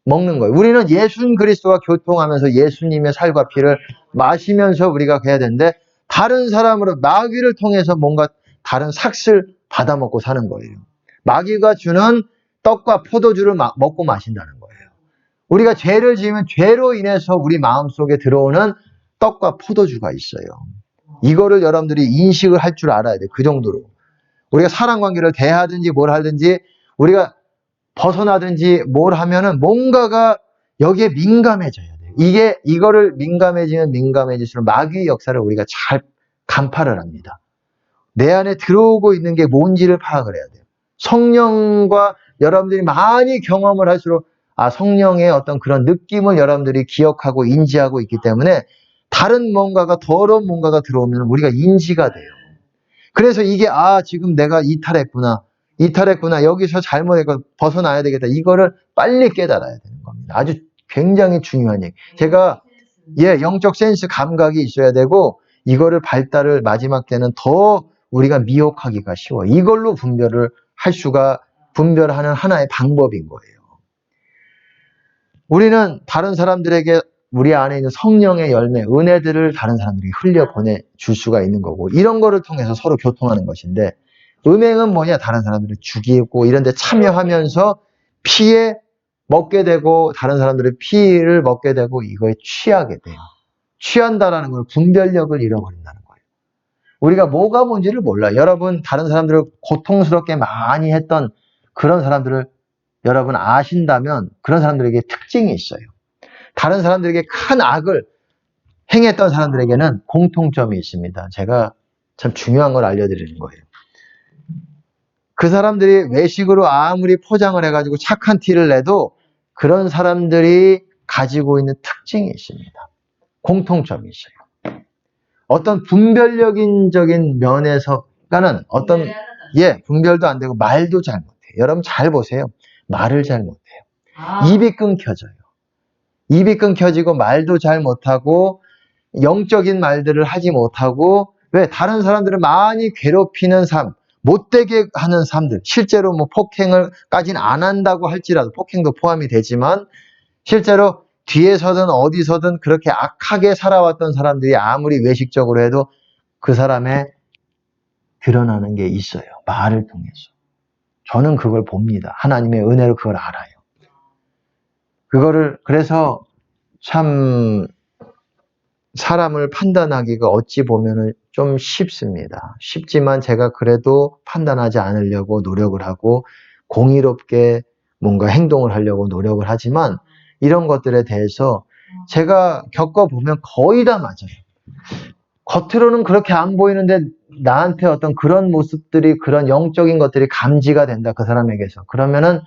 먹는 거예요. 우리는 예수 그리스도와 교통하면서 예수님의 살과 피를 마시면서 우리가 해야 되는데 다른 사람으로 마귀를 통해서 뭔가 다른 삭슬 받아먹고 사는 거예요. 마귀가 주는 떡과 포도주를 먹고 마신다는 거예요. 우리가 죄를 지으면 죄로 인해서 우리 마음속에 들어오는 떡과 포도주가 있어요. 이거를 여러분들이 인식을 할 줄 알아야 돼요. 그 정도로. 우리가 사랑관계를 대하든지 뭘 하든지 우리가 벗어나든지 뭘 하면은 뭔가가 여기에 민감해져야 돼요. 이거를 민감해지면 민감해질수록 마귀의 역사를 우리가 잘 간파를 합니다. 내 안에 들어오고 있는 게 뭔지를 파악을 해야 돼요. 성령과 여러분들이 많이 경험을 할수록 성령의 어떤 그런 느낌을 여러분들이 기억하고 인지하고 있기 때문에 다른 뭔가가 더러운 뭔가가 들어오면 우리가 인지가 돼요. 그래서 이게 지금 내가 이탈했구나. 여기서 잘못했고 벗어나야 되겠다. 이거를 빨리 깨달아야 되는 겁니다. 아주 굉장히 중요한 얘기. 제가 영적 센스 감각이 있어야 되고 이거를 발달을 마지막 때는 더 우리가 미혹하기가 쉬워. 이걸로 분별하는 하나의 방법인 거예요. 우리는 다른 사람들에게 우리 안에 있는 성령의 열매, 은혜들을 다른 사람들에게 흘려보내 줄 수가 있는 거고, 이런 거를 통해서 서로 교통하는 것인데, 음행은 뭐냐? 다른 사람들을 죽이고 이런 데 참여하면서 피해 먹게 되고, 다른 사람들의 피를 먹게 되고, 이거에 취하게 돼요. 취한다라는 건 분별력을 잃어버린다는 거예요. 우리가 뭐가 뭔지를 몰라요. 여러분, 다른 사람들을 고통스럽게 많이 했던 그런 사람들을 여러분 아신다면 그런 사람들에게 특징이 있어요. 다른 사람들에게 큰 악을 행했던 사람들에게는 공통점이 있습니다. 제가 참 중요한 걸 알려드리는 거예요. 그 사람들이 외식으로 아무리 포장을 해가지고 착한 티를 내도 그런 사람들이 가지고 있는 특징이 있습니다. 공통점이 있어요. 어떤 분별적인 면에서는 분별도 안 되고 말도 잘 못해요. 여러분 잘 보세요. 말을 잘 못해요. 입이 끊겨져요. 입이 끊겨지고 말도 잘 못하고 영적인 말들을 하지 못하고, 왜? 다른 사람들을 많이 괴롭히는 삶, 못되게 하는 삶들, 실제로 뭐 폭행을까지는 안 한다고 할지라도 폭행도 포함이 되지만 실제로 뒤에서든 어디서든 그렇게 악하게 살아왔던 사람들이 아무리 외식적으로 해도 그 사람의 드러나는 게 있어요. 말을 통해서. 저는 그걸 봅니다. 하나님의 은혜로 그걸 알아요. 그래서 참 사람을 판단하기가 어찌 보면은 좀 쉽습니다. 쉽지만 제가 그래도 판단하지 않으려고 노력을 하고 공의롭게 뭔가 행동을 하려고 노력을 하지만 이런 것들에 대해서 제가 겪어보면 거의 다 맞아요. 겉으로는 그렇게 안 보이는데 나한테 어떤 그런 모습들이, 그런 영적인 것들이 감지가 된다, 그 사람에게서. 그러면은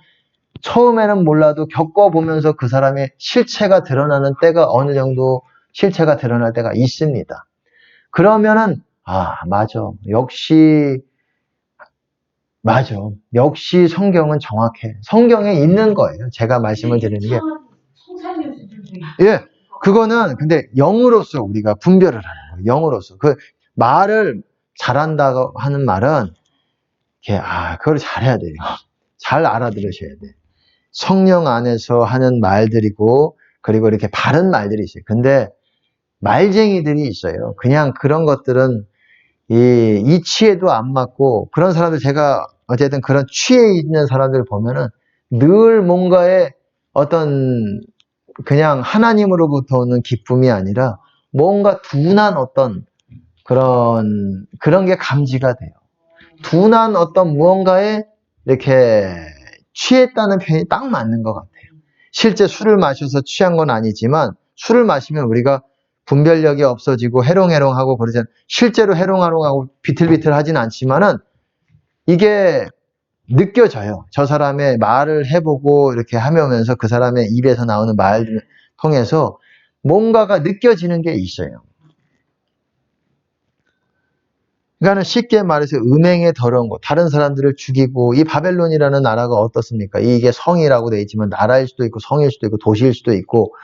처음에는 몰라도 겪어보면서 그 사람의 실체가 드러나는 때가 어느 정도 실체가 드러날 때가 있습니다. 그러면은 맞아. 역시 성경은 정확해. 성경에 있는 거예요. 제가 말씀을 드리는 게. 그거는 근데 영으로서 우리가 분별을 하는 거예요. 영으로서. 그 말을 잘한다고 하는 말은 그걸 잘해야 돼요. 잘 알아들으셔야 돼. 성령 안에서 하는 말들이고, 그리고 이렇게 바른 말들이 있어요. 근데 말쟁이들이 있어요. 그냥 그런 것들은 이치에도 안 맞고, 그런 사람들, 제가 어쨌든 그런 취해 있는 사람들 보면은 늘 뭔가에 어떤 그냥 하나님으로부터 오는 기쁨이 아니라 뭔가 둔한 어떤 그런 게 감지가 돼요. 둔한 어떤 무언가에 이렇게 취했다는 표현이 딱 맞는 것 같아요. 실제 술을 마셔서 취한 건 아니지만 술을 마시면 우리가 분별력이 없어지고 해롱해롱하고 그러잖아요. 실제로 해롱해롱하고 비틀비틀하진 않지만은 이게 느껴져요. 저 사람의 말을 해보고 이렇게 하면서 그 사람의 입에서 나오는 말을 통해서 뭔가가 느껴지는 게 있어요. 그러니까 쉽게 말해서 음행에 더러운 것, 다른 사람들을 죽이고, 이 바벨론이라는 나라가 어떻습니까? 이게 성이라고 되어 있지만 나라일 수도 있고 성일 수도 있고 도시일 수도 있고,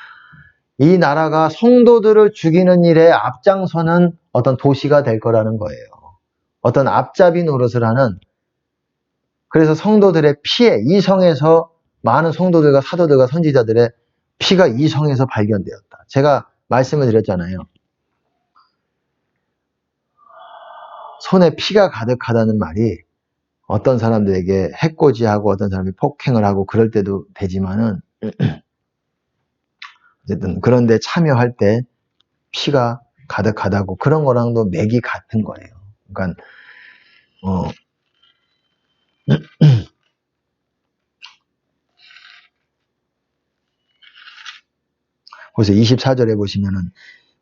이 나라가 성도들을 죽이는 일에 앞장서는 어떤 도시가 될 거라는 거예요. 어떤 앞잡이 노릇을 하는. 그래서 성도들의 피해, 이 성에서 많은 성도들과 사도들과 선지자들의 피가 이 성에서 발견되었다. 제가 말씀을 드렸잖아요. 손에 피가 가득하다는 말이 어떤 사람들에게 해코지하고 어떤 사람이 폭행을 하고 그럴 때도 되지만은 어쨌든 그런데 참여할 때 피가 가득하다고, 그런 거랑도 맥이 같은 거예요. 그러니까 그래서 24절에 보시면은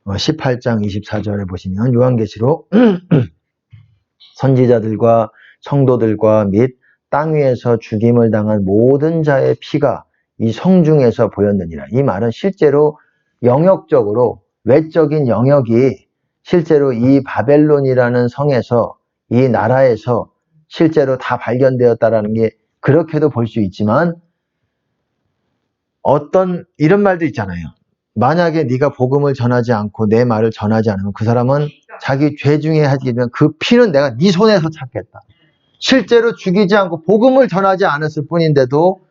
18장 24절에 보시면 요한계시록 선지자들과 성도들과 및 땅 위에서 죽임을 당한 모든 자의 피가 이 성중에서 보였느니라. 이 말은 실제로 영역적으로 외적인 영역이 실제로 이 바벨론이라는 성에서 이 나라에서 실제로 다 발견되었다라는 게 그렇게도 볼 수 있지만 어떤 이런 말도 있잖아요. 만약에 네가 복음을 전하지 않고 내 말을 전하지 않으면 그 사람은 자기 죄 중에 하지면 그 피는 내가 네 손에서 찾겠다. 실제로 죽이지 않고 복음을 전하지 않았을 뿐인데도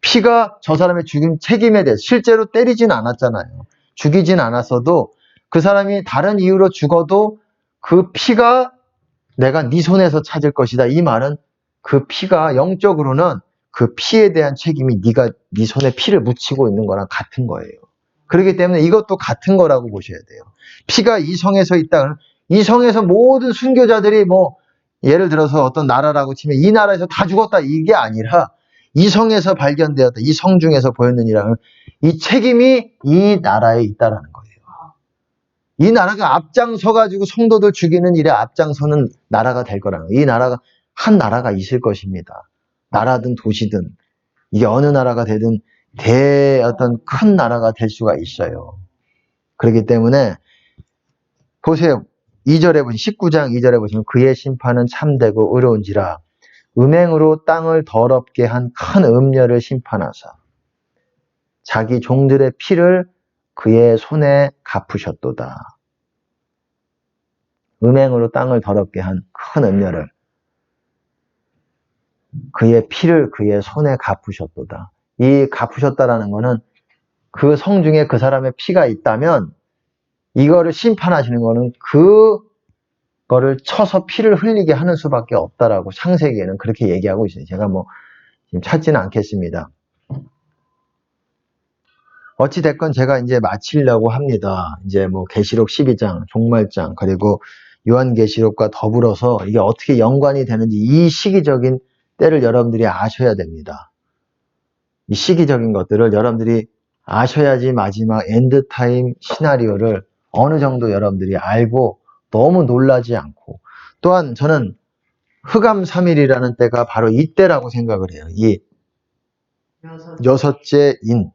피가 저 사람의 죽임 책임에 대해서 실제로 때리진 않았잖아요. 죽이진 않았어도 그 사람이 다른 이유로 죽어도 그 피가 내가 네 손에서 찾을 것이다. 이 말은 그 피가 영적으로는 그 피에 대한 책임이 네가 네 손에 피를 묻히고 있는 거랑 같은 거예요. 그렇기 때문에 이것도 같은 거라고 보셔야 돼요. 피가 이 성에서 있다. 이 성에서 모든 순교자들이 뭐 예를 들어서 어떤 나라라고 치면 이 나라에서 다 죽었다 이게 아니라 이 성에서 발견되었다. 이 성 중에서 보였느니라. 이 책임이 이 나라에 있다라는 거예요. 이 나라가 앞장서 가지고 성도들 죽이는 일에 앞장서는 나라가 될 거라는 거예요. 이 나라가 한 나라가 있을 것입니다. 나라든 도시든 이게 어느 나라가 되든 어떤 큰 나라가 될 수가 있어요. 그렇기 때문에 보세요. 2절에 보시면 19장 2절에 보시면 그의 심판은 참되고 의로운지라 음행으로 땅을 더럽게 한 큰 음녀를 심판하사 자기 종들의 피를 그의 손에 갚으셨도다. 음행으로 땅을 더럽게 한 큰 음녀를 그의 피를 그의 손에 갚으셨도다. 이 갚으셨다라는 거는 그 성 중에 그 사람의 피가 있다면 이거를 심판하시는 거는 그거를 쳐서 피를 흘리게 하는 수밖에 없다라고 창세기에는 그렇게 얘기하고 있어요. 제가 뭐 지금 찾지는 않겠습니다. 어찌됐건 제가 이제 마치려고 합니다. 이제 뭐 계시록 12장, 종말장, 그리고 요한계시록과 더불어서 이게 어떻게 연관이 되는지 이 시기적인 때를 여러분들이 아셔야 됩니다. 이 시기적인 것들을 여러분들이 아셔야지 마지막 엔드타임 시나리오를 어느 정도 여러분들이 알고 너무 놀라지 않고 또한 저는 흑암 3일이라는 때가 바로 이때라고 생각을 해요. 이 여섯째 인.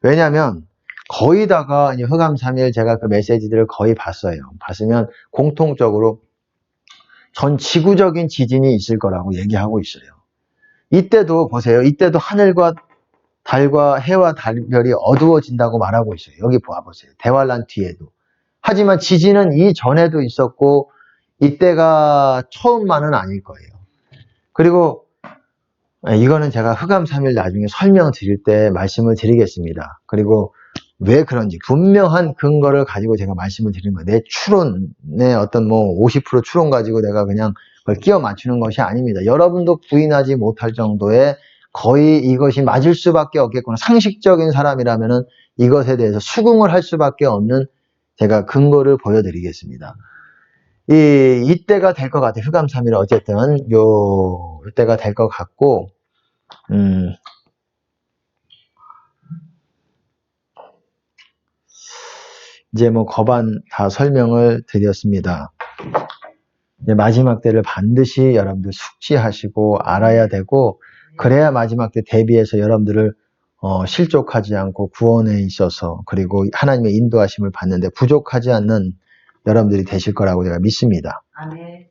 왜냐하면 거의 다가 흑암 3일 제가 그 메시지들을 거의 봤어요. 봤으면 공통적으로 전 지구적인 지진이 있을 거라고 얘기하고 있어요. 이때도 보세요. 이때도 하늘과 달과 해와 달별이 어두워진다고 말하고 있어요. 여기 보아보세요. 대환란 뒤에도. 하지만 지진은 이전에도 있었고 이때가 처음만은 아닐 거예요. 그리고 이거는 제가 흑암 3일 나중에 설명드릴 때 말씀을 드리겠습니다. 그리고 왜 그런지 분명한 근거를 가지고 제가 말씀을 드리는 거예요. 내 추론의 어떤 뭐 50% 추론 가지고 내가 그냥 그걸 끼워 맞추는 것이 아닙니다. 여러분도 부인하지 못할 정도의 거의 이것이 맞을 수밖에 없겠구나. 상식적인 사람이라면은 이것에 대해서 수긍을 할 수밖에 없는 제가 근거를 보여드리겠습니다. 이때가 될 것 같아요. 흑암 3일 어쨌든 이때가 될 것 같고 이제 뭐 거반 다 설명을 드렸습니다. 이제 마지막 때를 반드시 여러분들 숙지하시고 알아야 되고 그래야 마지막 때 대비해서 여러분들을 실족하지 않고 구원에 있어서 그리고 하나님의 인도하심을 받는데 부족하지 않는 여러분들이 되실 거라고 제가 믿습니다. 아멘.